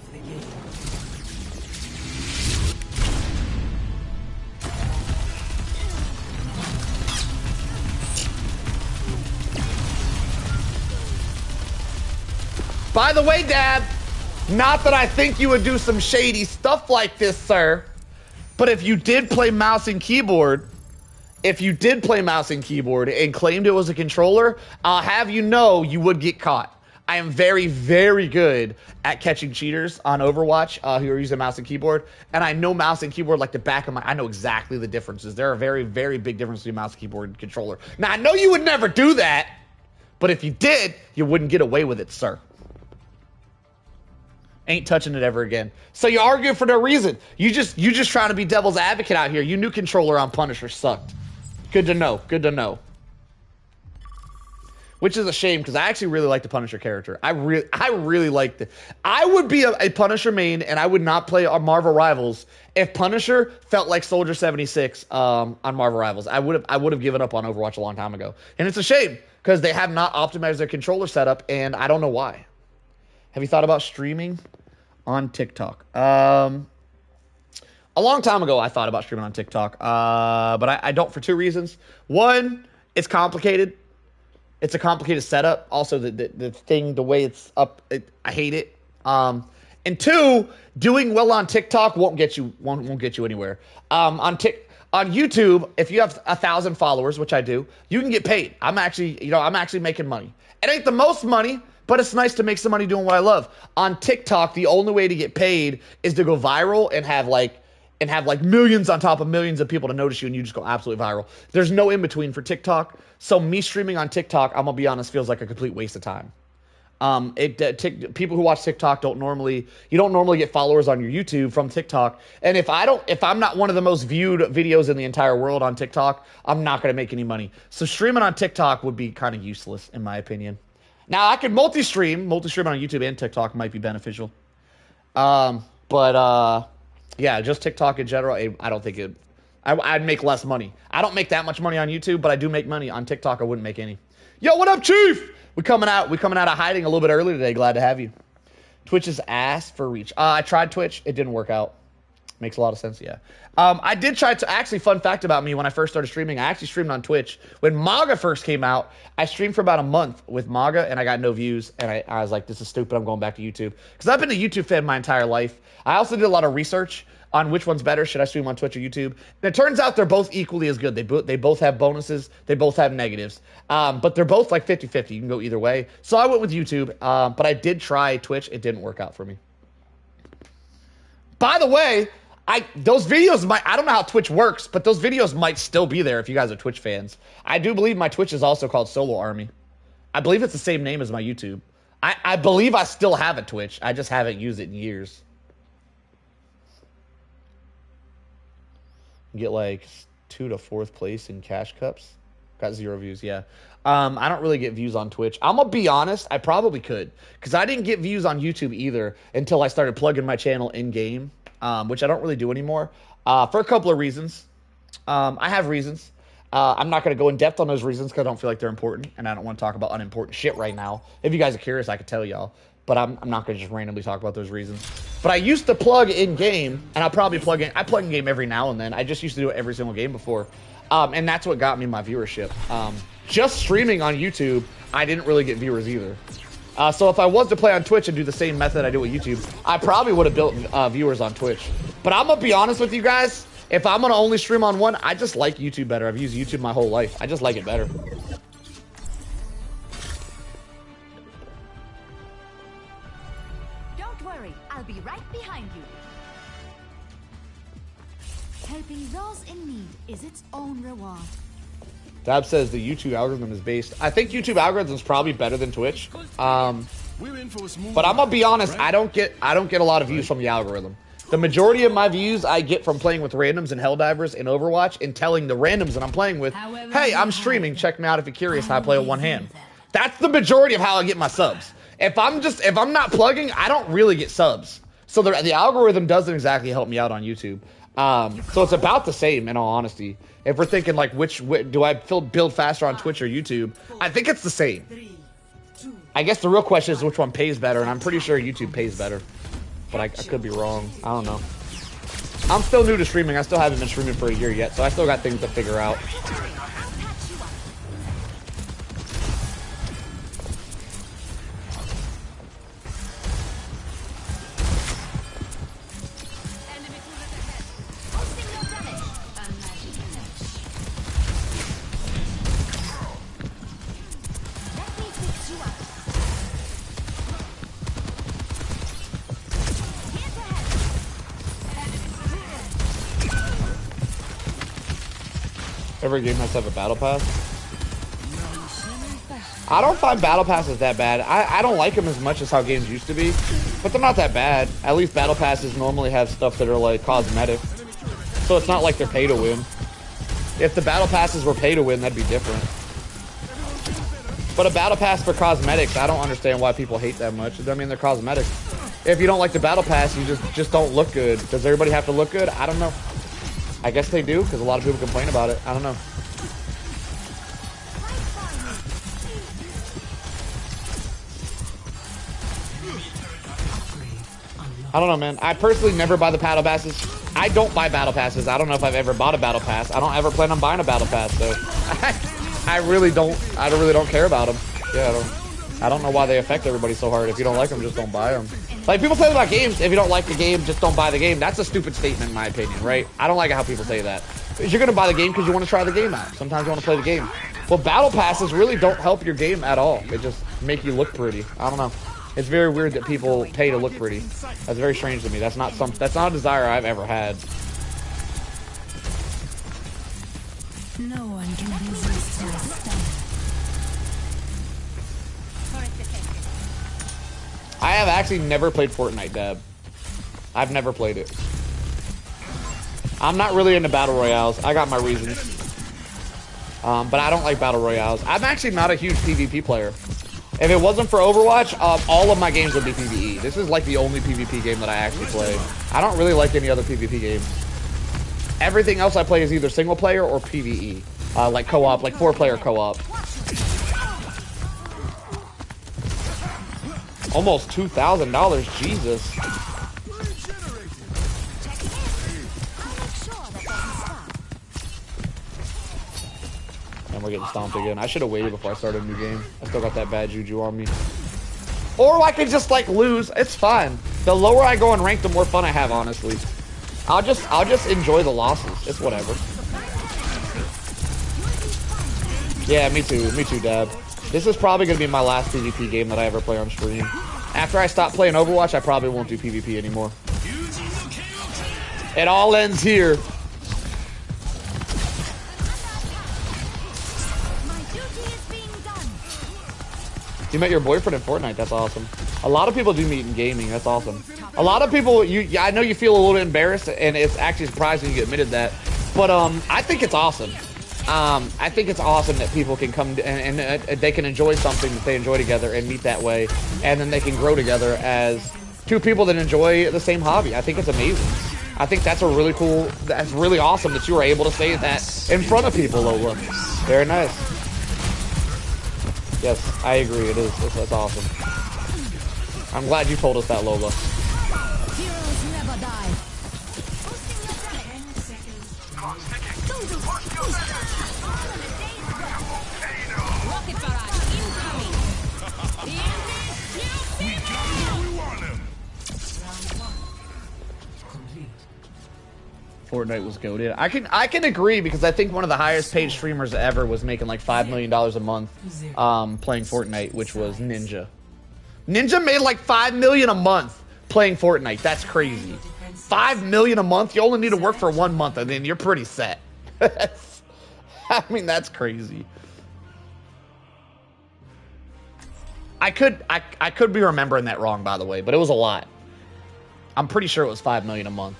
By the way, Dad, not that I think you would do some shady stuff like this, sir, but if you did play mouse and keyboard, and claimed it was a controller, I'll have you know you would get caught. I am very, very good at catching cheaters on Overwatch who are using mouse and keyboard, and I know mouse and keyboard like the back of my... I know exactly the differences. There are very, very big differences between mouse, keyboard, and controller. Now, I know you would never do that, but if you did, you wouldn't get away with it, sir. Ain't touching it ever again. So you argue for no reason. You just trying to be devil's advocate out here. You knew controller on Punisher sucked. Good to know. Good to know. Which is a shame because I actually really like the Punisher character. I really liked it. I would be a Punisher main and I would not play on Marvel Rivals if Punisher felt like Soldier 76 on Marvel Rivals. I would have given up on Overwatch a long time ago. And it's a shame because they have not optimized their controller setup and I don't know why. Have you thought about streaming on TikTok? A long time ago, I thought about streaming on TikTok, but I don't for two reasons. One, it's complicated. It's a complicated setup. Also, the way it's up, I hate it. And two, doing well on TikTok won't get you anywhere. On YouTube, if you have 1,000 followers, which I do, you can get paid. I'm actually making money. It ain't the most money, but it's nice to make some money doing what I love. On TikTok, the only way to get paid is to go viral and have millions on top of millions of people to notice you and you just go absolutely viral. There's no in between for TikTok. So me streaming on TikTok, I'm gonna be honest, feels like a complete waste of time. People who watch TikTok you don't normally get followers on your YouTube from TikTok. And if I'm not one of the most viewed videos in the entire world on TikTok, I'm not going to make any money. So streaming on TikTok would be kind of useless in my opinion. Now I could multi-stream on YouTube and TikTok might be beneficial. Yeah, just TikTok in general, I don't think I'd make less money. I don't make that much money on YouTube, but I do make money on TikTok. I wouldn't make any. Yo, what up, Chief? We coming out of hiding a little bit early today. Glad to have you. Twitch is ass for reach. I tried Twitch. It didn't work out. Makes a lot of sense, yeah. I did try to, actually, fun fact about me, when I first started streaming, I actually streamed on Twitch. When MAGA first came out, I streamed for about a month with MAGA, and I got no views, and I was like, this is stupid, I'm going back to YouTube. Because I've been a YouTube fan my entire life. I also did a lot of research on which one's better. Should I stream on Twitch or YouTube? And it turns out they're both equally as good. They both have bonuses. They both have negatives. But they're both like 50-50. You can go either way. So I went with YouTube, but I did try Twitch. It didn't work out for me. By the way, those videos I don't know how Twitch works, but those videos might still be there if you guys are Twitch fans. I do believe my Twitch is also called Solo Army. I believe it's the same name as my YouTube. I believe I still have a Twitch. I just haven't used it in years. Get like 2 to 4th place in cash cups. Got 0 views, yeah. I don't really get views on Twitch. I'm gonna be honest, I probably could, because I didn't get views on YouTube either until I started plugging my channel in game, which I don't really do anymore, for a couple of reasons. I have reasons. I'm not gonna go in depth on those reasons because I don't feel like they're important, and I don't want to talk about unimportant shit right now. If you guys are curious, I could tell y'all, but I'm not gonna just randomly talk about those reasons. But I used to plug in game, and I'll probably plug in game every now and then. I just used to do it every single game before. And that's what got me my viewership. Just streaming on YouTube, I didn't really get viewers either. So if I was to play on Twitch and do the same method I do with YouTube, I probably would have built viewers on Twitch. But I'm gonna be honest with you guys, if I'm gonna only stream on one, I just like YouTube better. I've used YouTube my whole life. I just like it better. Don't worry, I'll be right behind you. Helping those in need is its own reward. Dab says the YouTube algorithm is based. I think YouTube algorithm is probably better than Twitch. But I'm gonna be honest, I don't get a lot of views from the algorithm. The majority of my views I get from playing with randoms and Helldivers in Overwatch and telling the randoms that I'm playing with, hey, I'm streaming, check me out if you're curious how I play with one hand. That's the majority of how I get my subs. If I'm not plugging, I don't really get subs. So the algorithm doesn't exactly help me out on YouTube. So it's about the same, in all honesty. If we're thinking like which do I build faster on Twitch or YouTube, I think it's the same. I guess the real question is which one pays better, and I'm pretty sure YouTube pays better. But I could be wrong. I don't know. I'm still new to streaming. I still haven't been streaming for a year yet, so I still got things to figure out. Every game has to have a battle pass. I don't find battle passes that bad. I don't like them as much as how games used to be, but they're not that bad. At least battle passes normally have stuff that are like cosmetic, so it's not like they're pay to win. If the battle passes were pay to win, that'd be different. But a battle pass for cosmetics, I don't understand why people hate that much. I mean, they're cosmetics. If you don't like the battle pass, you just don't look good. Does everybody have to look good? I don't know. I guess they do, because a lot of people complain about it. I don't know. I don't know, man. I personally never buy the battle passes. I don't buy battle passes. I don't know if I've ever bought a battle pass. I don't ever plan on buying a battle pass, so I really don't care about them. Yeah, I don't know why they affect everybody so hard. If you don't like them, just don't buy them. Like, people say about games, if you don't like the game, just don't buy the game. That's a stupid statement in my opinion, right? I don't like how people say that. Because you're going to buy the game because you want to try the game out. Sometimes you want to play the game. Well, battle passes really don't help your game at all. They just make you look pretty. I don't know. It's very weird that people pay to look pretty. That's very strange to me. That's not a desire I've ever had. No one can resist my style. I have actually never played Fortnite, Dab. I've never played it. I'm not really into battle royales. I got my reasons. But I don't like battle royales. I'm actually not a huge PvP player. If it wasn't for Overwatch, all of my games would be PvE. This is like the only PvP game that I actually play. I don't really like any other PvP games. Everything else I play is either single player or PvE. Like co-op, like 4-player co-op. Almost $2,000, Jesus. And we're getting stomped again. I should have waited before I started a new game. I still got that bad juju on me. Or I could just like lose. It's fine. The lower I go in rank, the more fun I have, honestly. I'll just enjoy the losses. It's whatever. Yeah, me too. Me too, Dab. This is probably going to be my last PvP game that I ever play on stream. After I stop playing Overwatch, I probably won't do PvP anymore. It all ends here. You met your boyfriend in Fortnite. That's awesome. A lot of people do meet in gaming. That's awesome. A lot of people, I know you feel a little bit embarrassed, and it's actually surprising you admitted that. But I think it's awesome. I think it's awesome that people can come and they can enjoy something that they enjoy together and meet that way, and then they can grow together as two people that enjoy the same hobby. I think it's amazing. I think that's a really cool. That's really awesome that you were able to say that in front of people, Lola. Very nice. Yes, I agree. It is. That's awesome. I'm glad you told us that, Lola. Heroes never die. Rocket barrage incoming. Fortnite was goated. I can agree, because I think one of the highest paid streamers ever was making like $5 million a month playing Fortnite, which was Ninja. Ninja made like $5 million a month playing Fortnite. That's crazy. $5 million a month? You only need to work for 1 month and then you're pretty set. I mean, that's crazy. I could be remembering that wrong, by the way, but it was a lot. I'm pretty sure it was $5 million a month.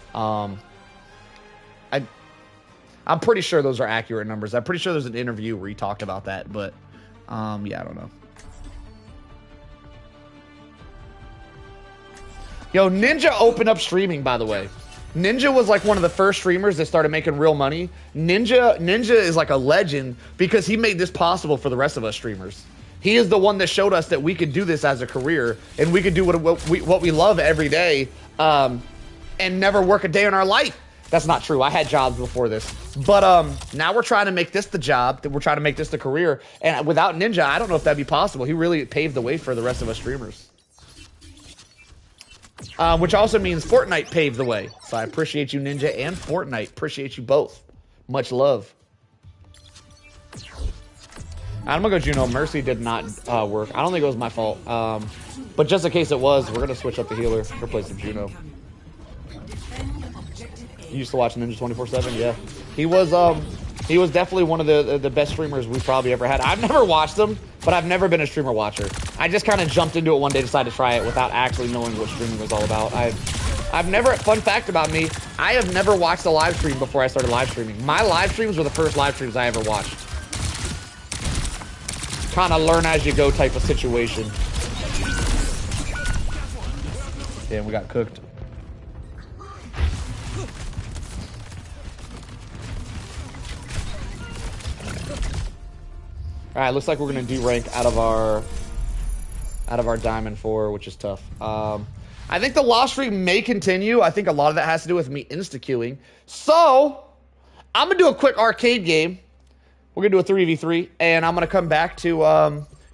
I'm pretty sure those are accurate numbers. I'm pretty sure there's an interview where he talked about that, but yeah, I don't know. Yo, Ninja opened up streaming, by the way. Ninja was like one of the first streamers that started making real money. Ninja is like a legend because he made this possible for the rest of us streamers. He is the one that showed us that we could do this as a career, and we could do what we love every day, and never work a day in our life. That's not true. I had jobs before this. But now we're trying to make this the job. We're trying to make this the career. And without Ninja, I don't know if that'd be possible. He really paved the way for the rest of us streamers. Which also means Fortnite paved the way. So I appreciate you, Ninja, and Fortnite. Appreciate you both. Much love. I'm going to go Juno. Mercy did not work. I don't think it was my fault. But just in case it was, we're going to switch up the healer. Replace some Juno. You used to watch Ninja 24/7, yeah. He was definitely one of the best streamers we probably ever had. I've never watched him, but I've never been a streamer watcher. I just kind of jumped into it one day, decided to try it without actually knowing what streaming was all about. I've never, fun fact about me, I have never watched a live stream before I started live streaming. My live streams were the first live streams I ever watched. Kind of learn as you go type of situation. Damn, we got cooked. All right, looks like we're gonna de-rank out of our Diamond 4, which is tough. I think the loss streak may continue. I think a lot of that has to do with me insta-queuing. So, I'm gonna do a quick arcade game. We're gonna do a 3v3, and I'm gonna come back to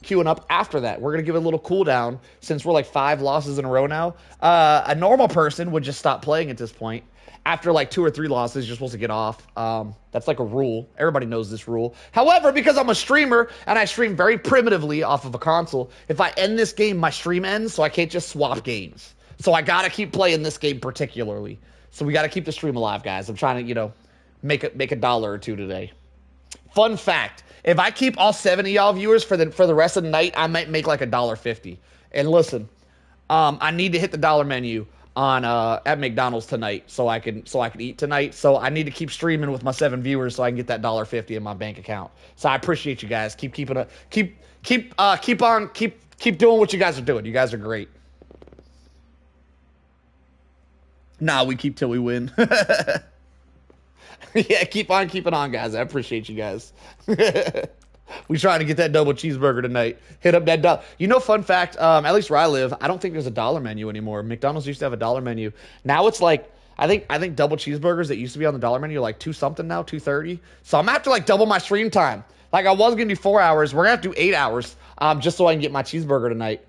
queuing up after that. We're gonna give it a little cooldown since we're like 5 losses in a row now. A normal person would just stop playing at this point. After like 2 or 3 losses, you're supposed to get off. That's like a rule. Everybody knows this rule. However, because I'm a streamer and I stream very primitively off of a console, if I end this game, my stream ends, so I can't just swap games. So I gotta keep playing this game particularly. So we gotta keep the stream alive, guys. I'm trying to, you know, make a dollar or two today. Fun fact: if I keep all 7 of y'all viewers for the rest of the night, I might make like $1.50. And listen, I need to hit the dollar menu on at McDonald's tonight so I can eat tonight. So I need to keep streaming with my 7 viewers so I can get that $1.50 in my bank account. So I appreciate you guys. Keep doing what you guys are doing. You guys are great. Nah, we keep till we win. Yeah, keep on keeping on, guys. I appreciate you guys. We trying to get that double cheeseburger tonight. Hit up that dollar. You know, fun fact, at least where I live, I don't think there's a dollar menu anymore. McDonald's used to have a dollar menu. Now it's like, I think double cheeseburgers that used to be on the dollar menu are like $2 something now, $2.30. So I'm gonna have to like double my stream time. Like I was gonna do 4 hours. We're gonna have to do 8 hours just so I can get my cheeseburger tonight.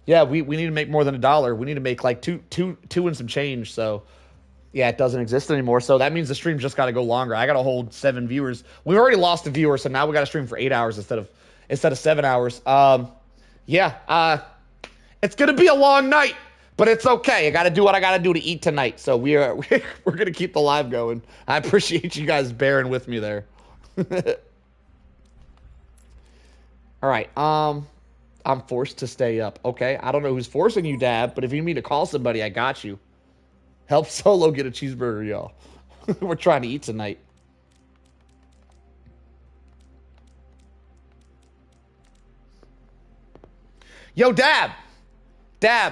Yeah, we need to make more than $1. We need to make like two and some change. So yeah, it doesn't exist anymore. So that means the stream just got to go longer. I got to hold 7 viewers. We've already lost a viewer, so now we got to stream for 8 hours instead of 7 hours. Yeah, it's gonna be a long night, but it's okay. I got to do what I got to do to eat tonight. So we're gonna keep the live going. I appreciate you guys bearing with me there. All right. I'm forced to stay up. Okay, I don't know who's forcing you, Dab, but if you need me to call somebody, I got you. Help Solo get a cheeseburger, y'all. We're trying to eat tonight. Yo, Dab, I'm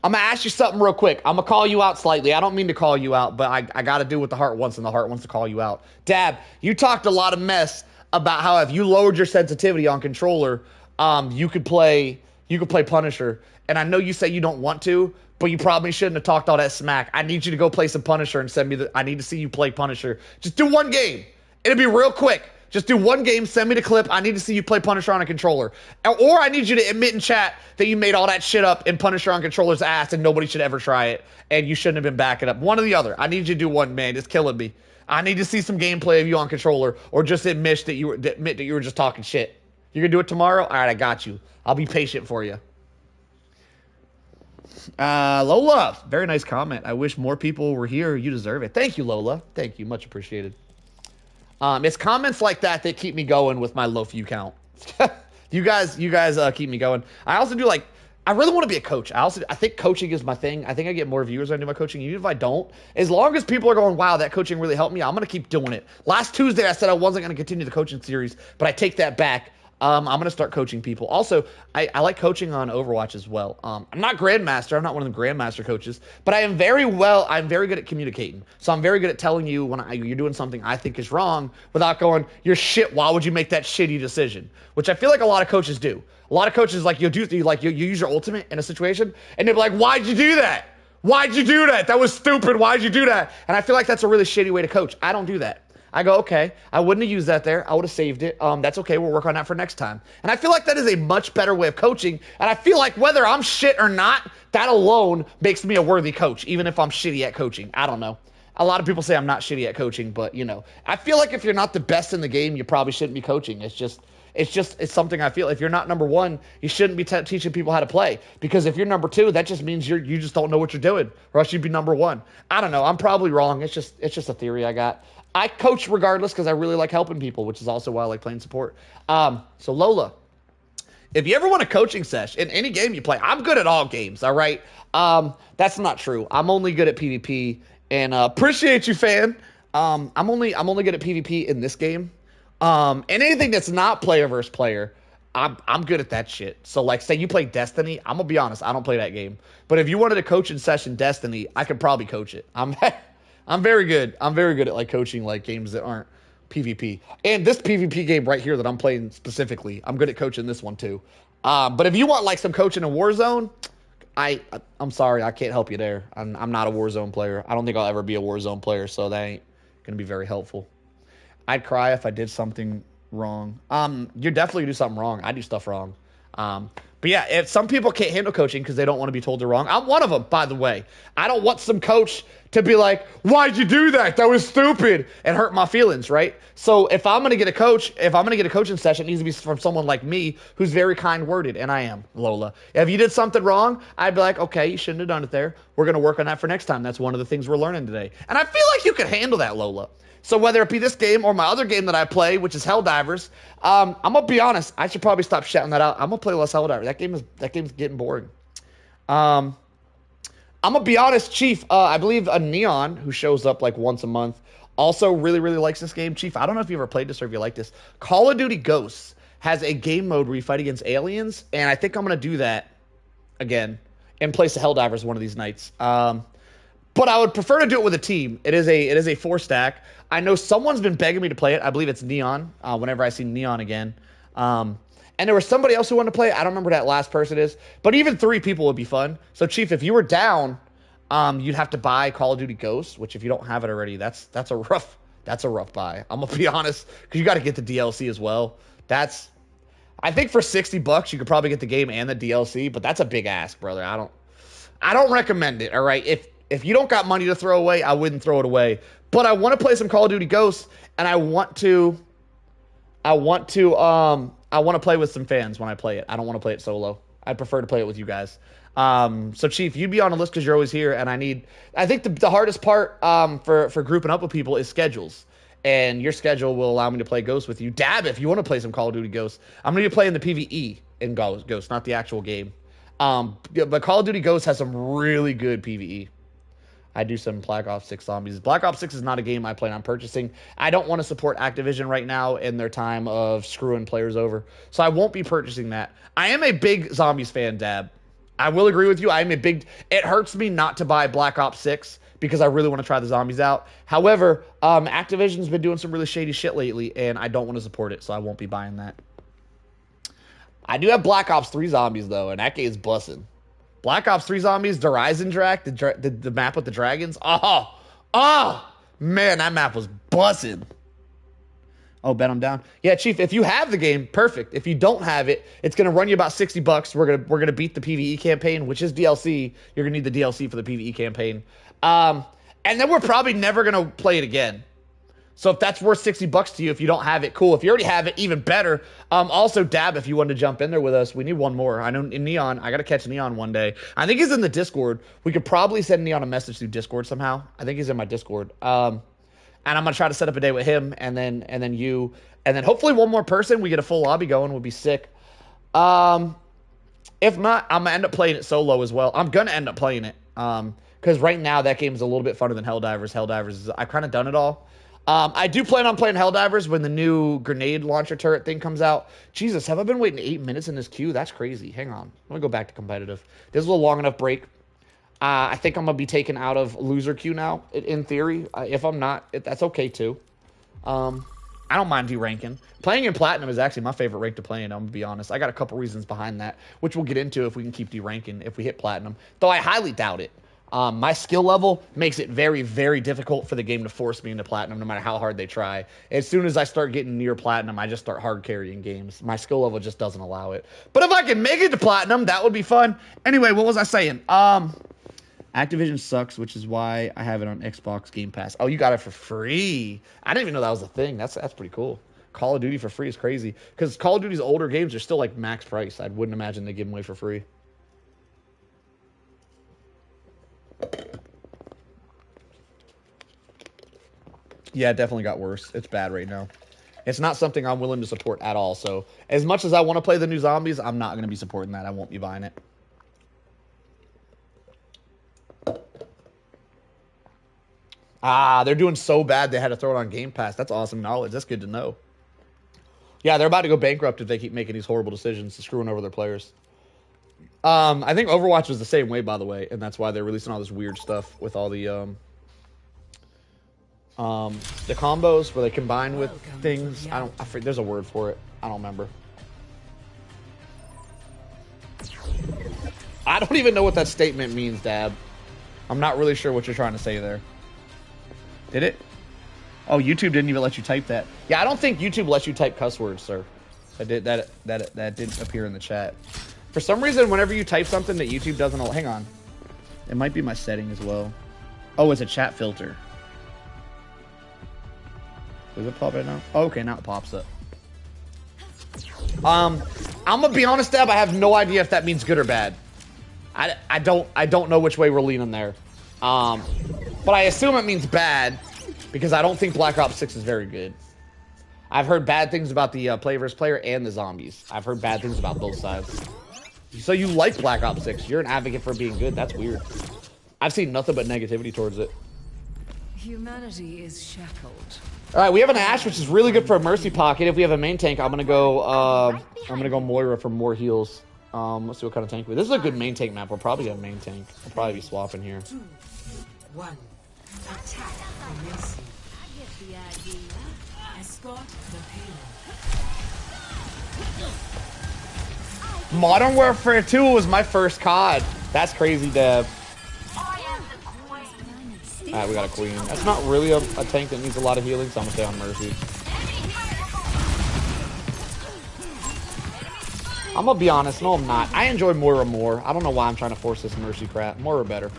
going to ask you something real quick. I'm going to call you out slightly. I don't mean to call you out, but I got to do what the heart wants, and the heart wants to call you out. Dab, you talked a lot of mess about how if you lowered your sensitivity on controller, you could play Punisher. And I know you say you don't want to, but you probably shouldn't have talked all that smack. I need you to go play some Punisher and send me I need to see you play Punisher. Just do one game. It'll be real quick. Just do one game, send me the clip. I need to see you play Punisher on a controller. Or I need you to admit in chat that you made all that shit up in Punisher on controller's ass and nobody should ever try it. And you shouldn't have been backing up. One or the other. I need you to do one, man. It's killing me. I need to see some gameplay of you on controller, or just admit that you were just talking shit. You're gonna do it tomorrow? All right, I got you. I'll be patient for you. Lola, very nice comment. I wish more people were here. You deserve it. Thank you, Lola. Thank you. Much appreciated. It's comments like that that keep me going with my low view count. You guys keep me going. I also do I really want to be a coach. I think coaching is my thing. I think I get more viewers when I do my coaching. Even if I don't, as long as people are going, wow, that coaching really helped me, I'm going to keep doing it. Last Tuesday, I said I wasn't going to continue the coaching series, but I take that back. I'm going to start coaching people. Also, I like coaching on Overwatch as well. I'm not Grandmaster. I'm not one of the Grandmaster coaches, but I'm very good at communicating. So I'm very good at telling you when you're doing something I think is wrong without going, you're shit, why would you make that shitty decision? Which I feel like a lot of coaches do. A lot of coaches, you use your ultimate in a situation, and they're like, why'd you do that? Why'd you do that? That was stupid. Why'd you do that? And I feel like that's a really shitty way to coach. I don't do that. I go, okay, I wouldn't have used that there. I would have saved it. That's okay. We'll work on that for next time. And I feel like that is a much better way of coaching. And I feel like whether I'm shit or not, that alone makes me a worthy coach, even if I'm shitty at coaching. I don't know. A lot of people say I'm not shitty at coaching, but, I feel like if you're not the best in the game, you probably shouldn't be coaching. It's something I feel. If you're not number one, you shouldn't be teaching people how to play. Because if you're number two, that just means you just don't know what you're doing, or else you'd be number one. I don't know. I'm probably wrong. It's just a theory I got. I coach regardless because I really like helping people, which is also why I like playing support. So Lola, if you ever want a coaching session in any game you play, I'm good at all games. All right. That's not true. I'm only good at PvP, and appreciate you, fan. I'm only good at PvP in this game. And anything that's not player versus player, I'm good at that shit. So say you play Destiny, I'm gonna be honest, I don't play that game. But if you wanted a coaching session Destiny, I could probably coach it. I'm very good. I'm very good at coaching games that aren't PvP. And this PvP game right here that I'm playing specifically, I'm good at coaching this one too. But if you want some coaching in Warzone, I'm sorry, I can't help you there. I'm not a Warzone player. I don't think I'll ever be a Warzone player, so that ain't gonna be very helpful. I'd cry if I did something wrong. You definitely do something wrong. I do stuff wrong. But yeah, if some people can't handle coaching because they don't want to be told they're wrong. I'm one of them, by the way. I don't want some coach to be like, why'd you do that? That was stupid, and hurt my feelings, right? So if I'm going to get a coaching session, it needs to be from someone like me who's very kind-worded, and I am, Lola. If you did something wrong, I'd be like, okay, you shouldn't have done it there. We're going to work on that for next time. That's one of the things we're learning today. And I feel like you could handle that, Lola. So whether it be this game or my other game that I play, which is Helldivers, I'm going to be honest, I should probably stop shouting that out. I'm going to play less Helldivers. That game's getting boring. I'm gonna be honest, Chief. I believe a Neon who shows up like once a month also really, really likes this game. Chief, I don't know if you ever played this or if you like this. Call of Duty Ghosts has a game mode where you fight against aliens, and I think I'm gonna do that again in place of Helldivers one of these nights. But I would prefer to do it with a team. It is a 4-stack. I know someone's been begging me to play it. I believe it's Neon. Whenever I see Neon again. And there was somebody else who wanted to play. I don't remember who that last person is. But even 3 people would be fun. So, Chief, if you were down, you'd have to buy Call of Duty Ghosts, which if you don't have it already, that's a rough buy. I'm gonna be honest, because you got to get the DLC as well. I think for $60 you could probably get the game and the DLC, but that's a big ask, brother. I don't recommend it. All right, if you don't got money to throw away, I wouldn't throw it away. But I want to play some Call of Duty Ghosts, and I want to play with some fans when I play it. I don't want to play it solo. I prefer to play it with you guys. So Chief, you'd be on the list because you're always here, and I think the hardest part for grouping up with people is schedules. And your schedule will allow me to play Ghosts with you. Dab, if you want to play some Call of Duty Ghosts, I'm going to be playing the PvE in Ghosts, not the actual game. But Call of Duty Ghosts has some really good PvE. I do some Black Ops 6 Zombies. Black Ops 6 is not a game I plan on purchasing. I don't want to support Activision right now in their time of screwing players over. So I won't be purchasing that. I am a big Zombies fan, Dab. I will agree with you. It hurts me not to buy Black Ops 6 because I really want to try the Zombies out. However, Activision's been doing some really shady shit lately, and I don't want to support it, so I won't be buying that. I do have Black Ops 3 Zombies, though, and that game's bussin'. Black Ops 3 Zombies, the Horizon Drac, the map with the dragons. Oh, man, that map was bussin'. Oh, bet I'm down. Yeah, Chief, if you have the game, perfect. If you don't have it, it's going to run you about $60. We're gonna beat the PvE campaign, which is DLC. You're going to need the DLC for the PvE campaign. And then we're probably never going to play it again. So if that's worth $60 to you, if you don't have it, cool. If you already have it, even better. Also, Dab, if you wanted to jump in there with us, we need one more. I know in Neon, I got to catch Neon one day. I think he's in the Discord. We could probably send Neon a message through Discord somehow. I think he's in my Discord. And I'm going to try to set up a day with him and then you. And then hopefully one more person. We get a full lobby going. Would be sick. If not, I'm going to end up playing it solo as well. I'm going to end up playing it. Because right now, that game is a little bit funner than Helldivers. I've kind of done it all. I do plan on playing Helldivers when the new grenade launcher turret thing comes out. Jesus, have I been waiting 8 minutes in this queue? That's crazy. Hang on. I'm going to go back to competitive. This is a little long enough break. I think I'm going to be taken out of loser queue now, in theory. If I'm not, that's okay too. I don't mind deranking. Playing in Platinum is actually my favorite rank to play in, I'm going to be honest. I got a couple reasons behind that, which we'll get into if we can keep deranking if we hit Platinum. Though I highly doubt it. My skill level makes it very, very difficult for the game to force me into Platinum, no matter how hard they try. As soon as I start getting near Platinum, I just start hard carrying games. My skill level just doesn't allow it. But if I can make it to Platinum, that would be fun. Anyway, what was I saying? Activision sucks, which is why I have it on Xbox Game Pass. Oh, you got it for free. I didn't even know that was a thing. That's pretty cool. Call of Duty for free is crazy. Because Call of Duty's older games are still like max price. I wouldn't imagine they give them away for free. Yeah, it definitely got worse. It's bad right now. It's not something I'm willing to support at all. So as much as I want to play the new Zombies, I'm not going to be supporting that. I won't be buying it. They're doing so bad they had to throw it on Game Pass. That's awesome knowledge. That's good to know. Yeah, they're about to go bankrupt if they keep making these horrible decisions to screwing over their players. I think Overwatch was the same way, by the way, and that's why they're releasing all this weird stuff with all the combos where they combine with things. There's a word for it. I don't remember. I don't even know what that statement means, Dab. I'm not really sure what you're trying to say there. Did it? Oh, YouTube didn't even let you type that. Yeah, I don't think YouTube lets you type cuss words, sir. That didn't appear in the chat. For some reason, whenever you type something that YouTube doesn't... Hang on. It might be my setting as well. Oh, it's a chat filter. Does it pop right now? Oh, okay, now it pops up. I'm gonna be honest, Deb. I have no idea if that means good or bad. I don't know which way we're leaning there. But I assume it means bad because I don't think Black Ops 6 is very good. I've heard bad things about the player versus player and the zombies. I've heard bad things about both sides. So you like Black Ops 6? You're an advocate for being good. That's weird. I've seen nothing but negativity towards it. Humanity is shackled. All right, we have an Ashe, which is really good for a Mercy pocket. If we have a main tank, I'm gonna go Moira for more heals. Let's see what kind of tank we. This is a good main tank map. We're probably gonna main tank. We'll probably be swapping here. 2, 1. Attack commencing. I get the idea. Escort the payload. Modern Warfare 2 was my first COD. That's crazy, Dev. Alright, we got a queen. That's not really a tank that needs a lot of healing, so I'm gonna stay on Mercy. I'm gonna be honest, no I'm not. I enjoy Moira more. I don't know why I'm trying to force this Mercy crap. Moira better.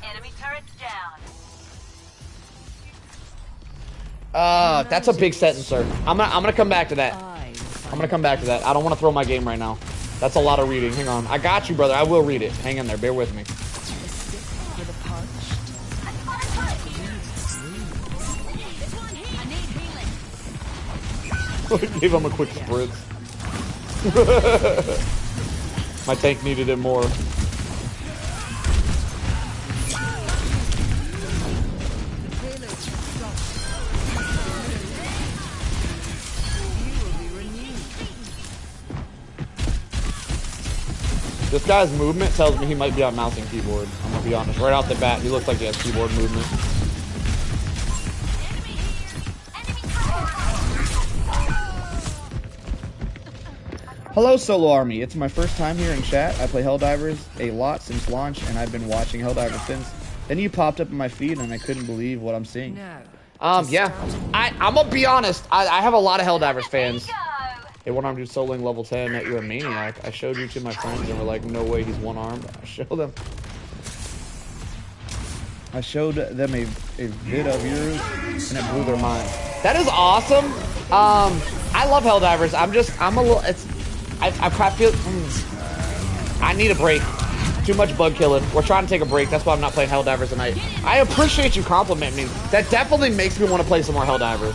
Enemy turret down. That's a big sentence, sir. I'm gonna come back to that. I'm gonna come back to that. I don't want to throw my game right now. That's a lot of reading. Hang on. I got you, brother. I will read it. Hang in there. Bear with me. Gave him a quick spritz. My tank needed it more. This guy's movement tells me he might be on mouse and keyboard. I'm gonna be honest. Right off the bat, he looks like he has keyboard movement. Hello, Solo Army. It's my first time here in chat. I play Helldivers a lot since launch, and I've been watching Helldivers since. Then you popped up in my feed, and I couldn't believe what I'm seeing. Yeah. I'm gonna be honest. I have a lot of Helldivers fans. Hey, one arm dude soloing level 10. You're a maniac. I showed you to my friends, and we're like, no way, he's one armed. I showed them a vid of yours, and it blew their mind. That is awesome. I love Helldivers. I'm a little. I feel. I need a break. Too much bug killing. We're trying to take a break. That's why I'm not playing Helldivers tonight. I appreciate you complimenting me. That definitely makes me want to play some more Helldivers.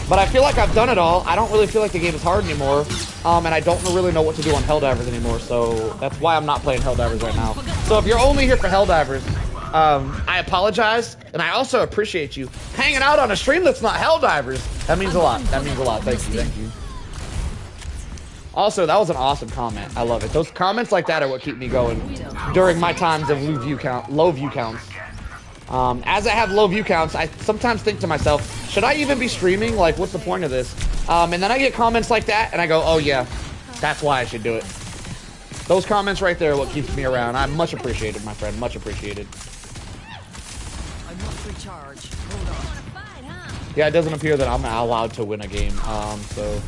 But I feel like I've done it all. I don't really feel like the game is hard anymore. And I don't really know what to do on Helldivers anymore. So that's why I'm not playing Helldivers right now. So if you're only here for Helldivers, I apologize. And I also appreciate you hanging out on a stream that's not Helldivers. That means a lot. That means a lot. Thank you. Thank you. Also, that was an awesome comment. I love it. Those comments like that are what keep me going during my times of low view counts. As I have low view counts, I sometimes think to myself, should I even be streaming? Like, what's the point of this? And then I get comments like that, and I go, oh yeah, that's why I should do it. Those comments right there are what keeps me around. I'm much appreciated, my friend. Much appreciated. I must recharge. Hold on. Yeah, it doesn't appear that I'm allowed to win a game. So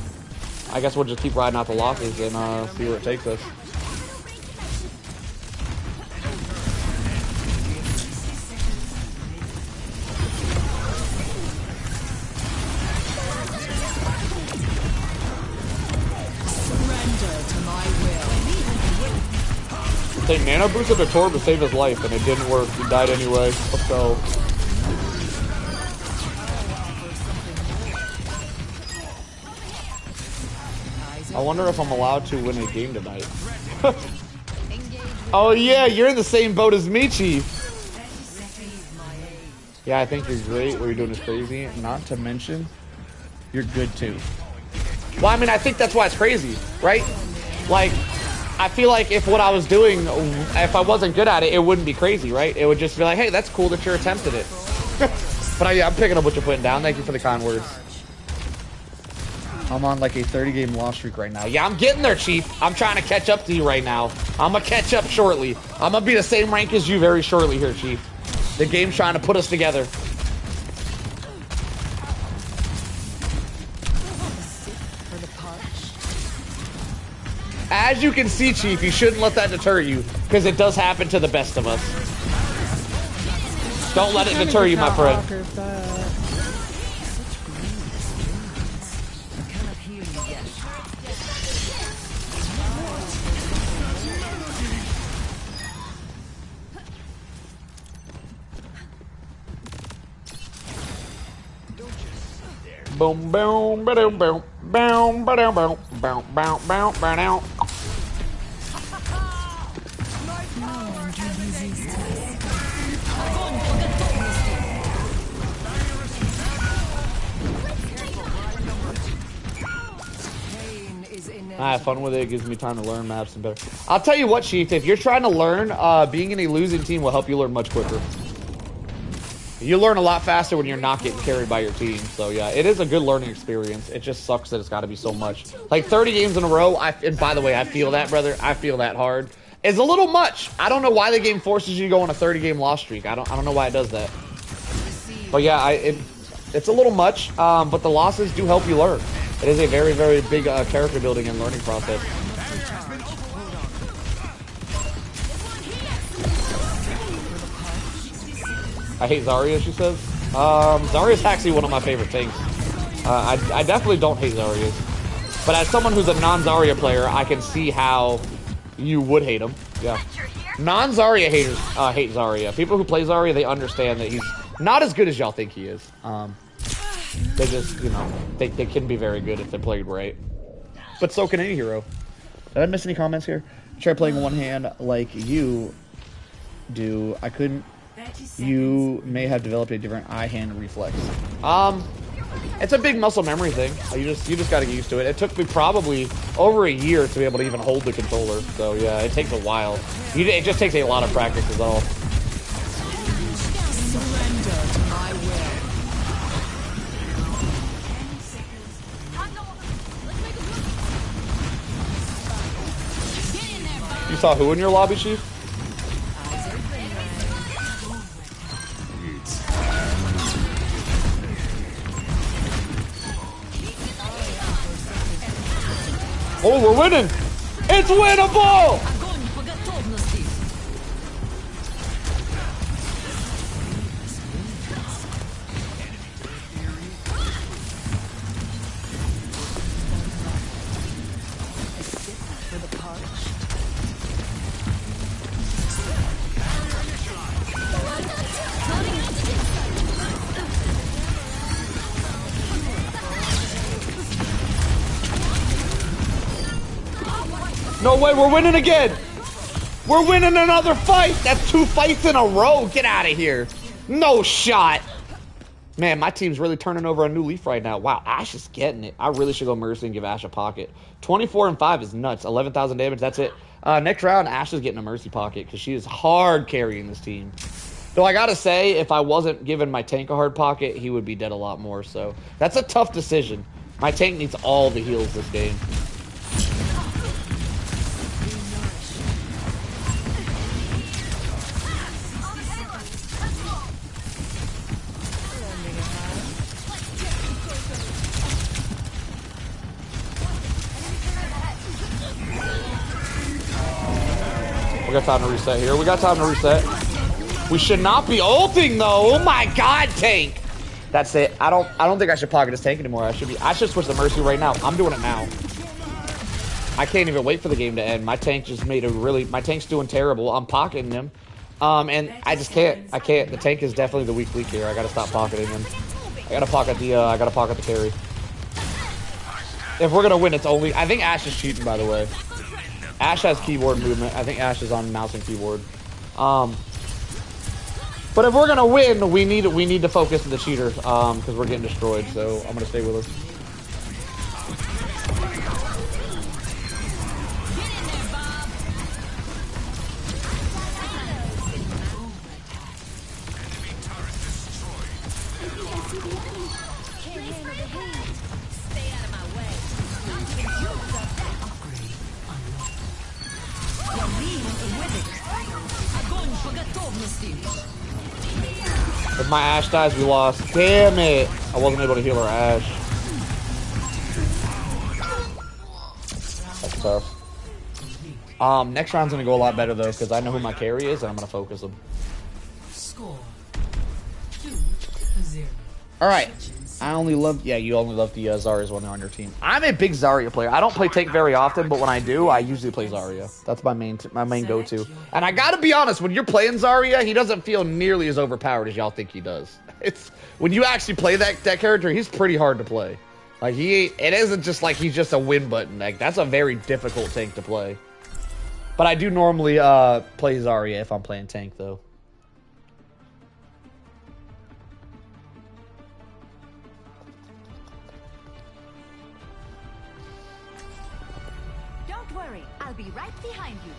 I guess we'll just keep riding out the losses and see where it takes us. They nano boosted a Torb to save his life, and it didn't work. He died anyway. Let's go. I wonder if I'm allowed to win a game tonight. Oh yeah, you're in the same boat as me, Chief. Yeah, I think you're great. What you're doing is crazy. Not to mention, you're good too. Well, I mean, I think that's why it's crazy, right? Like, I feel like if what I was doing, if I wasn't good at it, it wouldn't be crazy, right? It would just be like, hey, that's cool that you're attempted it. But yeah, I'm picking up what you're putting down. Thank you for the kind words. I'm on like a 30-game loss streak right now. Yeah, I'm getting there, Chief. I'm trying to catch up to you right now. I'm going to catch up shortly. I'm going to be the same rank as you very shortly here, Chief. The game's trying to put us together. As you can see, Chief, you shouldn't let that deter you, because it does happen to the best of us. Don't let it deter you, my friend. Boom, boom, boom, boom, Bow, bow, bow, bow, bow, bow, bow, bow. I have fun with it. It gives me time to learn maps and better. I'll tell you what, Chief. If you're trying to learn, being in a losing team will help you learn much quicker. You learn a lot faster when you're not getting carried by your team. So yeah, it is a good learning experience. It just sucks that it's got to be so much. Like 30 games in a row. And by the way, I feel that, brother. I feel that hard. It's a little much. I don't know why the game forces you to go on a 30-game loss streak. I don't know why it does that. But yeah, it's a little much. But the losses do help you learn. It is a very, very big character building and learning process. I hate Zarya, she says. Zarya's actually one of my favorite things. I definitely don't hate Zarya. But as someone who's a non-Zarya player, I can see how you would hate him. Yeah. Non-Zarya haters hate Zarya. People who play Zarya, they understand that he's not as good as y'all think he is. They just, you know, they can be very good if they're played right. But so can any hero. Did I miss any comments here? Try playing one hand like you do. I couldn't. You may have developed a different eye-hand reflex. It's a big muscle memory thing. You just got to get used to it. It took me probably over a year to be able to even hold the controller. So yeah, it takes a while. It just takes a lot of practice is all. Surrender to my will. You saw who in your lobby, Chief? Oh, we're winning! It's winnable! No way, we're winning again! We're winning another fight! That's 2 fights in a row! Get out of here! No shot! Man, my team's really turning over a new leaf right now. Wow, Ashe is getting it. I really should go Mercy and give Ashe a pocket. 24 and 5 is nuts. 11,000 damage, that's it. Next round, Ashe is getting a Mercy pocket because she is hard carrying this team. Though I gotta say, if I wasn't giving my tank a hard pocket, he would be dead a lot more. So that's a tough decision. My tank needs all the heals this game. We got time to reset here. We got time to reset. We should not be ulting though. Oh my god, tank. That's it. I don't think I should pocket his tank anymore. I should switch to Mercy right now. I'm doing it now. I can't even wait for the game to end. My tank just made my tank's doing terrible. I'm pocketing him. And I just can't. I can't. The tank is definitely the weak link here. I gotta stop pocketing him. I gotta pocket the carry. If we're gonna win, it's only I think Ashe is cheating, by the way. Ashe has keyboard movement. I think Ashe is on mouse and keyboard. But if we're gonna win, we need to focus on the cheater because we're getting destroyed. So I'm gonna stay with her. If my Ashe dies, we lost. Damn it! I wasn't able to heal our Ashe. That's tough. Next round's gonna go a lot better though, because I know who my carry is, and I'm gonna focus him. Score 2-0. All right. I only love, yeah, you only love the Zaryas when they're on your team. I'm a big Zarya player. I don't play tank very often, but when I do, I usually play Zarya. That's my main go-to. And I gotta be honest, when you're playing Zarya, he doesn't feel nearly as overpowered as y'all think he does. It's when you actually play that character, he's pretty hard to play. Like, it isn't just like he's just a win button. Like, that's a very difficult tank to play. But I do normally play Zarya if I'm playing tank, though. Don't worry, I'll be right behind you.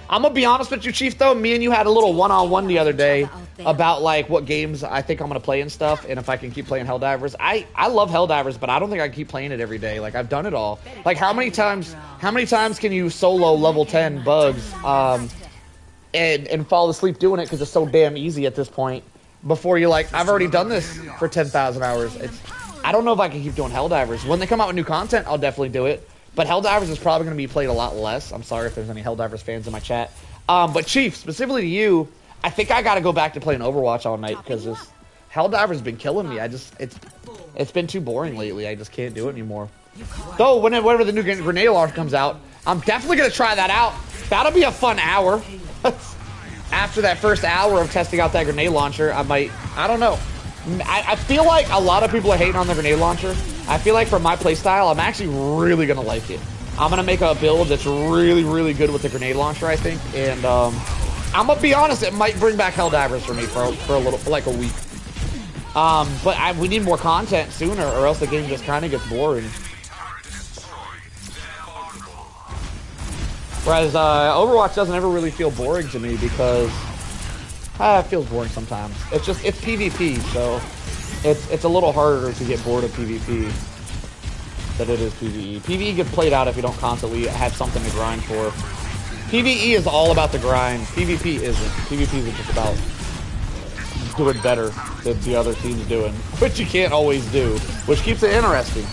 I'm gonna be honest with you, Chief, though. Me and you had a little one-on-one the other day about, like, what games I think I'm gonna play and stuff, and if I can keep playing Helldivers. I love Helldivers, but I don't think I can keep playing it every day. Like, I've done it all. Like, how many times can you solo level 10 bugs and fall asleep doing it because it's so damn easy at this point before you're like, I've already done this for 10,000 hours. I don't know if I can keep doing Helldivers. When they come out with new content, I'll definitely do it. But Helldivers is probably going to be played a lot less. I'm sorry if there's any Helldivers fans in my chat. But Chief, specifically to you, I think I got to go back to playing Overwatch all night because this Helldivers been killing me. It's been too boring lately. I just can't do it anymore. Though, whenever the new grenade launcher comes out, I'm definitely going to try that out. That'll be a fun hour. After that first hour of testing out that grenade launcher, I don't know. I feel like a lot of people are hating on the grenade launcher. I feel like for my playstyle, I'm actually really going to like it. I'm going to make a build that's really, really good with the grenade launcher, I think. And I'm going to be honest, it might bring back Helldivers for me for like a week. But we need more content sooner or else the game just kind of gets boring. Whereas Overwatch doesn't ever really feel boring to me because it feels boring sometimes. It's PvP, so it's a little harder to get bored of PvP than it is PvE. PvE gets played out if you don't constantly have something to grind for. PvE is all about the grind. PvP isn't. PvP is just about doing better than the other team's doing, which you can't always do, which keeps it interesting.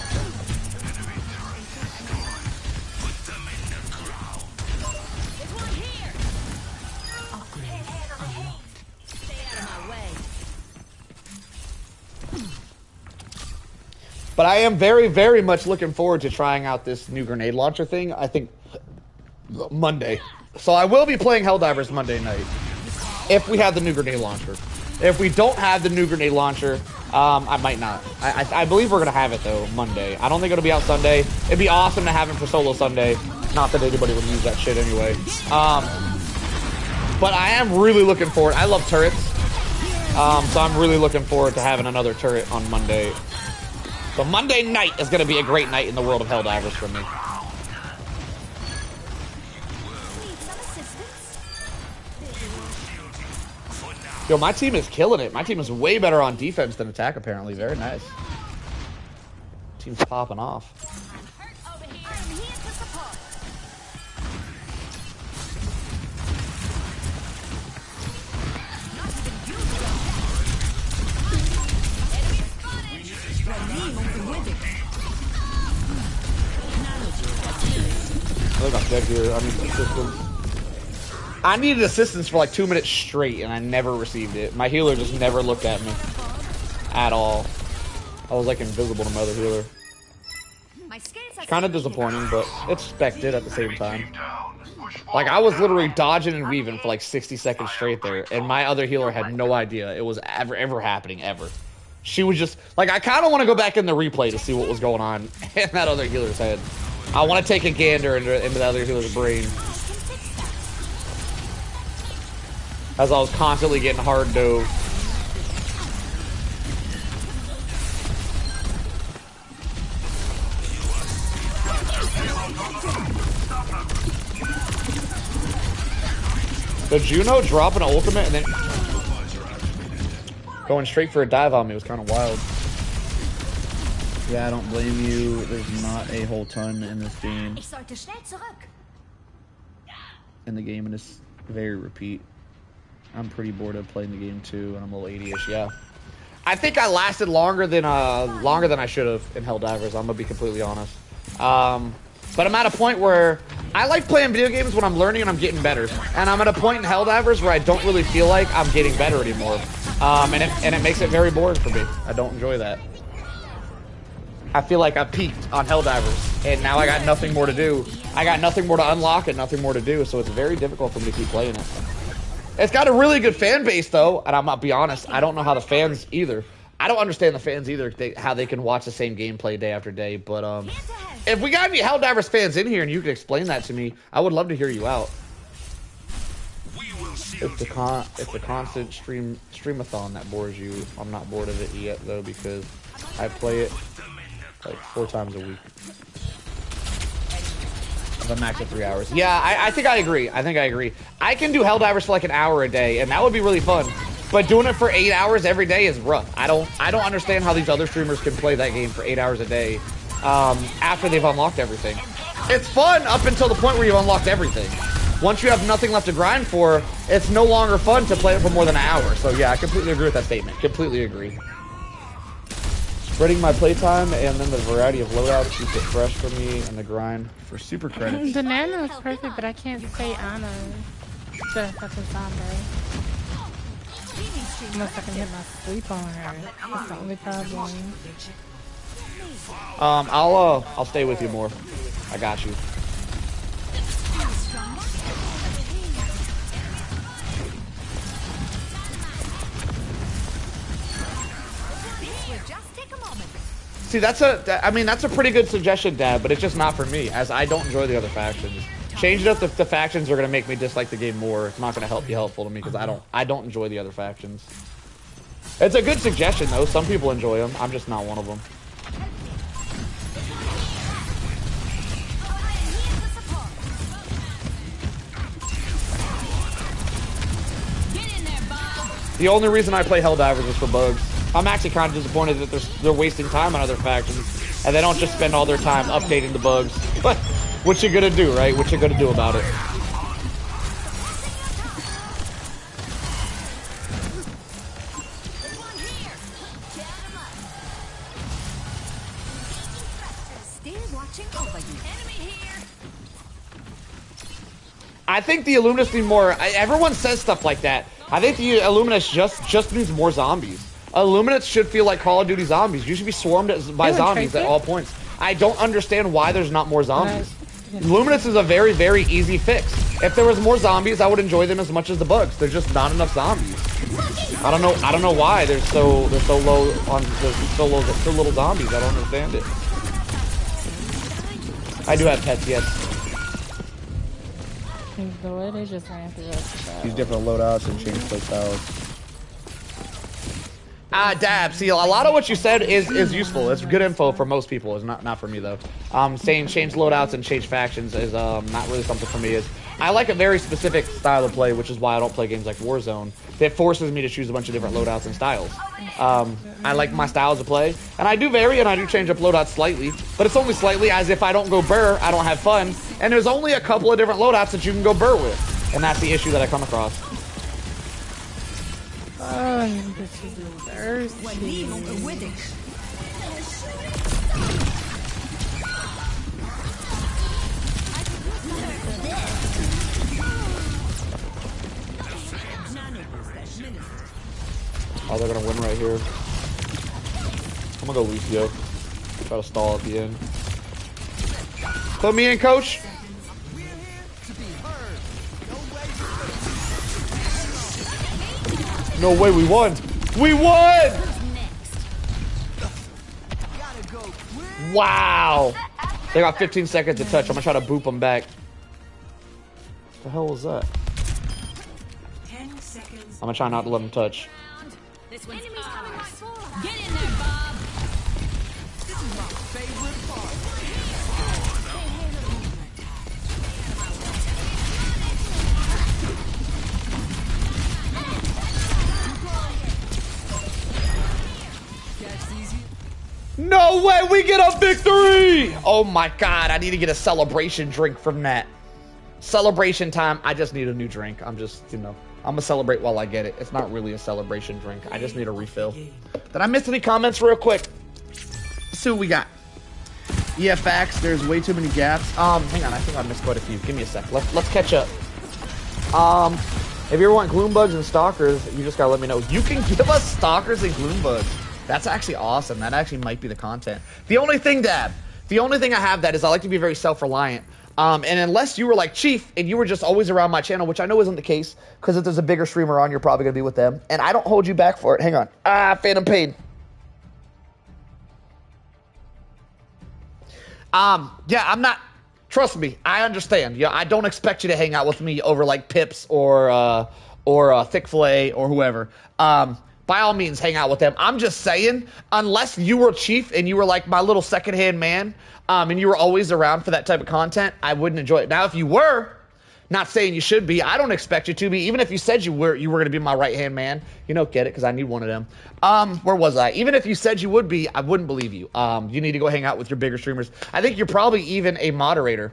But I am very, very much looking forward to trying out this new grenade launcher thing, I think, Monday. So I will be playing Helldivers Monday night, if we have the new grenade launcher. If we don't have the new grenade launcher, I might not. I believe we're going to have it, though, Monday. I don't think it'll be out Sunday. It'd be awesome to have it for solo Sunday. Not that anybody would use that shit anyway. But I am really looking forward. I love turrets. So I'm really looking forward to having another turret on Monday. So Monday night is going to be a great night in the world of Helldivers for me. Yo, my team is killing it. My team is way better on defense than attack, apparently. Very nice. Team's popping off. I got dead here. I need assistance. I needed assistance for like 2 minutes straight, and I never received it. My healer just never looked at me at all. I was like invisible to my other healer. It's kind of disappointing, but expected at the same time. Like, I was literally dodging and weaving for like 60 seconds straight there, and my other healer had no idea it was ever happening, ever. She was just, like, I kind of want to go back in the replay to see what was going on in that other healer's head. I want to take a gander into the other healer's brain. As I was constantly getting hard dove. The Juno dropping an ultimate and then going straight for a dive on me was kind of wild. Yeah, I don't blame you. There's not a whole ton in this game. And the game is very repeat. I'm pretty bored of playing the game too, and I'm a little 80-ish, yeah. I think I lasted longer than I should have in Helldivers, I'm gonna be completely honest. But I'm at a point where I like playing video games when I'm learning and I'm getting better. And I'm at a point in Helldivers where I don't really feel like I'm getting better anymore. And it makes it very boring for me. I don't enjoy that. I feel like I peaked on Helldivers, and now I got nothing more to do. I got nothing more to unlock and nothing more to do, so it's very difficult for me to keep playing it. It's got a really good fan base, though, and I'm not be honest, I don't know how the fans either. I don't understand the fans either, how they can watch the same gameplay day after day. But if we got any Helldivers fans in here and you could explain that to me, I would love to hear you out. It's the constant streamathon that bores you. I'm not bored of it yet though because I play it like 4 times a week. If I'm max at 3 hours. Yeah, I think I agree. I can do Helldivers for like an hour a day, and that would be really fun. But doing it for 8 hours every day is rough. I don't understand how these other streamers can play that game for 8 hours a day after they've unlocked everything. It's fun up until the point where you've unlocked everything. Once you have nothing left to grind for, it's no longer fun to play it for more than an hour. So yeah, I completely agree with that statement. Completely agree. Spreading my playtime and then the variety of loadouts keeps it fresh for me and the grind for super credits. The Nana is perfect, but I can't say Anna. Just that's a zombie. Unless I can hit my sleep on her. That's the only problem. I'll stay with you more. I got you. See, that's a pretty good suggestion, Dad, but it's just not for me, as I don't enjoy the other factions. Changing up the factions are going to make me dislike the game more. It's not going to be helpful to me because I don't enjoy the other factions. It's a good suggestion though. Some people enjoy them. I'm just not one of them. The only reason I play Helldivers is for bugs. I'm actually kind of disappointed that they're wasting time on other factions and they don't just spend all their time updating the bugs. But what you gonna do, right? What you gonna do about it? I think the Illuminus need more. Everyone says stuff like that. I think the Illuminus just needs more zombies. Illuminates should feel like Call of Duty zombies. You should be swarmed by zombies at all points. I don't understand why there's not more zombies. Illuminates is a very, very easy fix. If there was more zombies, I would enjoy them as much as the bugs. There's just not enough zombies. I don't know why they're so low on so little zombies. I don't understand it. I do have pets, yes. The way they just ran through us. Use different loadouts and change playstyles. Dab, see, a lot of what you said is useful. It's good info for most people. It's not for me, though. Saying change loadouts and change factions is not really something for me. I like a very specific style of play, which is why I don't play games like Warzone. That forces me to choose a bunch of different loadouts and styles. I like my styles of play, and I do vary, and I do change up loadouts slightly, but it's only slightly, as if I don't go burr, I don't have fun, and there's only a couple of different loadouts that you can go burr with, and that's the issue that I come across. Oh, this is thirsty. Oh, they're gonna win right here. I'm gonna go Lucio. Try to stall at the end. Put me in, coach. No way, we won! We won! Wow! They got 15 seconds to touch. I'm gonna try to boop them back. What the hell was that? 10 seconds. I'm gonna try not to let them touch. This one's ours. Get in there, Bob. This is my favorite part. No way, we get a victory! Oh my god, I need to get a celebration drink from that. Celebration time. I just need a new drink. I'm just, I'm gonna celebrate while I get it. It's not really a celebration drink. I just need a refill. Did I miss any comments real quick? Let's see what we got. Yeah, facts. There's way too many gaps. Hang on. I think I missed quite a few. Give me a sec. Let's catch up. If you ever want gloom bugs and stalkers, you just gotta let me know. You can give us stalkers and gloom bugs. That's actually awesome. That actually might be the content. The only thing, Dab, the only thing I have that is I like to be very self-reliant. And unless you were like Chief and you were just always around my channel, which I know isn't the case, because if there's a bigger streamer on, you're probably gonna be with them. And I don't hold you back for it. Hang on. Phantom Pain. Yeah, I'm not. Trust me, I understand. Yeah, I don't expect you to hang out with me over like Pips or Thick Fillet or whoever. By all means, hang out with them. I'm just saying, unless you were Chief and you were like my little secondhand man, and you were always around for that type of content, I wouldn't enjoy it. Now, if you were, not saying you should be, I don't expect you to be. Even if you said you were going to be my right hand man, get it? Because I need one of them. Where was I? Even if you said you would be, I wouldn't believe you. You need to go hang out with your bigger streamers. I think you're probably even a moderator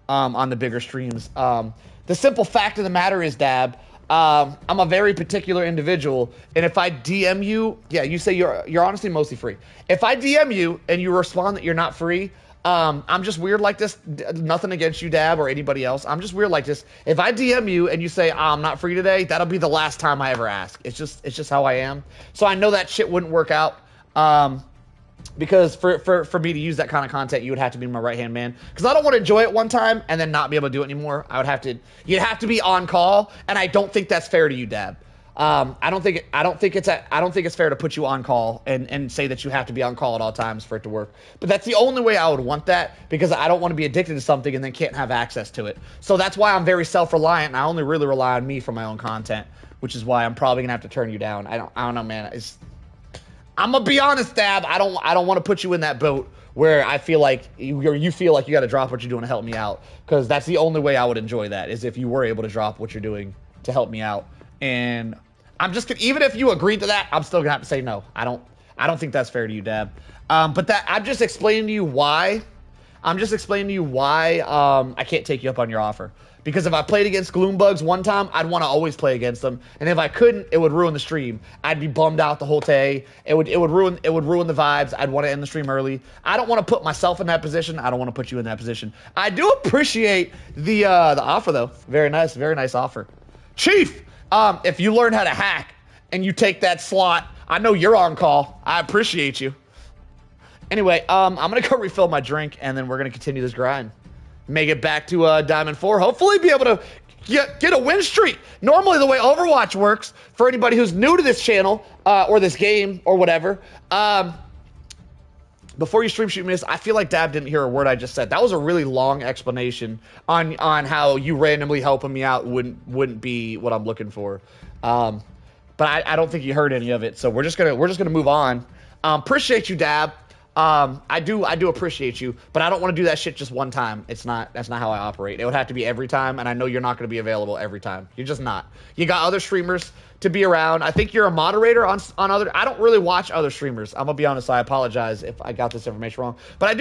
on the bigger streams. The simple fact of the matter is, Dab, I'm a very particular individual, and if I DM you, yeah, you say you're honestly mostly free. If I DM you and you respond that you're not free, I'm just weird like this. Nothing against you, Dab, or anybody else. I'm just weird like this. If I DM you and you say, I'm not free today, that'll be the last time I ever ask. It's just how I am. So I know that shit wouldn't work out. Because for me to use that kind of content, you would have to be my right-hand man. Because I don't want to enjoy it one time and then not be able to do it anymore. You'd have to be on call, and I don't think that's fair to you, Dab. I don't think it's fair to put you on call and say that you have to be on call at all times for it to work. But that's the only way I would want that, because I don't want to be addicted to something and then can't have access to it. So that's why I'm very self-reliant, and I only really rely on me for my own content, which is why I'm probably gonna have to turn you down. I don't know, man. I'm gonna be honest, Dab. I don't want to put you in that boat where I feel like you feel like you got to drop what you're doing to help me out, because that's the only way I would enjoy that, is if you were able to drop what you're doing to help me out. And I'm just gonna, even if you agreed to that, I'm still gonna have to say no. I don't think that's fair to you, Dab. But I'm just explaining to you why. I can't take you up on your offer. Because if I played against Gloombugs one time, I'd want to always play against them. And if I couldn't, it would ruin the stream. I'd be bummed out the whole day. It would ruin the vibes. I'd want to end the stream early. I don't want to put myself in that position. I don't want to put you in that position. I do appreciate the offer though. Very nice offer. Chief, if you learn how to hack and you take that slot, I know you're on call. I appreciate you. Anyway, I'm gonna go refill my drink, and then we're gonna continue this grind. Make it back to Diamond 4. Hopefully be able to get a win streak. Normally the way Overwatch works, for anybody who's new to this channel, or this game, or whatever, before you stream shoot me this, I feel like Dab didn't hear a word I just said. That was a really long explanation on how you randomly helping me out wouldn't be what I'm looking for. But I don't think you heard any of it, so we're just gonna move on. Appreciate you, Dab. I do appreciate you, but I don't want to do that shit just one time. That's not how I operate. It would have to be every time, and I know you're not going to be available every time. You're just not. You got other streamers to be around. I think you're a moderator on other. I don't really watch other streamers. I'm gonna be honest. I apologize if I got this information wrong, but I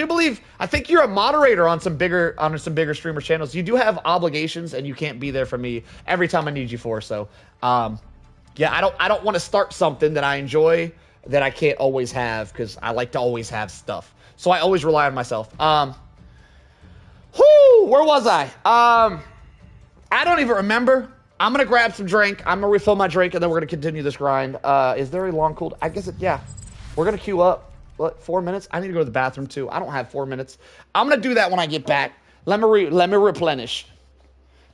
think you're a moderator on some bigger streamer channels. You do have obligations, and you can't be there for me every time I need you for. So, yeah, I don't want to start something that I enjoy that I can't always have, because I like to always have stuff. So I always rely on myself. Where was I? I don't even remember. I'm going to grab some drink. I'm going to refill my drink, and then we're going to continue this grind. Is there a long cooldown? I guess yeah. We're going to queue up. What, 4 minutes? I need to go to the bathroom, too. I don't have 4 minutes. I'm going to do that when I get back. Let me replenish.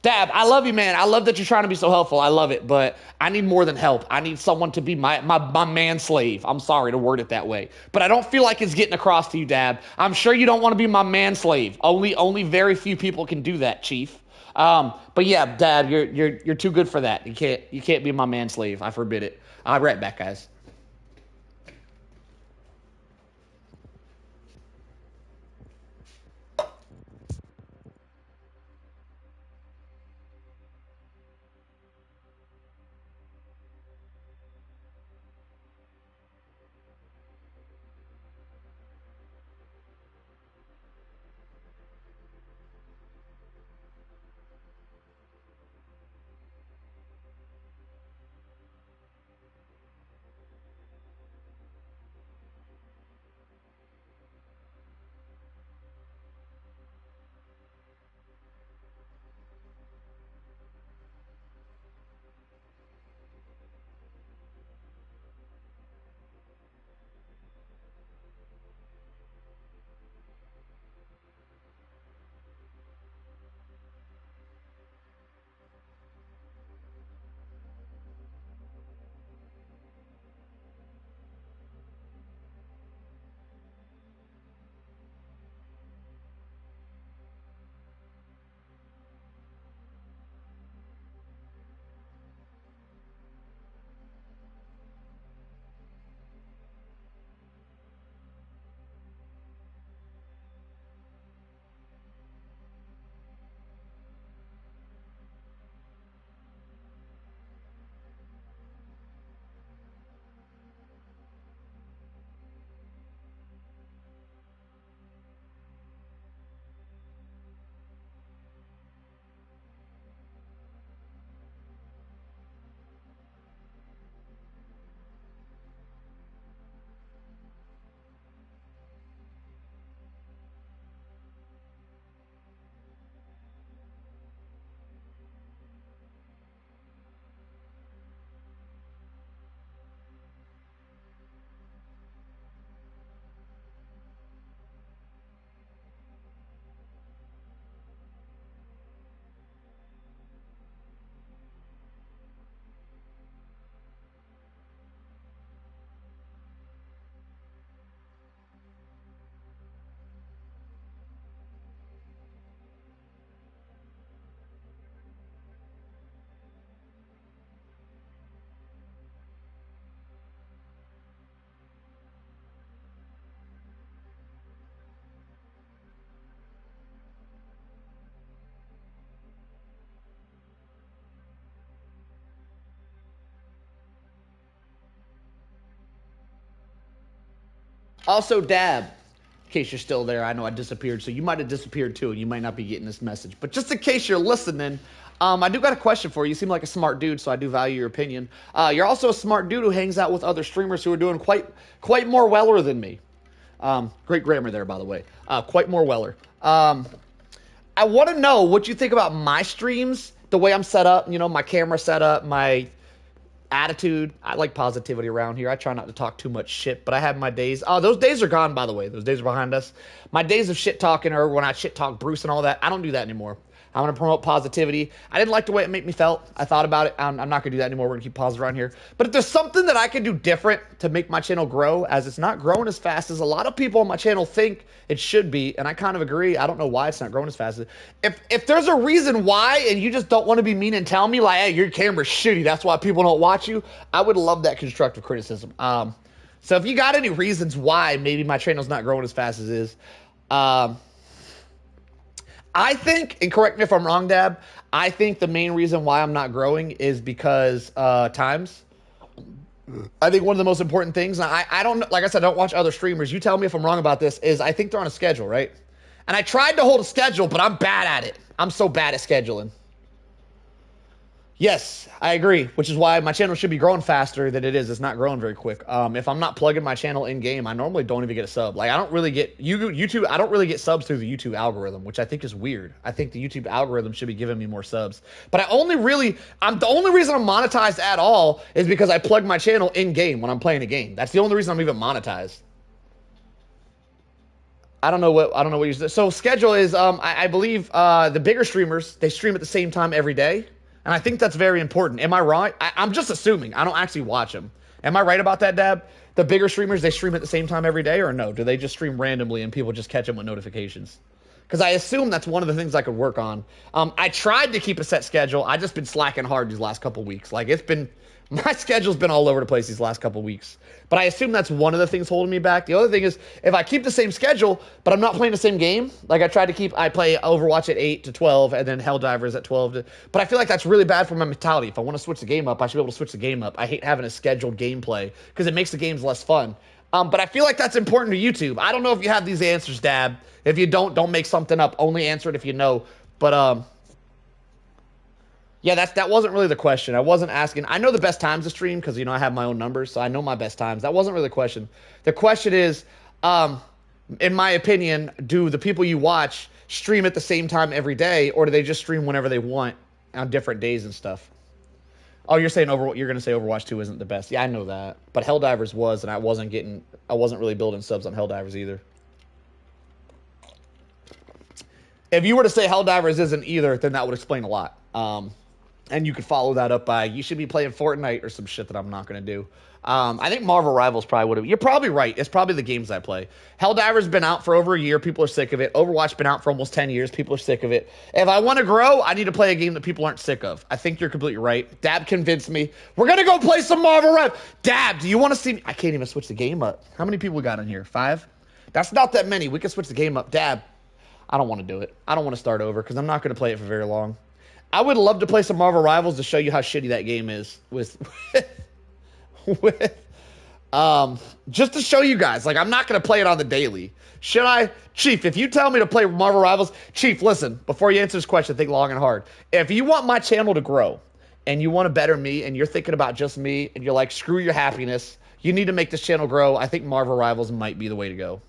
Dab, I love you, man. I love that you're trying to be so helpful. I love it, but I need more than help. I need someone to be my man slave. I'm sorry to word it that way, but I don't feel like it's getting across to you, Dab. I'm sure you don't want to be my man slave. Only very few people can do that, Chief. But yeah, Dad, you're too good for that. You can't be my man slave. I forbid it. I'll be right back, guys. Also, Dab, in case you're still there, I know I disappeared, so you might have disappeared too, and you might not be getting this message. But just in case you're listening, I do got a question for you. You seem like a smart dude, so I do value your opinion. You're also a smart dude who hangs out with other streamers who are doing quite more weller than me. Great grammar there, by the way. Quite more weller. I want to know what you think about my streams, the way I'm set up, you know, my camera setup, my attitude. I like positivity around here. I try not to talk too much shit, but I have my days. Oh, those days are gone, by the way. Those days are behind us. My days of shit talking, or when I shit talk Bruce and all that, I don't do that anymore. I want to promote positivity. I didn't like the way it made me felt. I thought about it. I'm not going to do that anymore. We're going to keep positive around here. But if there's something that I can do different to make my channel grow, as it's not growing as fast as a lot of people on my channel think it should be, and I kind of agree. I don't know why it's not growing as fast. If there's a reason why, and you just don't want to be mean and tell me, like, hey, your camera's shitty, that's why people don't watch you, I would love that constructive criticism. So if you got any reasons why maybe my channel's not growing as fast as it is, I think, and correct me if I'm wrong, Dab, I think the main reason why I'm not growing is because times. I think one of the most important things, and I don't, like I said, I don't watch other streamers. You tell me if I'm wrong about this, is I think they're on a schedule, right? And I tried to hold a schedule, but I'm bad at it. I'm so bad at scheduling. Yes, I agree, which is why my channel should be growing faster than it is. It's not growing very quick. If I'm not plugging my channel in game, I normally don't even get a sub. Like, I don't really get YouTube. I don't really get subs through the YouTube algorithm, which I think is weird. I think the YouTube algorithm should be giving me more subs. But the only reason I'm monetized at all is because I plug my channel in game when I'm playing a game. That's the only reason I'm even monetized. I don't know what you said. So schedule is, I believe the bigger streamers, they stream at the same time every day. And I think that's very important. Am I wrong? I'm just assuming. I don't actually watch them. Am I right about that, Dab? The bigger streamers, they stream at the same time every day, or no? Do they just stream randomly and people just catch them with notifications? Because I assume that's one of the things I could work on. I tried to keep a set schedule. I just been slacking hard these last couple weeks. Like, my schedule's been all over the place these last couple weeks. But I assume that's one of the things holding me back. The other thing is, if I keep the same schedule, but I'm not playing the same game, like I play Overwatch at 8 to 12, and then Helldivers at 12 to... But I feel like that's really bad for my mentality. If I want to switch the game up, I should be able to switch the game up. I hate having a scheduled gameplay, because it makes the games less fun. But I feel like that's important to YouTube. I don't know if you have these answers, Dab. If you don't make something up. Only answer it if you know. But, yeah, that wasn't really the question. I wasn't asking. I know the best times to stream because, you know, I have my own numbers, so I know my best times. That wasn't really the question. The question is, in my opinion, do the people you watch stream at the same time every day, or do they just stream whenever they want on different days and stuff? Oh, you're saying you're gonna say Overwatch 2 isn't the best. Yeah, I know that. But Helldivers was, and I wasn't really building subs on Helldivers either. If you were to say Helldivers isn't either, then that would explain a lot. And you could follow that up by, you should be playing Fortnite or some shit that I'm not going to do. I think Marvel Rivals probably would have. You're probably right. It's probably the games I play. Helldivers been out for over a year. People are sick of it. Overwatch been out for almost 10 years. People are sick of it. If I want to grow, I need to play a game that people aren't sick of. I think you're completely right. Dab convinced me. We're going to go play some Marvel Rivals. Dab, do you want to see me? I can't even switch the game up. How many people we got in here? 5? That's not that many. We can switch the game up. Dab, I don't want to do it. I don't want to start over because I'm not going to play it for very long. I would love to play some Marvel Rivals to show you how shitty that game is just to show you guys. Like, I'm not going to play it on the daily. Should I? Chief, if you tell me to play Marvel Rivals, Chief, listen, before you answer this question, think long and hard. If you want my channel to grow and you want to better me and you're thinking about just me and you're like, screw your happiness, you need to make this channel grow, I think Marvel Rivals might be the way to go.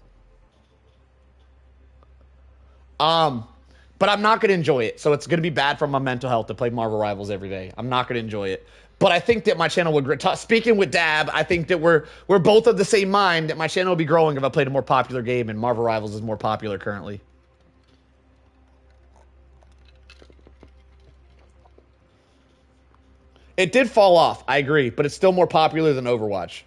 But I'm not going to enjoy it, so it's going to be bad for my mental health to play Marvel Rivals every day. I'm not going to enjoy it. But I think that my channel would grow. Speaking with Dab, I think that we're both of the same mind, that my channel will be growing if I played a more popular game, and Marvel Rivals is more popular currently. It did fall off, I agree, but it's still more popular than Overwatch.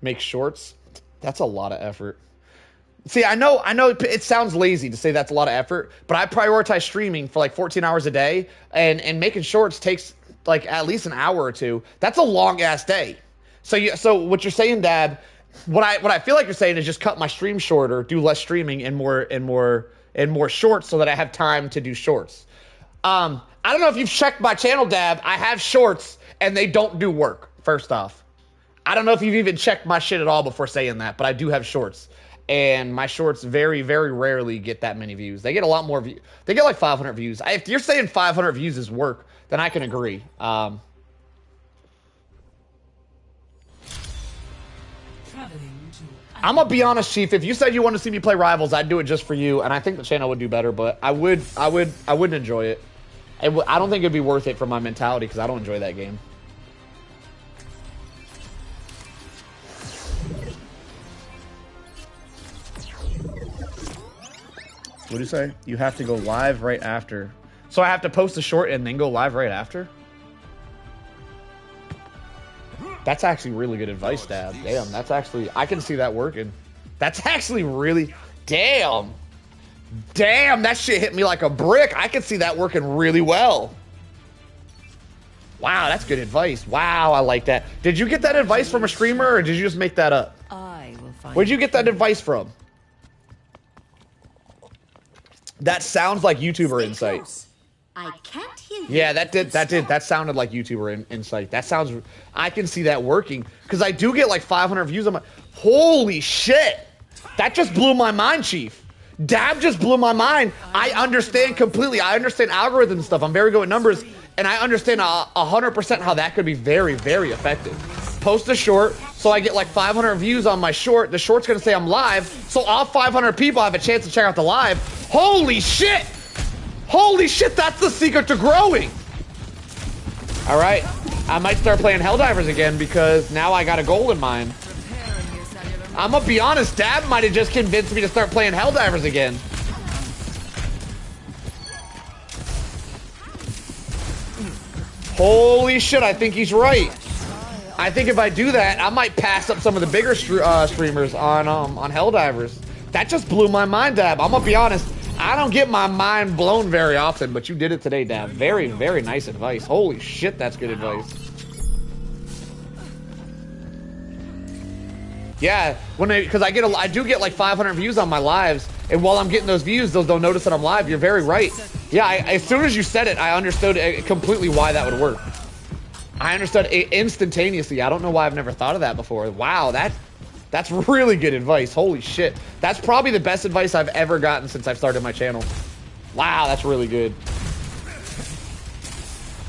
Make shorts? That's a lot of effort. See, I know it sounds lazy to say that's a lot of effort, but I prioritize streaming for like 14 hours a day, and making shorts takes like at least an hour or two. That's a long ass day. So what you're saying, Dad, what I feel like you're saying is just cut my stream shorter, do less streaming and more shorts so that I have time to do shorts. I don't know if you've checked my channel, Dab. I have shorts, and they don't do work, first off. I don't know if you've even checked my shit at all before saying that, but I do have shorts. And my shorts very, very rarely get that many views. They get a lot more views. They get like 500 views. If you're saying 500 views is work, then I can agree. Traveling to I'm gonna be honest, Chief. If you said you want to see me play Rivals, I'd do it just for you, and I think the channel would do better. But I wouldn't enjoy it. I don't think it'd be worth it for my mentality because I don't enjoy that game. What do you say? You have to go live right after. So I have to post a short and then go live right after? That's actually really good advice, Dad. Damn, that's actually... I can see that working. That's actually really... Damn! Damn, that shit hit me like a brick. I can see that working really well. Wow, that's good advice. Wow, I like that. Did you get that advice from a streamer, or did you just make that up? I will find Where'd you get that advice from? That sounds like YouTuber insight. I can't hear you. Yeah, that sounded like YouTuber insight. That sounds, I can see that working. Because I do get like 500 views on my, holy shit. That just blew my mind, Chief. Dab just blew my mind. I understand completely. I understand algorithms and stuff. I'm very good with numbers. And I understand 100% how that could be very, very effective. Post a short, so I get like 500 views on my short. The short's gonna say I'm live, so all 500 people have a chance to check out the live. Holy shit! Holy shit, that's the secret to growing! Alright, I might start playing Helldivers again because now I got a goal in mind. I'm gonna be honest, Dab might have just convinced me to start playing Helldivers again. Holy shit, I think he's right. I think if I do that, I might pass up some of the bigger streamers on Helldivers. That just blew my mind, Dab. I'm gonna be honest. I don't get my mind blown very often, but you did it today, Dab. Very, very nice advice. Holy shit, that's good advice. Yeah, because I do get like 500 views on my lives, and while I'm getting those views, they'll notice that I'm live. You're very right. Yeah, as soon as you said it, I understood completely why that would work. I understood it instantaneously. I don't know why I've never thought of that before. Wow, that's really good advice. Holy shit. That's probably the best advice I've ever gotten since I've started my channel. Wow, that's really good.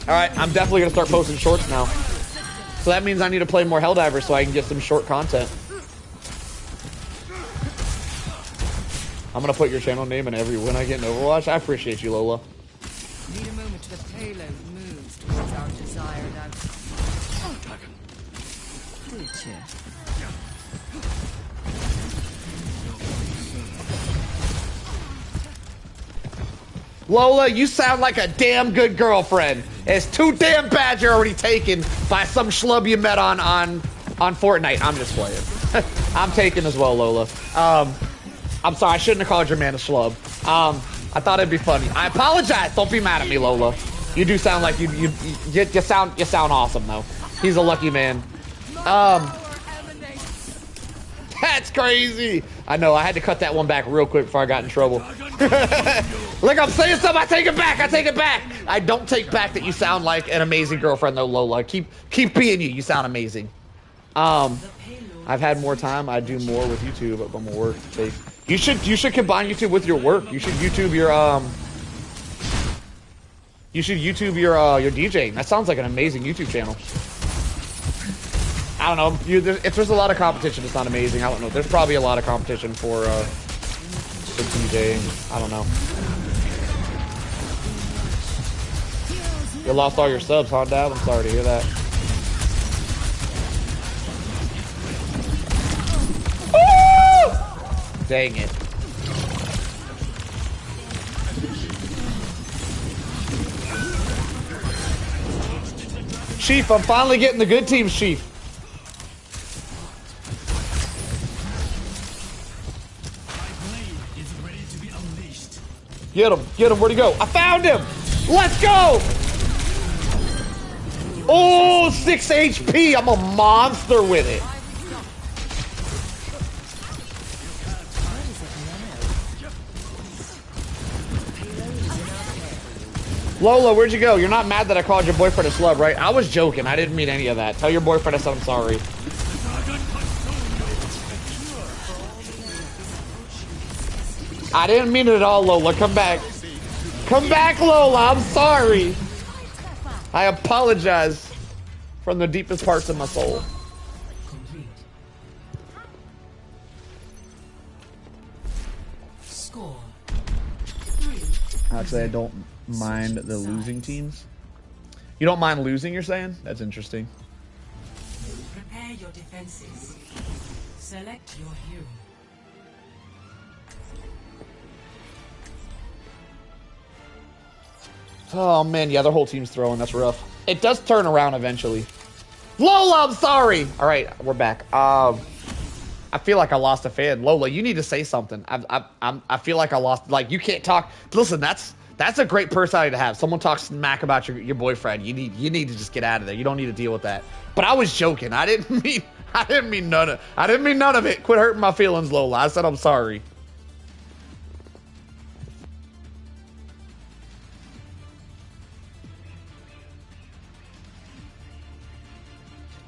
Alright, I'm definitely going to start posting shorts now. So that means I need to play more Helldivers so I can get some short content. I'm going to put your channel name in every win I get in Overwatch. I appreciate you, Lola. Need a moment to the payload moves towards our desired outcome. Did you? Lola, you sound like a damn good girlfriend. It's too damn bad you're already taken by some schlub you met on Fortnite. I'm just playing. I'm taken as well, Lola. I'm sorry, I shouldn't have called your man a schlub. I thought it'd be funny. I apologize. Don't be mad at me, Lola. You do sound like you sound awesome though. He's a lucky man. That's crazy. I know. I had to cut that one back real quick before I got in trouble. Look, I'm saying something. I take it back. I take it back. I don't take back that you sound like an amazing girlfriend though, Lola. Keep being you. You sound amazing. I've had more time. I do more with YouTube, but more work to take. You should combine YouTube with your work. You should YouTube your your DJing. That sounds like an amazing YouTube channel. I don't know. If there's a lot of competition, it's not amazing. I don't know. There's probably a lot of competition for DJing. I don't know. You lost all your subs, huh, Dad? I'm sorry to hear that. Woo! Dang it. Chief, I'm finally getting the good teams, Chief. Get him, where'd he go? I found him! Let's go! Oh, 6 HP, I'm a monster with it. Lola, where'd you go? You're not mad that I called your boyfriend a slub, right? I was joking. I didn't mean any of that. Tell your boyfriend I said I'm sorry. I didn't mean it at all, Lola. Come back. Come back, Lola. I'm sorry. I apologize from the deepest parts of my soul. Actually, I don't mind the losing teams. You don't mind losing, you're saying? That's interesting. Prepare your defenses. Select your hero. Oh, man. Yeah, their whole team's throwing. That's rough. It does turn around eventually. Lola, I'm sorry. All right, we're back. I feel like I lost a fan. Lola, you need to say something. I feel like I lost. Like, you can't talk. Listen, that's a great personality to have. Someone talks smack about your boyfriend. You need to just get out of there. You don't need to deal with that. But I was joking. I didn't mean none of it. Quit hurting my feelings, Lola. I said I'm sorry.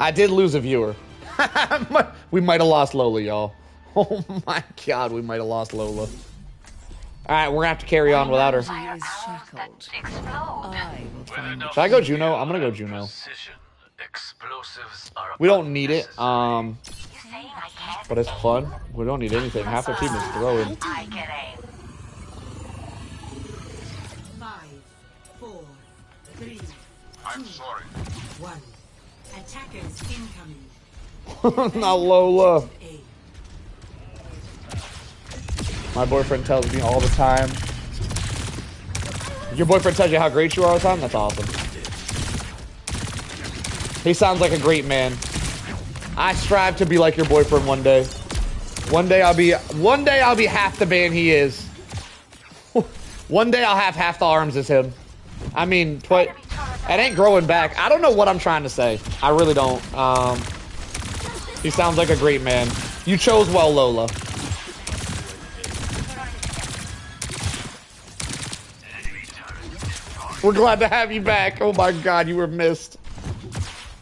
I did lose a viewer. We might have lost Lola, y'all. Oh my god, we might have lost Lola. Alright, we're gonna have to carry on without her. Should I go Juno? I'm gonna go Juno. We don't need it, but it's fun. We don't need anything. Half the team is throwing. 5, 4, 3, I'm sorry. 1. Attackers incoming. Not Lola. My boyfriend tells me all the time. Your boyfriend tells you how great you are all the time? That's awesome. He sounds like a great man. I strive to be like your boyfriend one day. One day I'll be half the man he is. One day I'll have half the arms as him. I mean, it ain't growing back. I don't know what I'm trying to say. I really don't. He sounds like a great man. You chose well, Lola. We're glad to have you back. Oh my god, you were missed.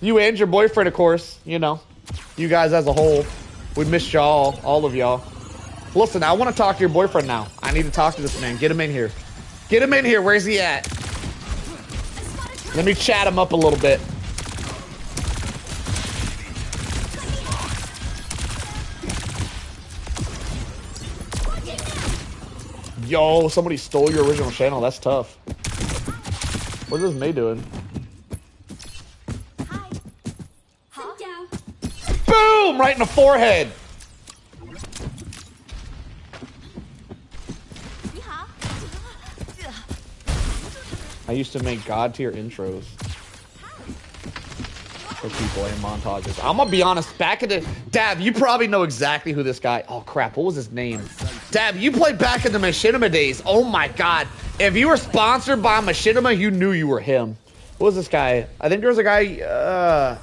You and your boyfriend, of course. You know, you guys as a whole. We missed y'all, all of y'all. Listen, I want to talk to your boyfriend now. I need to talk to this man. Get him in here. Get him in here. Where's he at? Let me chat him up a little bit. Yo, somebody stole your original channel. That's tough. What's this May doing? Boom! Right in the forehead. I used to make god tier intros for people in montages. I'm gonna be honest, back in the Dab, you probably know exactly who this guy. Oh crap, what was his name? Dab, you played back in the Machinima days. Oh my god. If you were sponsored by Machinima, you knew you were him. What was this guy? I think there was a guy,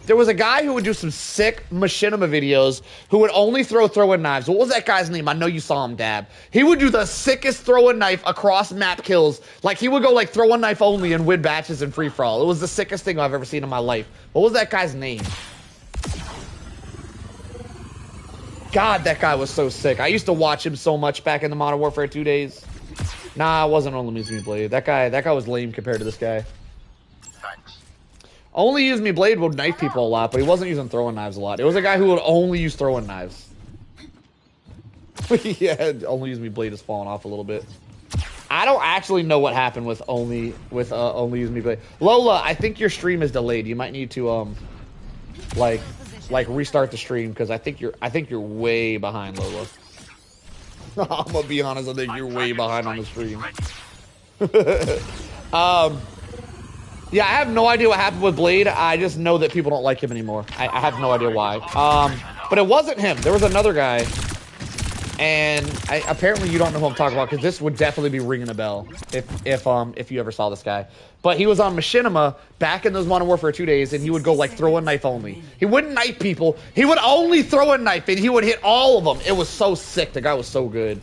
there was a guy who would do some sick Machinima videos who would only throw throwing knives. What was that guy's name? I know you saw him, Dab. He would do the sickest throwing knife across map kills. Like, he would go, like, throw a knife only and win batches in free-for-all. It was the sickest thing I've ever seen in my life. What was that guy's name? God, that guy was so sick. I used to watch him so much back in the Modern Warfare 2 days. Nah, it wasn't Only Use Me Blade. That guy was lame compared to this guy. Only Use Me Blade would knife people a lot, but he wasn't using throwing knives a lot. It was a guy who would only use throwing knives. Yeah, Only Use Me Blade has fallen off a little bit. I don't actually know what happened with Only Use Me Blade. Lola, I think your stream is delayed. You might need to like restart the stream because I think you're way behind, Lola. I'm gonna be honest, I think you're way behind on the stream. Yeah, I have no idea what happened with Blade. I just know that people don't like him anymore. I have no idea why. But it wasn't him. There was another guy. And apparently you don't know who I'm talking about because this would definitely be ringing a bell if you ever saw this guy. But he was on Machinima back in those Modern Warfare 2 days, and he would go like throw a knife only. He wouldn't knife people. He would only throw a knife, and he would hit all of them. It was so sick. The guy was so good.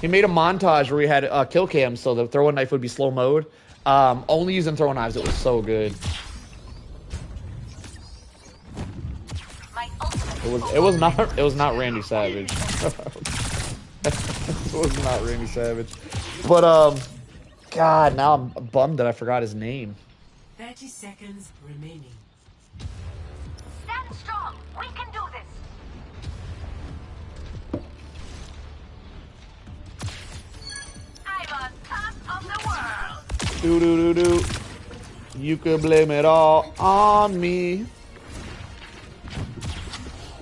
He made a montage where we had kill cams, so the throwing knife would be slow mode. Only using throwing knives. It was so good. It was not Randy Savage. It was not Randy Savage. But God, now I'm bummed that I forgot his name. 30 seconds remaining. Stand strong. We can do this. I'm on top of the world. Do do do do. You could blame it all on me.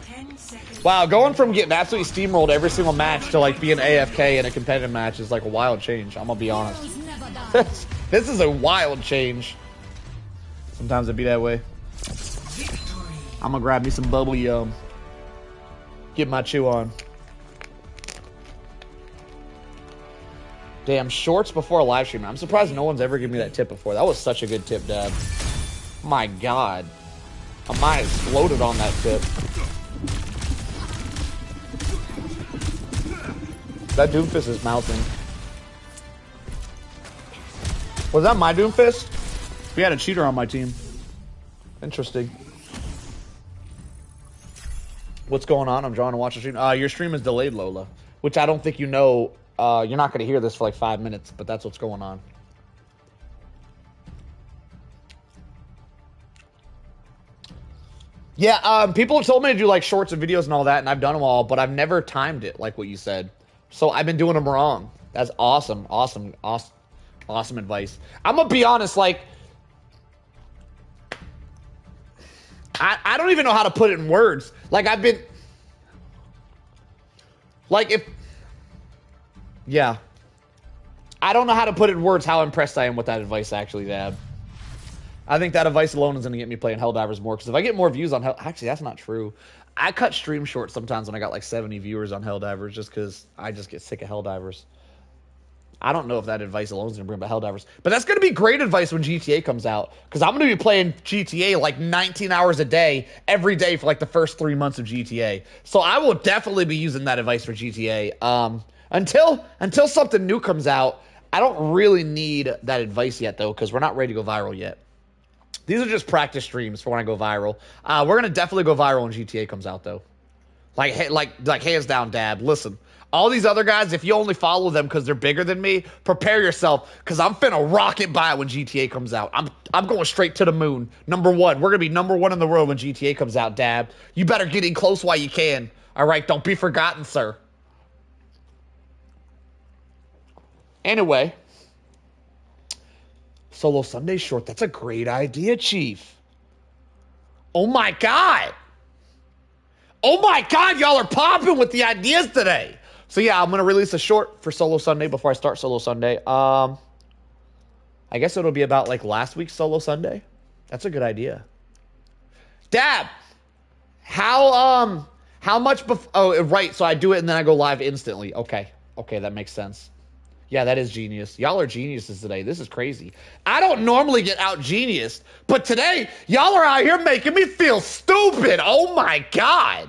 10 seconds. Wow, going from getting absolutely steamrolled every single match to like being AFK in a competitive match is like a wild change. I'm gonna be honest. This is a wild change. Sometimes it be that way. I'm gonna grab me some bubble yum. Get my chew on. Damn, shorts before a live stream. I'm surprised no one's ever given me that tip before. That was such a good tip, Dad. My God. My mind exploded on that tip. That Doomfist is mouthing. Was that my Doomfist? We had a cheater on my team. Interesting. What's going on? I'm drawing to watch the stream. Your stream is delayed, Lola. Which I don't think you know. You're not going to hear this for like 5 minutes, but that's what's going on. Yeah, people have told me to do like shorts and videos and all that, and I've done them all, but I've never timed it like what you said. So I've been doing them wrong. That's awesome. Awesome advice. I'm going to be honest, like, I don't even know how to put it in words. Like, I've been, like, yeah. I don't know how to put it in words how impressed I am with that advice, actually, Dab. I think that advice alone is going to get me playing Helldivers more, because if I get more views on actually, that's not true. I cut stream short sometimes when I got like 70 viewers on Helldivers, just because I just get sick of Helldivers. I don't know if that advice alone is going to bring back Helldivers. But that's going to be great advice when GTA comes out, because I'm going to be playing GTA like 19 hours a day, every day for like the first 3 months of GTA. So I will definitely be using that advice for GTA. Until something new comes out, I don't really need that advice yet, though, because we're not ready to go viral yet. These are just practice streams for when I go viral. We're going to definitely go viral when GTA comes out, though. Like hands down, Dad. Listen, all these other guys, if you only follow them because they're bigger than me, prepare yourself, because I'm finna rocket by when GTA comes out. I'm going straight to the moon. #1. We're going to be #1 in the world when GTA comes out, Dad. You better get in close while you can. All right? Don't be forgotten, sir. Anyway. Solo Sunday short. That's a great idea, Chief. Oh, my God. Oh, my God. Y'all are popping with the ideas today. So, yeah, I'm going to release a short for Solo Sunday before I start Solo Sunday. I guess it'll be about, like, last week's Solo Sunday. That's a good idea. Dab, how much oh, right, so I do it and then I go live instantly. Okay, that makes sense. Yeah, that is genius. Y'all are geniuses today. This is crazy. I don't normally get out-geniused, but today, y'all are out here making me feel stupid. Oh, my God.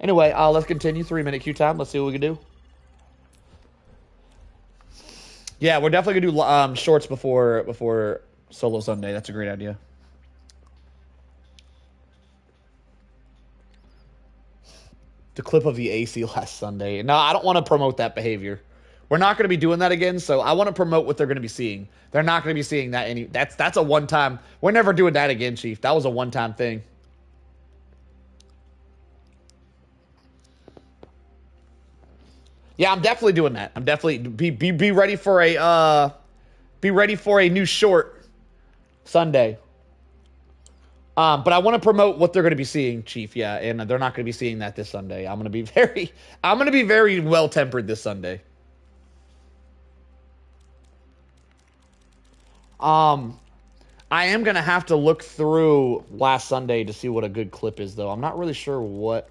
Anyway, let's continue. 3-minute queue time. Let's see what we can do. Yeah, we're definitely going to do shorts before Solo Sunday. That's a great idea. The clip of the AC last Sunday. No, I don't want to promote that behavior. We're not going to be doing that again, so I want to promote what they're going to be seeing. They're not going to be seeing that that's a one-time. We're never doing that again, Chief. That was a one-time thing. Yeah, I'm definitely doing that. I'm definitely be ready for a new short Sunday. But I want to promote what they're going to be seeing, Chief. Yeah, and they're not going to be seeing that this Sunday. I'm going to be very well-tempered this Sunday. I am going to have to look through last Sunday to see what a good clip is, though. I'm not really sure what.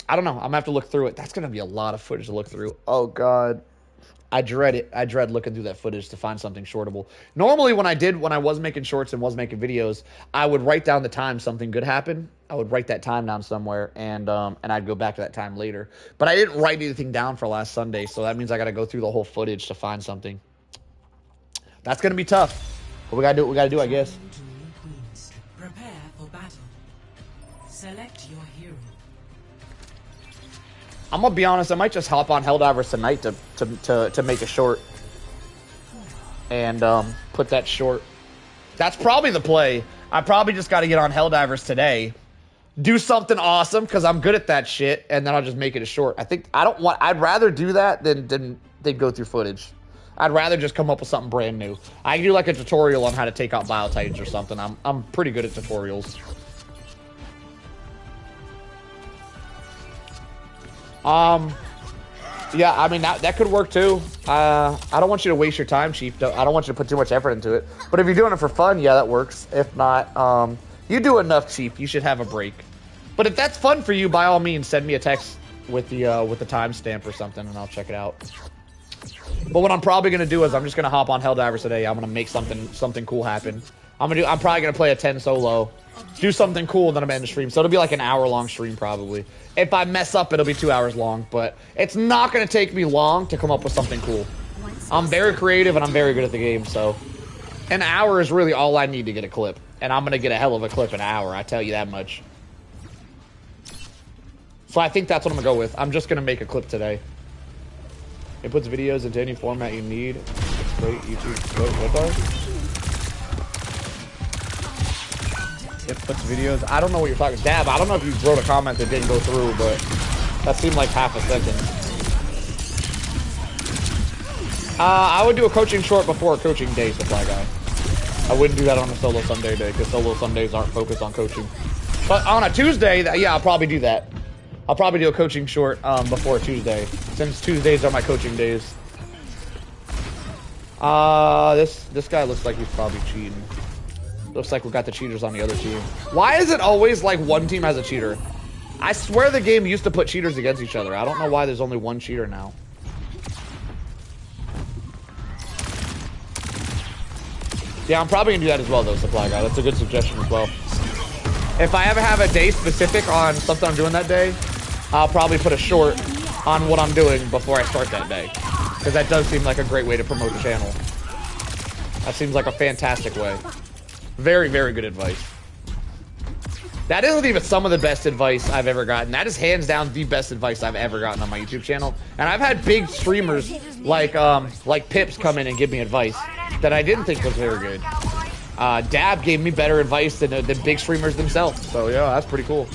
I don't know. I'm going to have to look through it. That's going to be a lot of footage to look through. Oh, God. I dread it. I dread looking through that footage to find something shortable. Normally, when I was making shorts and was making videos, I would write down the time something good happened. I would write that time down somewhere, and I'd go back to that time later. But I didn't write anything down for last Sunday, so that means I got to go through the whole footage to find something. That's gonna be tough. But we gotta do what we gotta do, I guess. Prepare for battle. Select your hero. I'm gonna be honest. I might just hop on Helldivers tonight to make a short, and put that short. That's probably the play. I probably just got to get on Helldivers today, do something awesome because I'm good at that shit, and then I'll just make it a short. I'd rather do that than go through footage. I'd rather just come up with something brand new. I can do like a tutorial on how to take out Bio Titans or something. I'm pretty good at tutorials. Yeah, I mean, that could work too. I don't want you to waste your time, Chief. I don't want you to put too much effort into it. But if you're doing it for fun, yeah, that works. If not, you do enough, Chief. You should have a break. But if that's fun for you, by all means, send me a text with the timestamp or something, and I'll check it out. But what I'm probably gonna do is I'm just gonna hop on Helldivers today. I'm gonna make something cool happen. I'm probably gonna play a 10 solo, do something cool, and then I'm gonna end the stream. So it'll be like an hour-long stream probably. If I mess up, it'll be 2 hours long, but it's not gonna take me long to come up with something cool. I'm very creative and I'm very good at the game, so an hour is really all I need to get a clip, and I'm gonna get a hell of a clip in an hour. I tell you that much. So I think that's what I'm gonna go with. I'm just gonna make a clip today. It puts videos into any format you need. It's great. YouTube. What are? It puts videos. I don't know what you're talking. Dab. I don't know if you wrote a comment that didn't go through, but that seemed like half a second. I would do a coaching short before a coaching day, Supply Guy. I wouldn't do that on a solo Sunday day because solo Sundays aren't focused on coaching. But on a Tuesday, yeah, I'll probably do that. I'll probably do a coaching short before Tuesday, since Tuesdays are my coaching days. This guy looks like he's probably cheating. Looks like we got the cheaters on the other team. Why is it always like one team has a cheater? I swear the game used to put cheaters against each other. I don't know why there's only one cheater now. Yeah, I'm probably gonna do that as well though, Supply Guy. That's a good suggestion as well. If I ever have a day specific on something I'm doing that day, I'll probably put a short on what I'm doing before I start that day. Because that does seem like a great way to promote the channel. That seems like a fantastic way. Very, very good advice. That isn't even some of the best advice I've ever gotten. That is hands down the best advice I've ever gotten on my YouTube channel. And I've had big streamers like Pips come in and give me advice that I didn't think was very good. Dab gave me better advice than big streamers themselves. So yeah, that's pretty cool.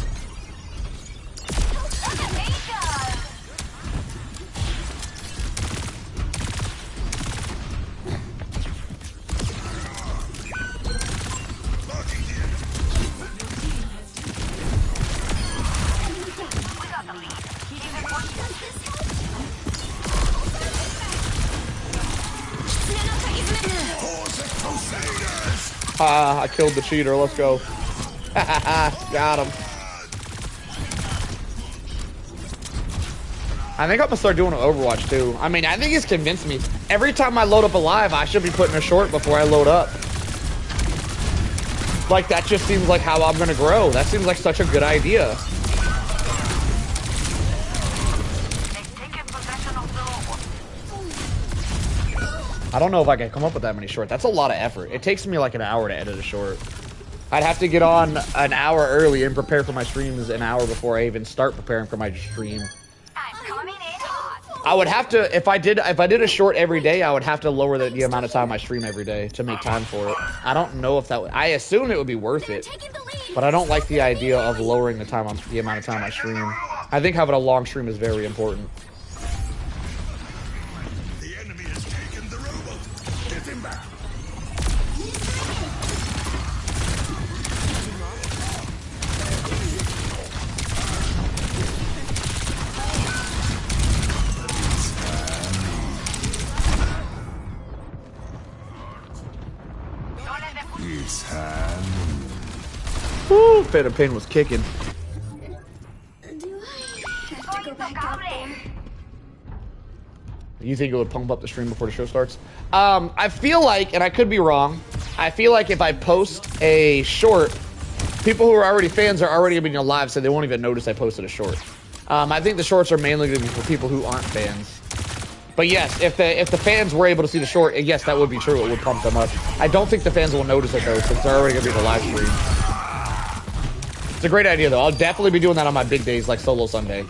I killed the cheater. Let's go. Got him. I think I'm gonna start doing Overwatch too. I mean, I think he's convinced me. Every time I load up a live, I should be putting a short before I load up. Like, that just seems like how I'm gonna grow. That seems like such a good idea. I don't know if I can come up with that many shorts. That's a lot of effort. It takes me like an hour to edit a short. I'd have to get on an hour early and prepare for my streams an hour before I even start preparing for my stream. I would have to, if I did a short every day, I would have to lower the amount of time I stream every day to make time for it. I don't know if that would, I assume it would be worth it, but I don't like the idea of lowering the amount of time I stream. I think having a long stream is very important. Woo, Phantom Pain was kicking. Do I have to go back out there? You think it would pump up the stream before the show starts? I feel like, and I could be wrong, I feel like if I post a short people who are already fans are already going to be live, so they won't even notice I posted a short. I think the shorts are mainly going to be for people who aren't fans. But yes, if the fans were able to see the short, yes, that would be true. It would pump them up. I don't think the fans will notice it, though, since they're already going to be the live stream. It's a great idea, though. I'll definitely be doing that on my big days, like Solo Sunday.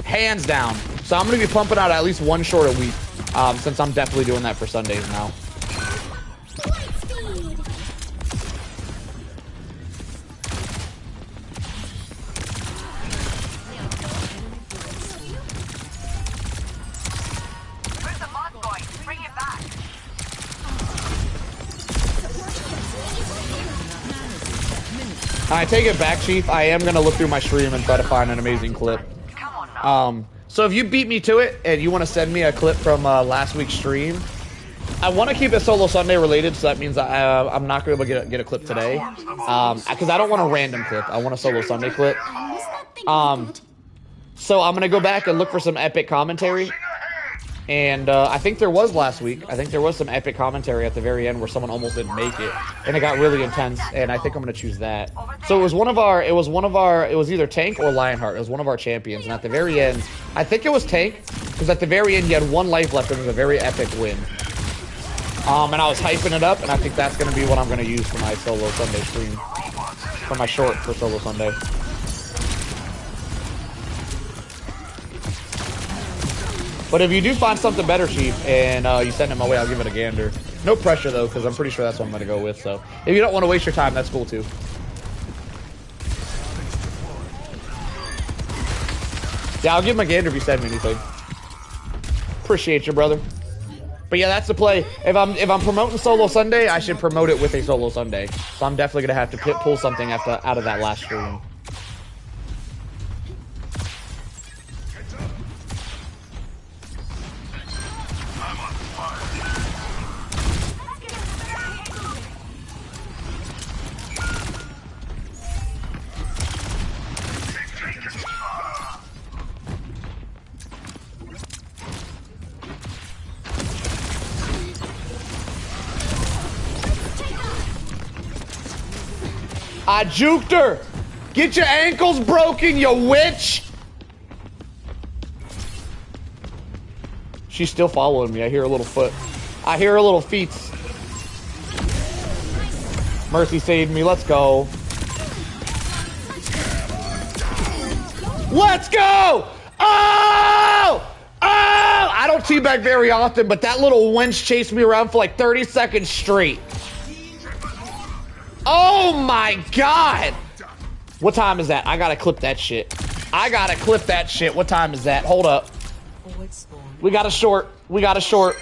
Hands down. So I'm going to be pumping out at least one short a week, since I'm definitely doing that for Sundays now. I take it back, Chief. I am going to look through my stream and try to find an amazing clip. So if you beat me to it and you want to send me a clip from last week's stream, I want to keep it Solo Sunday related, so that means I'm not going to be able to get a clip today. Because I don't want a random clip. I want a Solo Sunday clip. So I'm going to go back and look for some epic commentary. And I think there was last week. I think there was some epic commentary at the very end where someone almost didn't make it, and it got really intense. And I think I'm gonna choose that. So it was it was either Tank or Lionheart. It was one of our champions. And at the very end, I think it was Tank, because at the very end he had 1 life left and it was a very epic win. And I was hyping it up, and I think that's gonna be what I'm gonna use for my Solo Sunday stream, for my short for Solo Sunday. But if you do find something better, Chief, and you send it my way, I'll give it a gander. No pressure, though, because I'm pretty sure that's what I'm going to go with. So if you don't want to waste your time, that's cool, too. Yeah, I'll give him a gander if you send me anything. Appreciate you, brother. But yeah, that's the play. If I'm promoting Solo Sunday, I should promote it with a Solo Sunday. So I'm definitely going to have to pull something out of that last stream. I juked her! Get your ankles broken, you witch! She's still following me. I hear her little foot. I hear her little feet. Mercy saved me. Let's go. Let's go! Oh! Oh! I don't teabag very often, but that little wench chased me around for like 30 seconds straight. Oh my god! What time is that? I gotta clip that shit. I gotta clip that shit. What time is that? Hold up. We got a short. We got a short.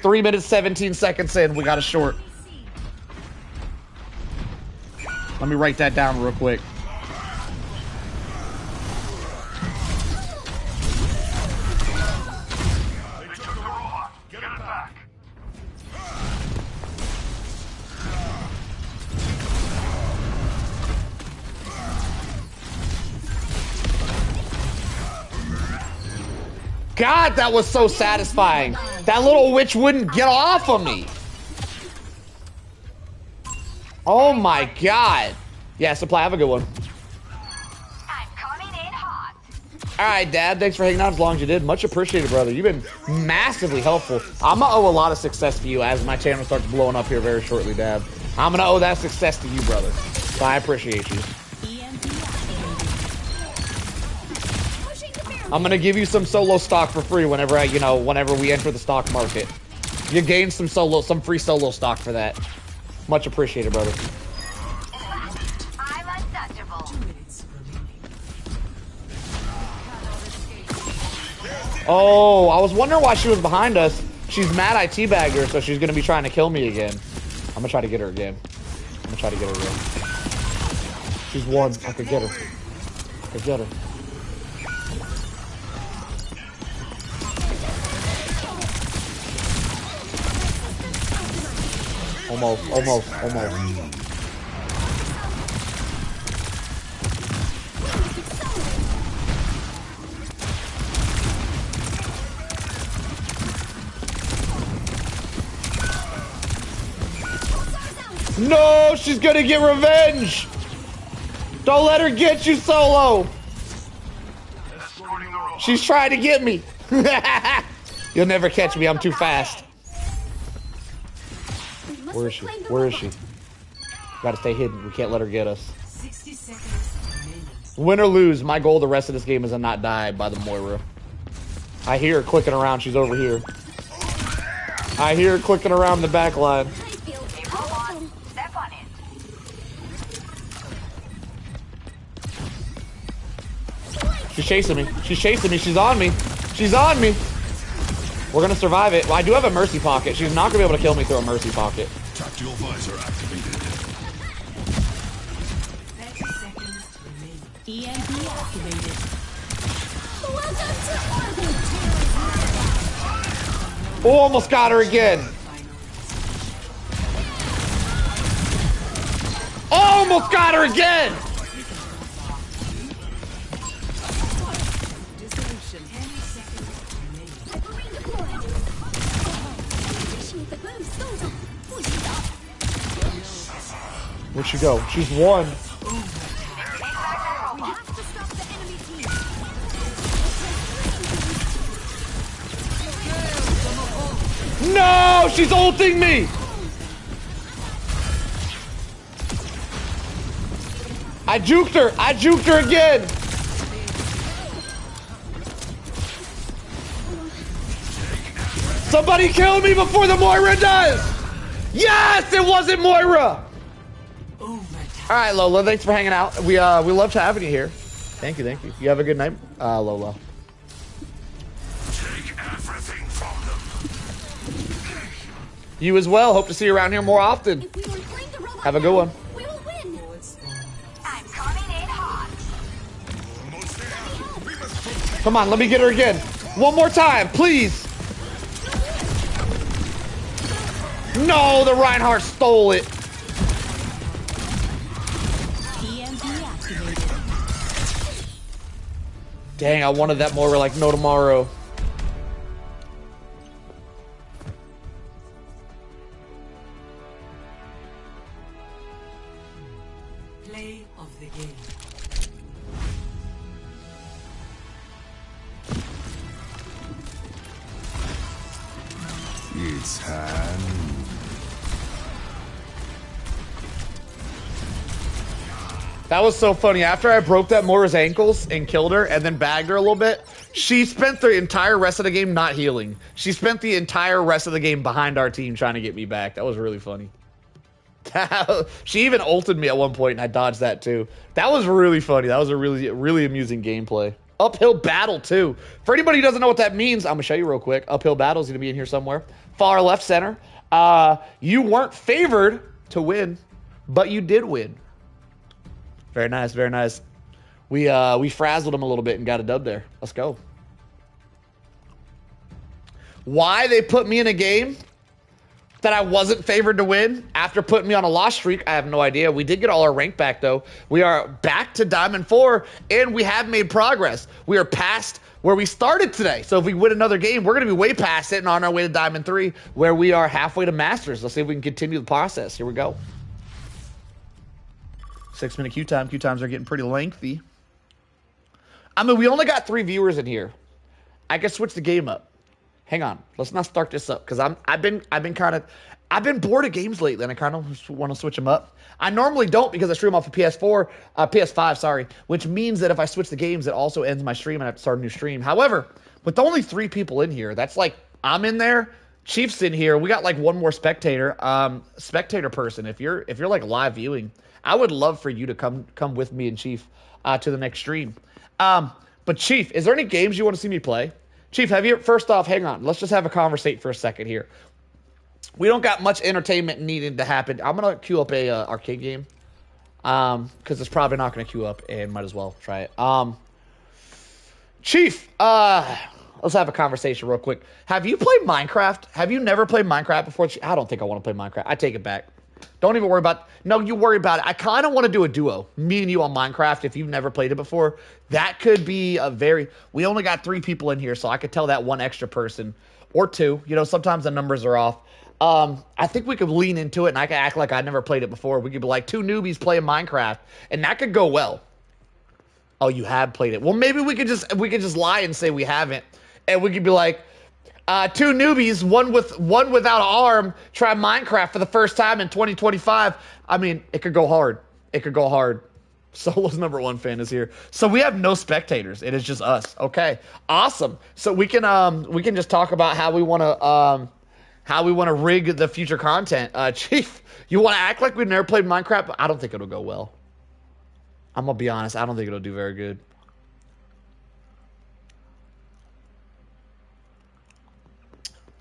3 minutes, 17 seconds in. We got a short. Let me write that down real quick. God, that was so satisfying. That little witch wouldn't get off of me. Oh my god. Yeah, Supply, have a good one. I'm coming in hot. Alright, Dad, thanks for hanging out as long as you did. Much appreciated, brother. You've been massively helpful. I'm gonna owe a lot of success to you as my channel starts blowing up here very shortly, Dad. I'm gonna owe that success to you, brother. So I appreciate you. I'm gonna give you some solo stock for free whenever whenever we enter the stock market. You gain some free solo stock for that. Much appreciated, brother. I'm untouchable. Oh, I was wondering why she was behind us. She's mad I teabagged her, so she's gonna be trying to kill me again. I'm gonna try to get her again. She's one. I could get her. Almost. No, she's gonna get revenge! Don't let her get you, Solo. She's trying to get me. You'll never catch me. I'm too fast. Where is she? Where is she? Gotta stay hidden. We can't let her get us. 60 seconds remaining. Win or lose, my goal the rest of this game is to not die by the Moira. I hear her clicking around. She's over here. I hear her clicking around the back line. Step on it. She's chasing me. She's chasing me. She's on me. She's on me. We're gonna survive it. Well, I do have a mercy pocket. She's not gonna be able to kill me through a mercy pocket. Tactical visor activated. 30 seconds remaining. EMP activated. Oh, almost got her again. Almost got her again. Dissolution. 10 seconds remaining. Where'd she go? She's won. No, she's ulting me. I juked her. I juked her again. Somebody kill me before the Moira does. Yes, it wasn't Moira. All right, Lola, thanks for hanging out. We loved having you here. Thank you, thank you. You have a good night, Lola. Take everything from them. You as well. Hope to see you around here more often. Have a good one. I'm coming in hot. Come on, let me get her again. One more time, please. No, the Reinhardt stole it. EMP activated. Dang, I wanted that Moira like no tomorrow. Play of the game. It's hand. That was so funny. After I broke that Moira's ankles and killed her and then bagged her a little bit, she spent the entire rest of the game not healing. She spent the entire rest of the game behind our team trying to get me back. That was really funny. She even ulted me at one point and I dodged that too. That was really funny. That was a really amusing gameplay. Uphill battle too. For anybody who doesn't know what that means, I'm gonna show you real quick. Uphill battle is gonna be in here somewhere. Far left center. You weren't favored to win, but you did win. Very nice, very nice. We frazzled them a little bit and got a dub there. Let's go. Why they put me in a game that I wasn't favored to win after putting me on a loss streak, I have no idea. We did get all our rank back, though. We are back to Diamond 4, and we have made progress. We are past where we started today. So if we win another game, we're going to be way past it and on our way to Diamond 3, where we are halfway to Masters. Let's see if we can continue the process. Here we go. 6-minute queue time. Queue times are getting pretty lengthy. I mean, we only got 3 viewers in here. I can switch the game up. Hang on, let's not start this up because I've been bored of games lately and I kind of want to switch them up. I normally don't because I stream off of PS5, sorry, which means that if I switch the games, it also ends my stream and I have to start a new stream. However, with only 3 people in here, that's like I'm in there, Chief's in here. We got like one more spectator person. If you're like live viewing, I would love for you to come with me and Chief to the next stream. But Chief, is there any games you want to see me play? Chief, first off, hang on. Let's just have a conversation for a second here. We don't got much entertainment needed to happen. I'm going to queue up a arcade game. Because it's probably not going to queue up and might as well try it. Chief, let's have a conversation real quick. Have you played Minecraft? Have you never played Minecraft before? I don't think I want to play Minecraft. I take it back. Don't even worry about it. No, you worry about it. I kind of want to do a duo. Me and you on Minecraft if you've never played it before. That could be we only got 3 people in here, so I could tell that one extra person or 2. You know, sometimes the numbers are off. I think we could lean into it, and I could act like I never played it before. We could be like 2 newbies playing Minecraft, and that could go well. Oh, you have played it. Well, maybe we could just lie and say we haven't, and we could be like, 2 newbies, one without an arm, try Minecraft for the first time in 2025. I mean, it could go hard. It could go hard. Solo's #1 fan is here. So we have no spectators. It is just us. Okay, awesome. So we can just talk about how we want to rig the future content. Chief, you want to act like we've never played Minecraft? I don't think it'll go well. I'm gonna be honest. I don't think it'll do very good.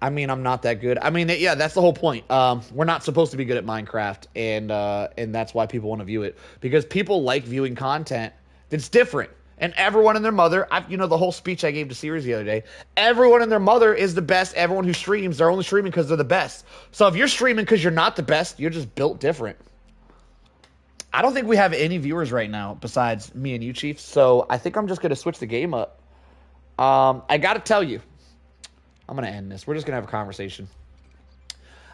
I mean, I'm not that good. I mean, yeah, that's the whole point. We're not supposed to be good at Minecraft, and that's why people want to view it, because people like viewing content that's different. And everyone and their mother, the whole speech I gave to Series the other day, everyone and their mother is the best. Everyone who streams, they're only streaming because they're the best. So if you're streaming because you're not the best, you're just built different. I don't think we have any viewers right now besides me and you, Chief. So I think I'm just going to switch the game up. I got to tell you, I'm going to end this. We're just going to have a conversation.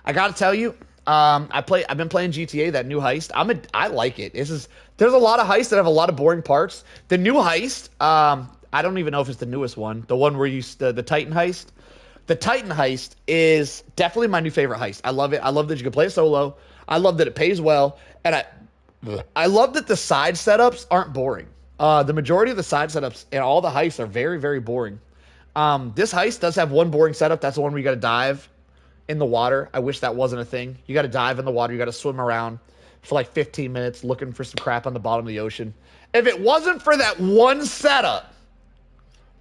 I got to tell you, I've been playing GTA, that new heist. I like it. There's a lot of heists that have a lot of boring parts. The new heist, I don't even know if it's the newest one. The one where the Titan heist. The Titan heist is definitely my new favorite heist. I love it. I love that you can play solo. I love that it pays well. And I love that the side setups aren't boring. The majority of the side setups and all the heists are very, very boring. This heist does have one boring setup. That's the one where you got to dive in the water. I wish that wasn't a thing. You got to dive in the water. You got to swim around for like 15 minutes looking for some crap on the bottom of the ocean. If it wasn't for that one setup,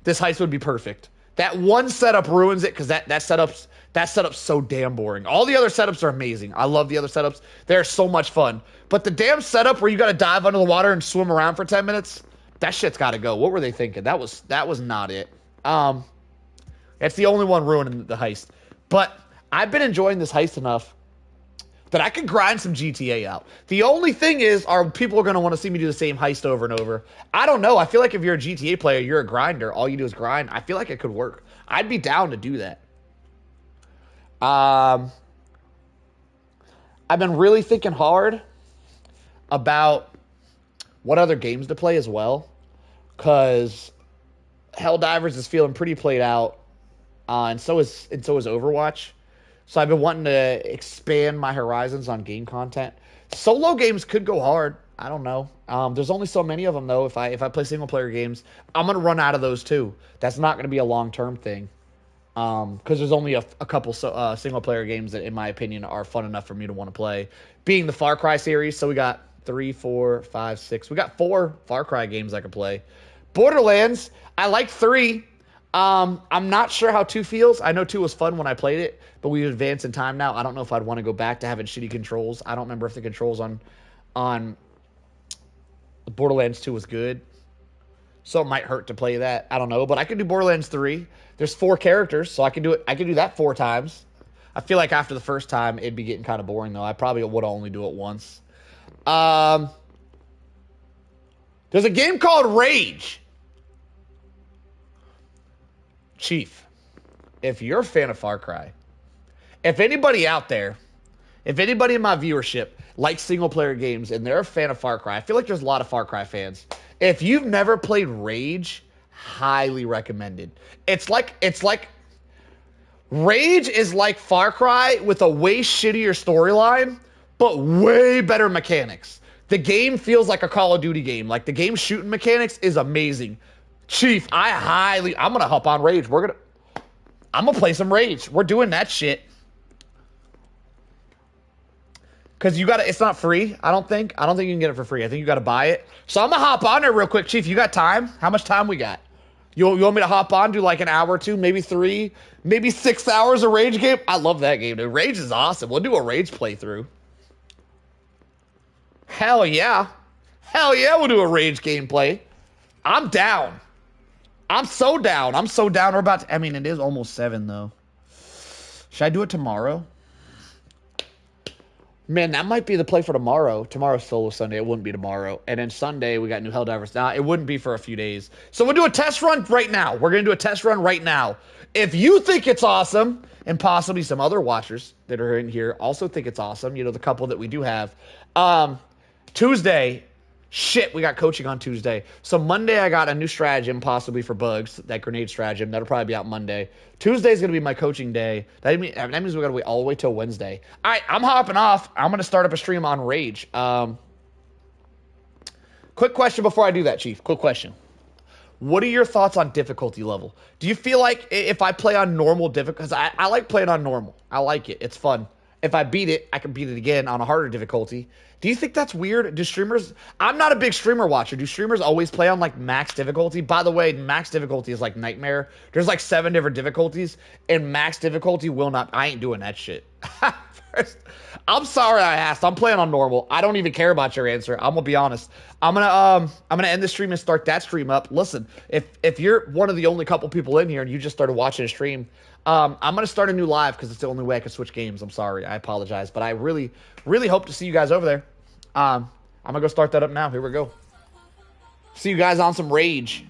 this heist would be perfect. That one setup ruins it, because that setup's so damn boring. All the other setups are amazing. I love the other setups. They're so much fun. But the damn setup where you got to dive under the water and swim around for 10 minutes, that shit's got to go. What were they thinking? That was not it. That's the only one ruining the heist. But I've been enjoying this heist enough that I can grind some GTA out. The only thing is, are people going to want to see me do the same heist over and over? I don't know. I feel like if you're a GTA player, you're a grinder. All you do is grind. I feel like it could work. I'd be down to do that. I've been really thinking hard about what other games to play as well, because Helldivers is feeling pretty played out, and so is Overwatch. So I've been wanting to expand my horizons on game content. Solo games could go hard. I don't know. There's only so many of them, though. If I play single player games, I'm gonna run out of those too. That's not gonna be a long term thing, because there's only a couple single player games that, in my opinion, are fun enough for me to want to play. Being the Far Cry series, so we got 3, 4, 5, 6. We got 4 Far Cry games I could play. Borderlands, I like 3. I'm not sure how 2 feels. I know 2 was fun when I played it, but we've advanced in time now. I don't know if I'd want to go back to having shitty controls. I don't remember if the controls on Borderlands 2 was good. So it might hurt to play that. I don't know, but I could do Borderlands 3. There's 4 characters, so I can do it. I can do that 4 times. I feel like after the first time, it'd be getting kind of boring, though. I probably would only do it once. There's a game called Rage. Chief, if you're a fan of Far Cry, if anybody out there, if anybody in my viewership likes single-player games and they're a fan of Far Cry, I feel like there's a lot of Far Cry fans. If you've never played Rage, highly recommended. It's like Rage is like Far Cry with a way shittier storyline, but way better mechanics. The game feels like a Call of Duty game. Like, the game shooting mechanics is amazing. Chief, I'm gonna hop on Rage. I'm gonna play some Rage. We're doing that shit. Because it's not free, I don't think. I don't think you can get it for free. I think you gotta buy it. So I'm gonna hop on there real quick. Chief, you got time? How much time we got? You want me to hop on, do like an hour or 2, maybe 3, maybe 6 hours of Rage game? I love that game, dude. Rage is awesome. We'll do a Rage playthrough. Hell yeah. Hell yeah, we'll do a Rage gameplay. I'm down. I'm so down. We're about to... I mean, it is almost 7, though. Should I do it tomorrow? Man, that might be the play for tomorrow. Tomorrow's solo Sunday. It wouldn't be tomorrow. And then Sunday, we got new Helldivers. Now, it wouldn't be for a few days. So we'll do a test run right now. We're going to do a test run right now. If you think it's awesome, and possibly some other watchers that are in here also think it's awesome, you know, the couple that we do have. Tuesday, shit, we got coaching on Tuesday. So Monday, I got a new stratagem, possibly for bugs, that grenade stratagem. That'll probably be out Monday. Tuesday's going to be my coaching day. That means we got to wait all the way till Wednesday. All right, I'm hopping off. I'm going to start up a stream on Rage. Quick question before I do that, Chief. Quick question. What are your thoughts on difficulty level? Do you feel like if I play on normal difficulty, because I like playing on normal. I like it. It's fun. If I beat it, I can beat it again on a harder difficulty. Do you think that's weird? Do streamers... I'm not a big streamer watcher. Do streamers always play on, like, max difficulty? By the way, max difficulty is, like, nightmare. There's, like, 7 different difficulties, and max difficulty will not... I ain't doing that shit. First, I'm sorry I asked. I'm playing on normal. I don't even care about your answer. I'm gonna be honest. I'm gonna end the stream and start that stream up. Listen, if you're one of the only couple people in here and you just started watching a stream, I'm gonna start a new live because it's the only way I can switch games. I'm sorry. I apologize, but I really, really hope to see you guys over there. I'm gonna go start that up now. Here we go. See you guys on some Rage.